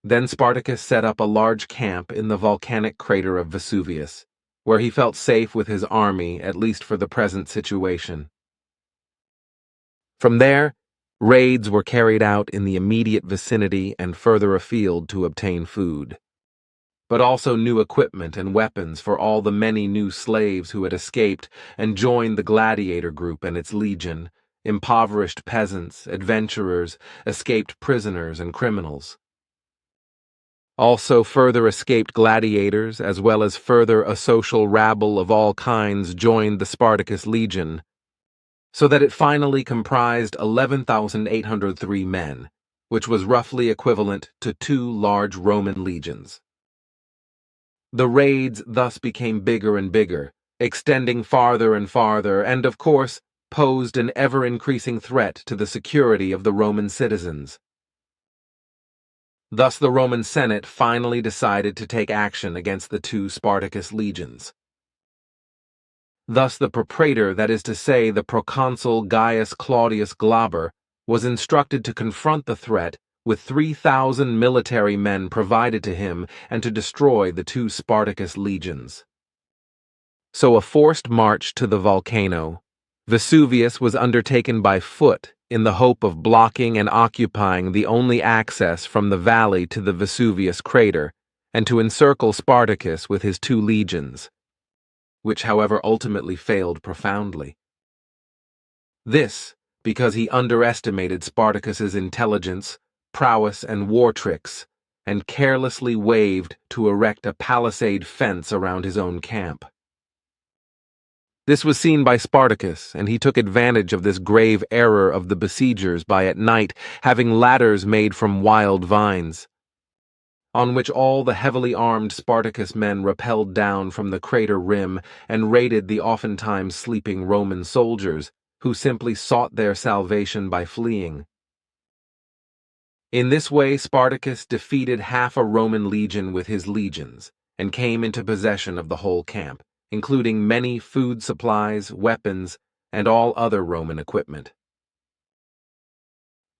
Then Spartacus set up a large camp in the volcanic crater of Vesuvius, where he felt safe with his army, at least for the present situation. From there, raids were carried out in the immediate vicinity and further afield to obtain food, but also new equipment and weapons for all the many new slaves who had escaped and joined the gladiator group and its legion, impoverished peasants, adventurers, escaped prisoners, and criminals. Also further escaped gladiators, as well as further a social rabble of all kinds joined the Spartacus legion, so that it finally comprised 11,803 men, which was roughly equivalent to 2 large Roman legions. The raids thus became bigger and bigger, extending farther and farther, and of course posed an ever-increasing threat to the security of the Roman citizens. Thus the Roman Senate finally decided to take action against the 2 Spartacus legions. Thus the propraetor, that is to say, the proconsul Gaius Claudius Glaber, was instructed to confront the threat with 3,000 military men provided to him and to destroy the 2 Spartacus legions. So a forced march to the volcano, Vesuvius, was undertaken by foot in the hope of blocking and occupying the only access from the valley to the Vesuvius crater, and to encircle Spartacus with his 2 legions, which however ultimately failed profoundly. This because he underestimated Spartacus's intelligence, prowess, and war tricks, and carelessly waived to erect a palisade fence around his own camp. This was seen by Spartacus, and he took advantage of this grave error of the besiegers by at night having ladders made from wild vines, on which all the heavily armed Spartacus men rappelled down from the crater rim and raided the oftentimes sleeping Roman soldiers, who simply sought their salvation by fleeing. In this way Spartacus defeated half a Roman legion with his legions, and came into possession of the whole camp, including many food supplies, weapons, and all other Roman equipment.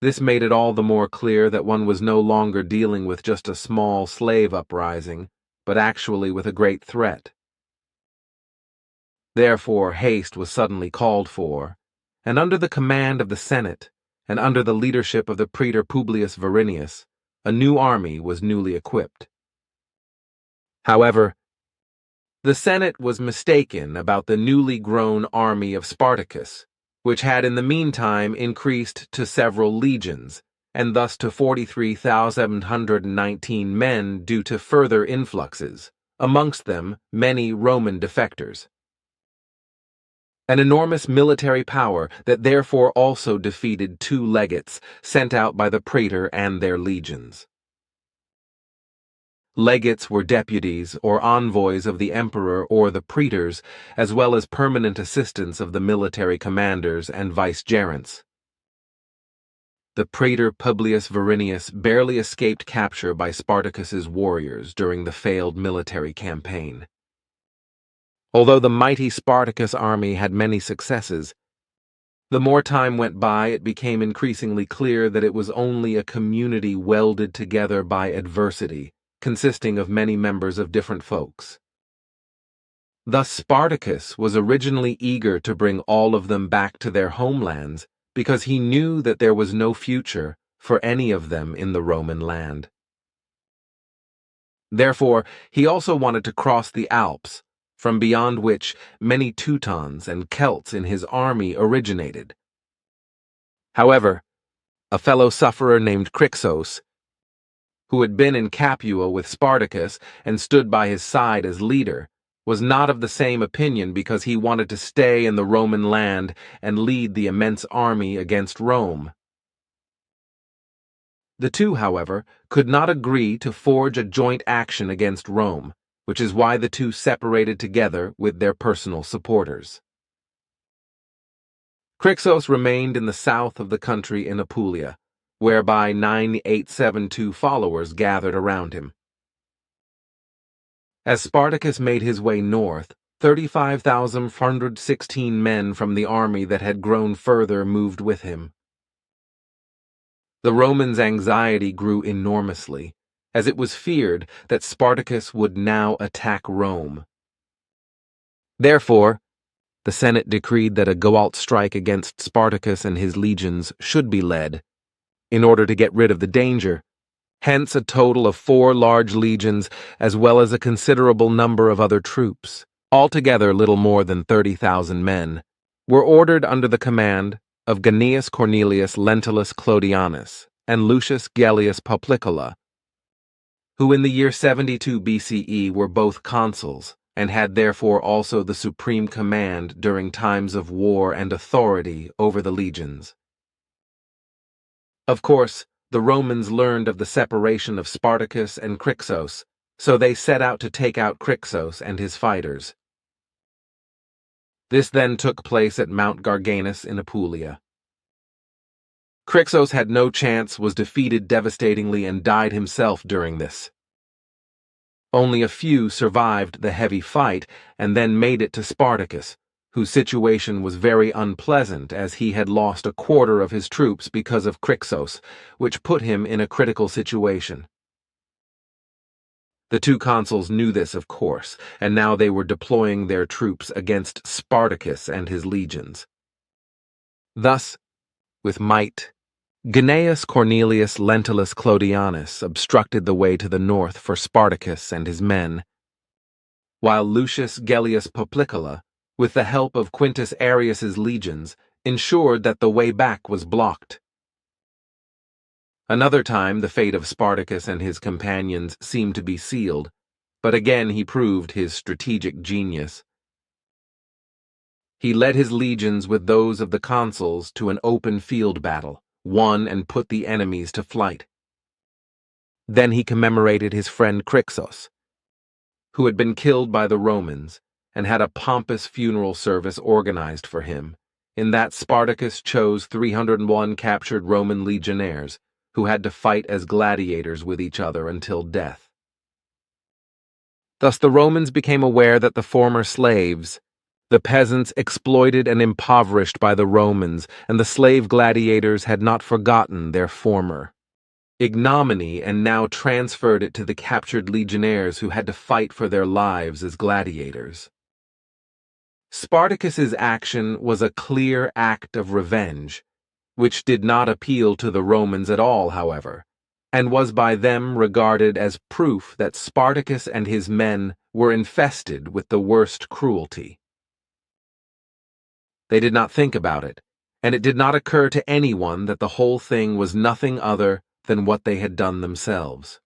This made it all the more clear that one was no longer dealing with just a small slave uprising, but actually with a great threat. Therefore, haste was suddenly called for, and under the command of the Senate, and under the leadership of the praetor Publius Varinius, a new army was newly equipped. However, the Senate was mistaken about the newly grown army of Spartacus, which had in the meantime increased to several legions, and thus to 43,719 men due to further influxes, amongst them many Roman defectors. An enormous military power that therefore also defeated 2 legates sent out by the praetor and their legions. Legates were deputies or envoys of the emperor or the praetors, as well as permanent assistants of the military commanders and vicegerents. the praetor Publius Varinius barely escaped capture by Spartacus's warriors during the failed military campaign. Although the mighty Spartacus army had many successes, the more time went by, it became increasingly clear that it was only a community welded together by adversity, consisting of many members of different folks. Thus Spartacus was originally eager to bring all of them back to their homelands because he knew that there was no future for any of them in the Roman land. Therefore, he also wanted to cross the Alps, from beyond which many Teutons and Celts in his army originated. However, a fellow sufferer named Crixos, who had been in Capua with Spartacus and stood by his side as leader, was not of the same opinion because he wanted to stay in the Roman land and lead the immense army against Rome. The two, however, could not agree to forge a joint action against Rome, which is why the two separated together with their personal supporters. Crixos remained in the south of the country in Apulia, whereby 9872 followers gathered around him. As Spartacus made his way north, 35,416 men from the army that had grown further moved with him. The Romans' anxiety grew enormously, as it was feared that Spartacus would now attack Rome. Therefore, the Senate decreed that a go-out strike against Spartacus and his legions should be led, in order to get rid of the danger. Hence a total of 4 large legions, as well as a considerable number of other troops, altogether little more than 30,000 men, were ordered under the command of Gnaeus Cornelius Lentulus Clodianus and Lucius Gellius Poplicola, who in the year 72 BCE were both consuls, and had therefore also the supreme command during times of war and authority over the legions. Of course, the Romans learned of the separation of Spartacus and Crixos, so they set out to take out Crixos and his fighters. This then took place at Mount Garganus in Apulia. Crixos had no chance, was defeated devastatingly, and died himself during this. Only a few survived the heavy fight and then made it to Spartacus, whose situation was very unpleasant as he had lost a quarter of his troops because of Crixos, which put him in a critical situation. The two consuls knew this, of course, and now they were deploying their troops against Spartacus and his legions. Thus, with might, Gnaeus Cornelius Lentulus Clodianus obstructed the way to the north for Spartacus and his men, while Lucius Gellius Poplicola, with the help of Quintus Arrius's legions, ensured that the way back was blocked. Another time the fate of Spartacus and his companions seemed to be sealed, but again he proved his strategic genius. He led his legions with those of the consuls to an open field battle, won and put the enemies to flight. Then he commemorated his friend Crixos, who had been killed by the Romans, and had a pompous funeral service organized for him, in that Spartacus chose 301 captured Roman legionnaires, who had to fight as gladiators with each other until death. Thus the Romans became aware that the former slaves, the peasants exploited and impoverished by the Romans, and the slave gladiators had not forgotten their former ignominy and now transferred it to the captured legionnaires who had to fight for their lives as gladiators. Spartacus's action was a clear act of revenge, which did not appeal to the Romans at all, however, and was by them regarded as proof that Spartacus and his men were infested with the worst cruelty. They did not think about it, and it did not occur to anyone that the whole thing was nothing other than what they had done themselves.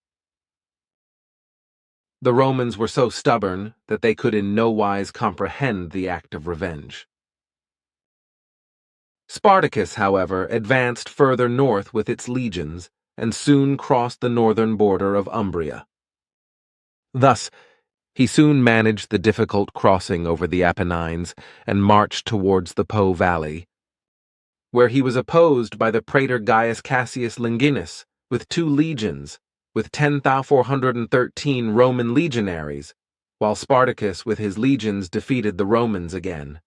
The Romans were so stubborn that they could in no wise comprehend the act of revenge. Spartacus, however, advanced further north with its legions and soon crossed the northern border of Umbria. Thus, he soon managed the difficult crossing over the Apennines and marched towards the Po Valley. where he was opposed by the praetor Gaius Cassius Longinus with 2 legions, with 10,413 Roman legionaries, while Spartacus with his legions defeated the Romans again.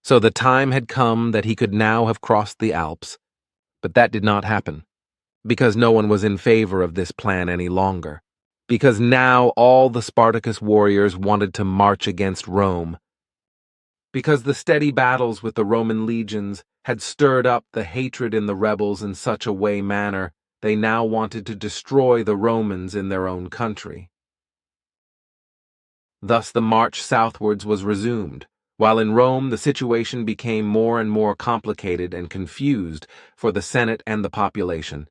So the time had come that he could now have crossed the Alps, but that did not happen, because no one was in favor of this plan any longer, because now all the Spartacus warriors wanted to march against Rome, because the steady battles with the Roman legions had stirred up the hatred in the rebels in such a manner they now wanted to destroy the Romans in their own country. Thus the march southwards was resumed, while in Rome the situation became more and more complicated and confused for the Senate and the population,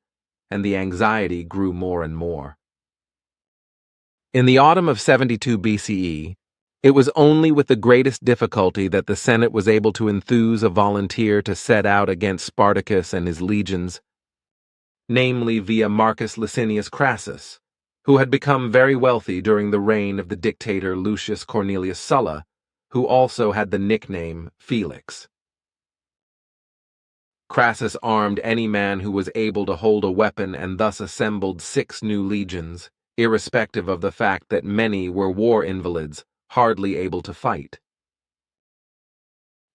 and the anxiety grew more and more. In the autumn of 72 BCE, it was only with the greatest difficulty that the Senate was able to enthuse a volunteer to set out against Spartacus and his legions, namely via Marcus Licinius Crassus, who had become very wealthy during the reign of the dictator Lucius Cornelius Sulla, who also had the nickname Felix. Crassus armed any man who was able to hold a weapon and thus assembled 6 new legions, irrespective of the fact that many were war invalids, hardly able to fight.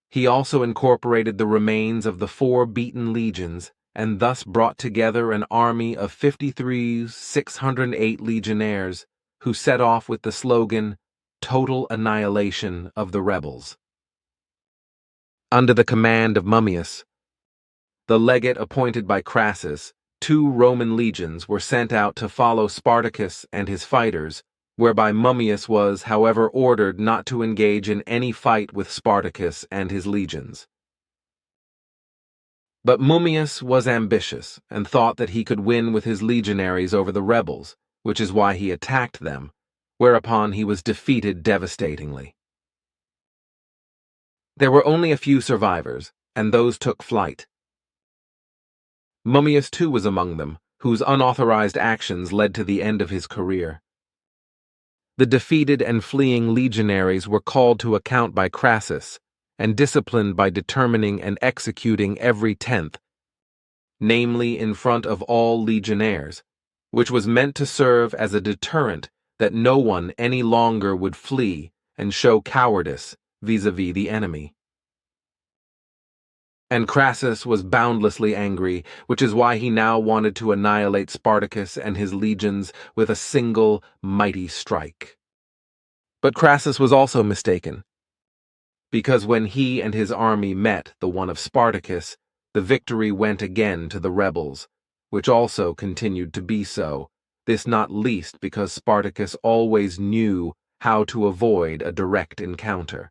He also incorporated the remains of the 4 beaten legions and thus brought together an army of 53,608 legionnaires who set off with the slogan, "Total annihilation of the rebels." Under the command of Mummius, the legate appointed by Crassus, 2 Roman legions were sent out to follow Spartacus and his fighters, whereby Mummius was, however, ordered not to engage in any fight with Spartacus and his legions. But Mummius was ambitious and thought that he could win with his legionaries over the rebels, which is why he attacked them, whereupon he was defeated devastatingly. There were only a few survivors, and those took flight. Mummius too was among them, whose unauthorized actions led to the end of his career. The defeated and fleeing legionaries were called to account by Crassus, and disciplined by determining and executing every 10th, namely in front of all legionnaires, which was meant to serve as a deterrent that no one any longer would flee and show cowardice vis-a-vis the enemy. And Crassus was boundlessly angry, which is why he now wanted to annihilate Spartacus and his legions with a single mighty strike. But Crassus was also mistaken, because when he and his army met the one of Spartacus, the victory went again to the rebels, which also continued to be so, this not least because Spartacus always knew how to avoid a direct encounter.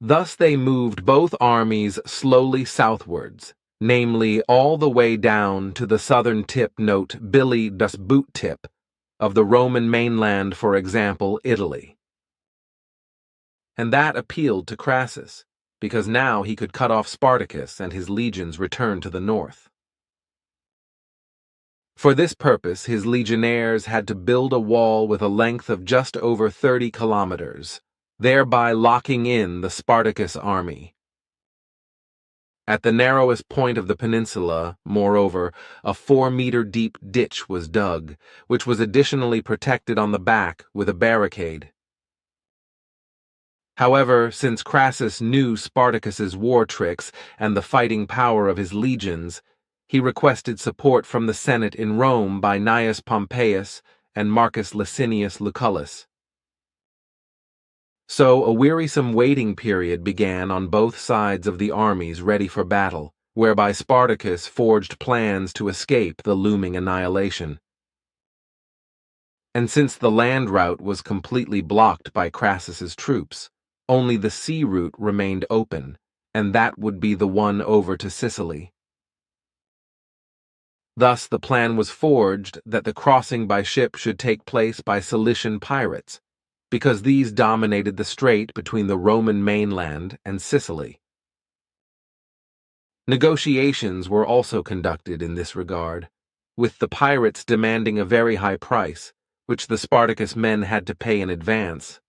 Thus they moved both armies slowly southwards, namely all the way down to the southern tip, note Billy das boot tip, of the Roman mainland, for example, Italy. And that appealed to Crassus, because now he could cut off Spartacus and his legions return to the north. For this purpose, his legionnaires had to build a wall with a length of just over 30 kilometers, thereby locking in the Spartacus army. At the narrowest point of the peninsula, moreover, a 4-meter deep ditch was dug, which was additionally protected on the back with a barricade. However, since Crassus knew Spartacus's war tricks and the fighting power of his legions, he requested support from the Senate in Rome by Gnaeus Pompeius and Marcus Licinius Lucullus. So a wearisome waiting period began on both sides of the armies ready for battle, whereby Spartacus forged plans to escape the looming annihilation. And since the land route was completely blocked by Crassus's troops, only the sea route remained open, and that would be the one over to Sicily. Thus the plan was forged that the crossing by ship should take place by Cilician pirates, because these dominated the strait between the Roman mainland and Sicily. Negotiations were also conducted in this regard, with the pirates demanding a very high price, which the Spartacus men had to pay in advance.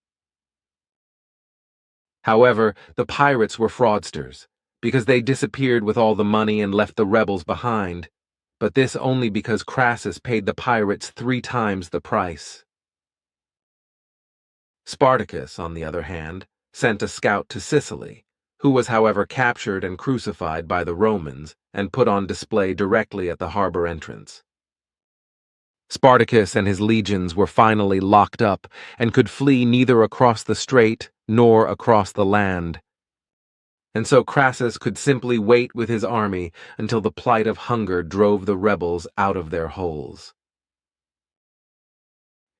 However, the pirates were fraudsters, because they disappeared with all the money and left the rebels behind, but this only because Crassus paid the pirates 3 times the price. Spartacus, on the other hand, sent a scout to Sicily, who was however captured and crucified by the Romans and put on display directly at the harbor entrance. Spartacus and his legions were finally locked up and could flee neither across the strait nor across the land. And so Crassus could simply wait with his army until the plight of hunger drove the rebels out of their holes.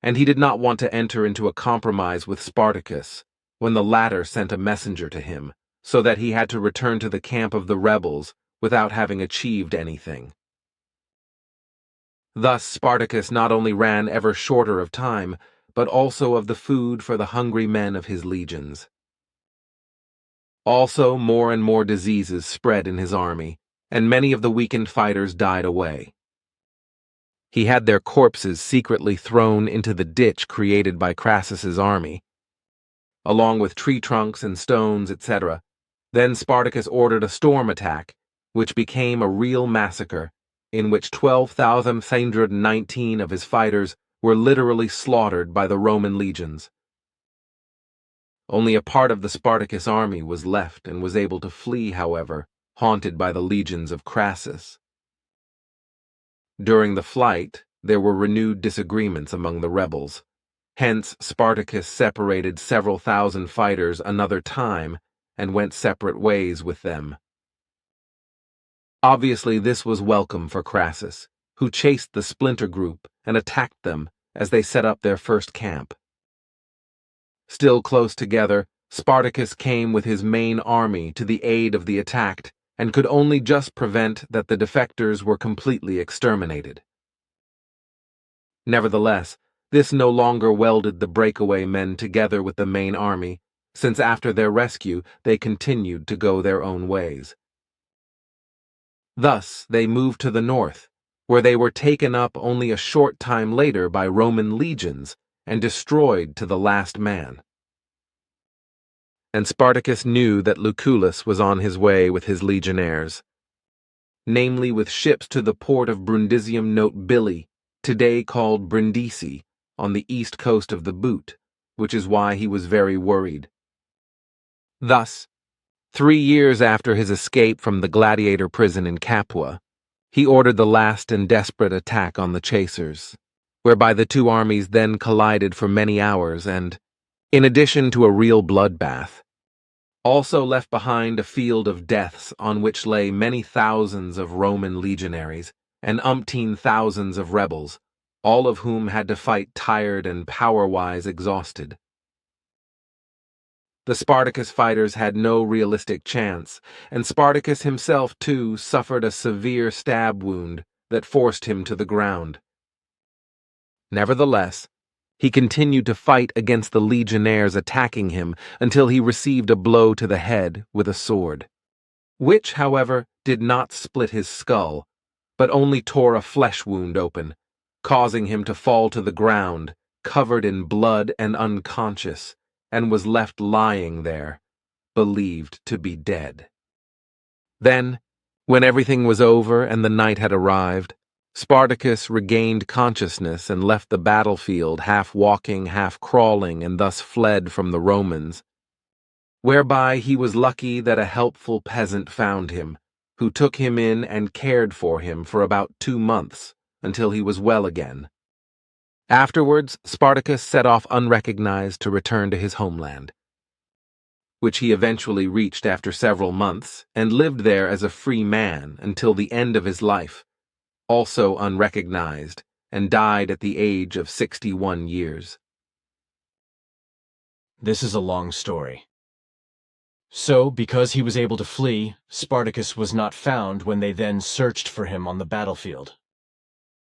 And he did not want to enter into a compromise with Spartacus when the latter sent a messenger to him, so that he had to return to the camp of the rebels without having achieved anything. Thus Spartacus not only ran ever shorter of time, but also of the food for the hungry men of his legions. Also, more and more diseases spread in his army, and many of the weakened fighters died away. He had their corpses secretly thrown into the ditch created by Crassus's army, along with tree trunks and stones, etc. Then Spartacus ordered a storm attack, which became a real massacre, in which 12,619 of his fighters were literally slaughtered by the Roman legions. Only a part of the Spartacus army was left and was able to flee, however, haunted by the legions of Crassus. During the flight, there were renewed disagreements among the rebels. Hence, Spartacus separated several thousand fighters another time and went separate ways with them. Obviously, this was welcome for Crassus, who chased the splinter group and attacked them as they set up their first camp. Still close together, Spartacus came with his main army to the aid of the attacked and could only just prevent that the defectors were completely exterminated. Nevertheless, this no longer welded the breakaway men together with the main army, since after their rescue they continued to go their own ways. Thus, they moved to the north, where they were taken up only a short time later by Roman legions and destroyed to the last man. And Spartacus knew that Lucullus was on his way with his legionnaires, namely with ships to the port of Brundisium Notbili, today called Brindisi, on the east coast of the Boot, which is why he was very worried. Thus, 3 years after his escape from the gladiator prison in Capua, he ordered the last and desperate attack on the chasers, whereby the two armies then collided for many hours and, in addition to a real bloodbath, also left behind a field of deaths on which lay many thousands of Roman legionaries and umpteen thousands of rebels, all of whom had to fight tired and power-wise exhausted. The Spartacus fighters had no realistic chance, and Spartacus himself, too, suffered a severe stab wound that forced him to the ground. Nevertheless, he continued to fight against the legionnaires attacking him until he received a blow to the head with a sword, which, however, did not split his skull, but only tore a flesh wound open, causing him to fall to the ground, covered in blood and unconscious, and was left lying there, believed to be dead. Then, when everything was over and the night had arrived, Spartacus regained consciousness and left the battlefield half walking, half crawling, and thus fled from the Romans, whereby he was lucky that a helpful peasant found him, who took him in and cared for him for about 2 months, until he was well again. Afterwards, Spartacus set off unrecognized to return to his homeland, which he eventually reached after several months, and lived there as a free man until the end of his life, also unrecognized, and died at the age of 61 years. This is a long story. So, because he was able to flee, Spartacus was not found when they then searched for him on the battlefield.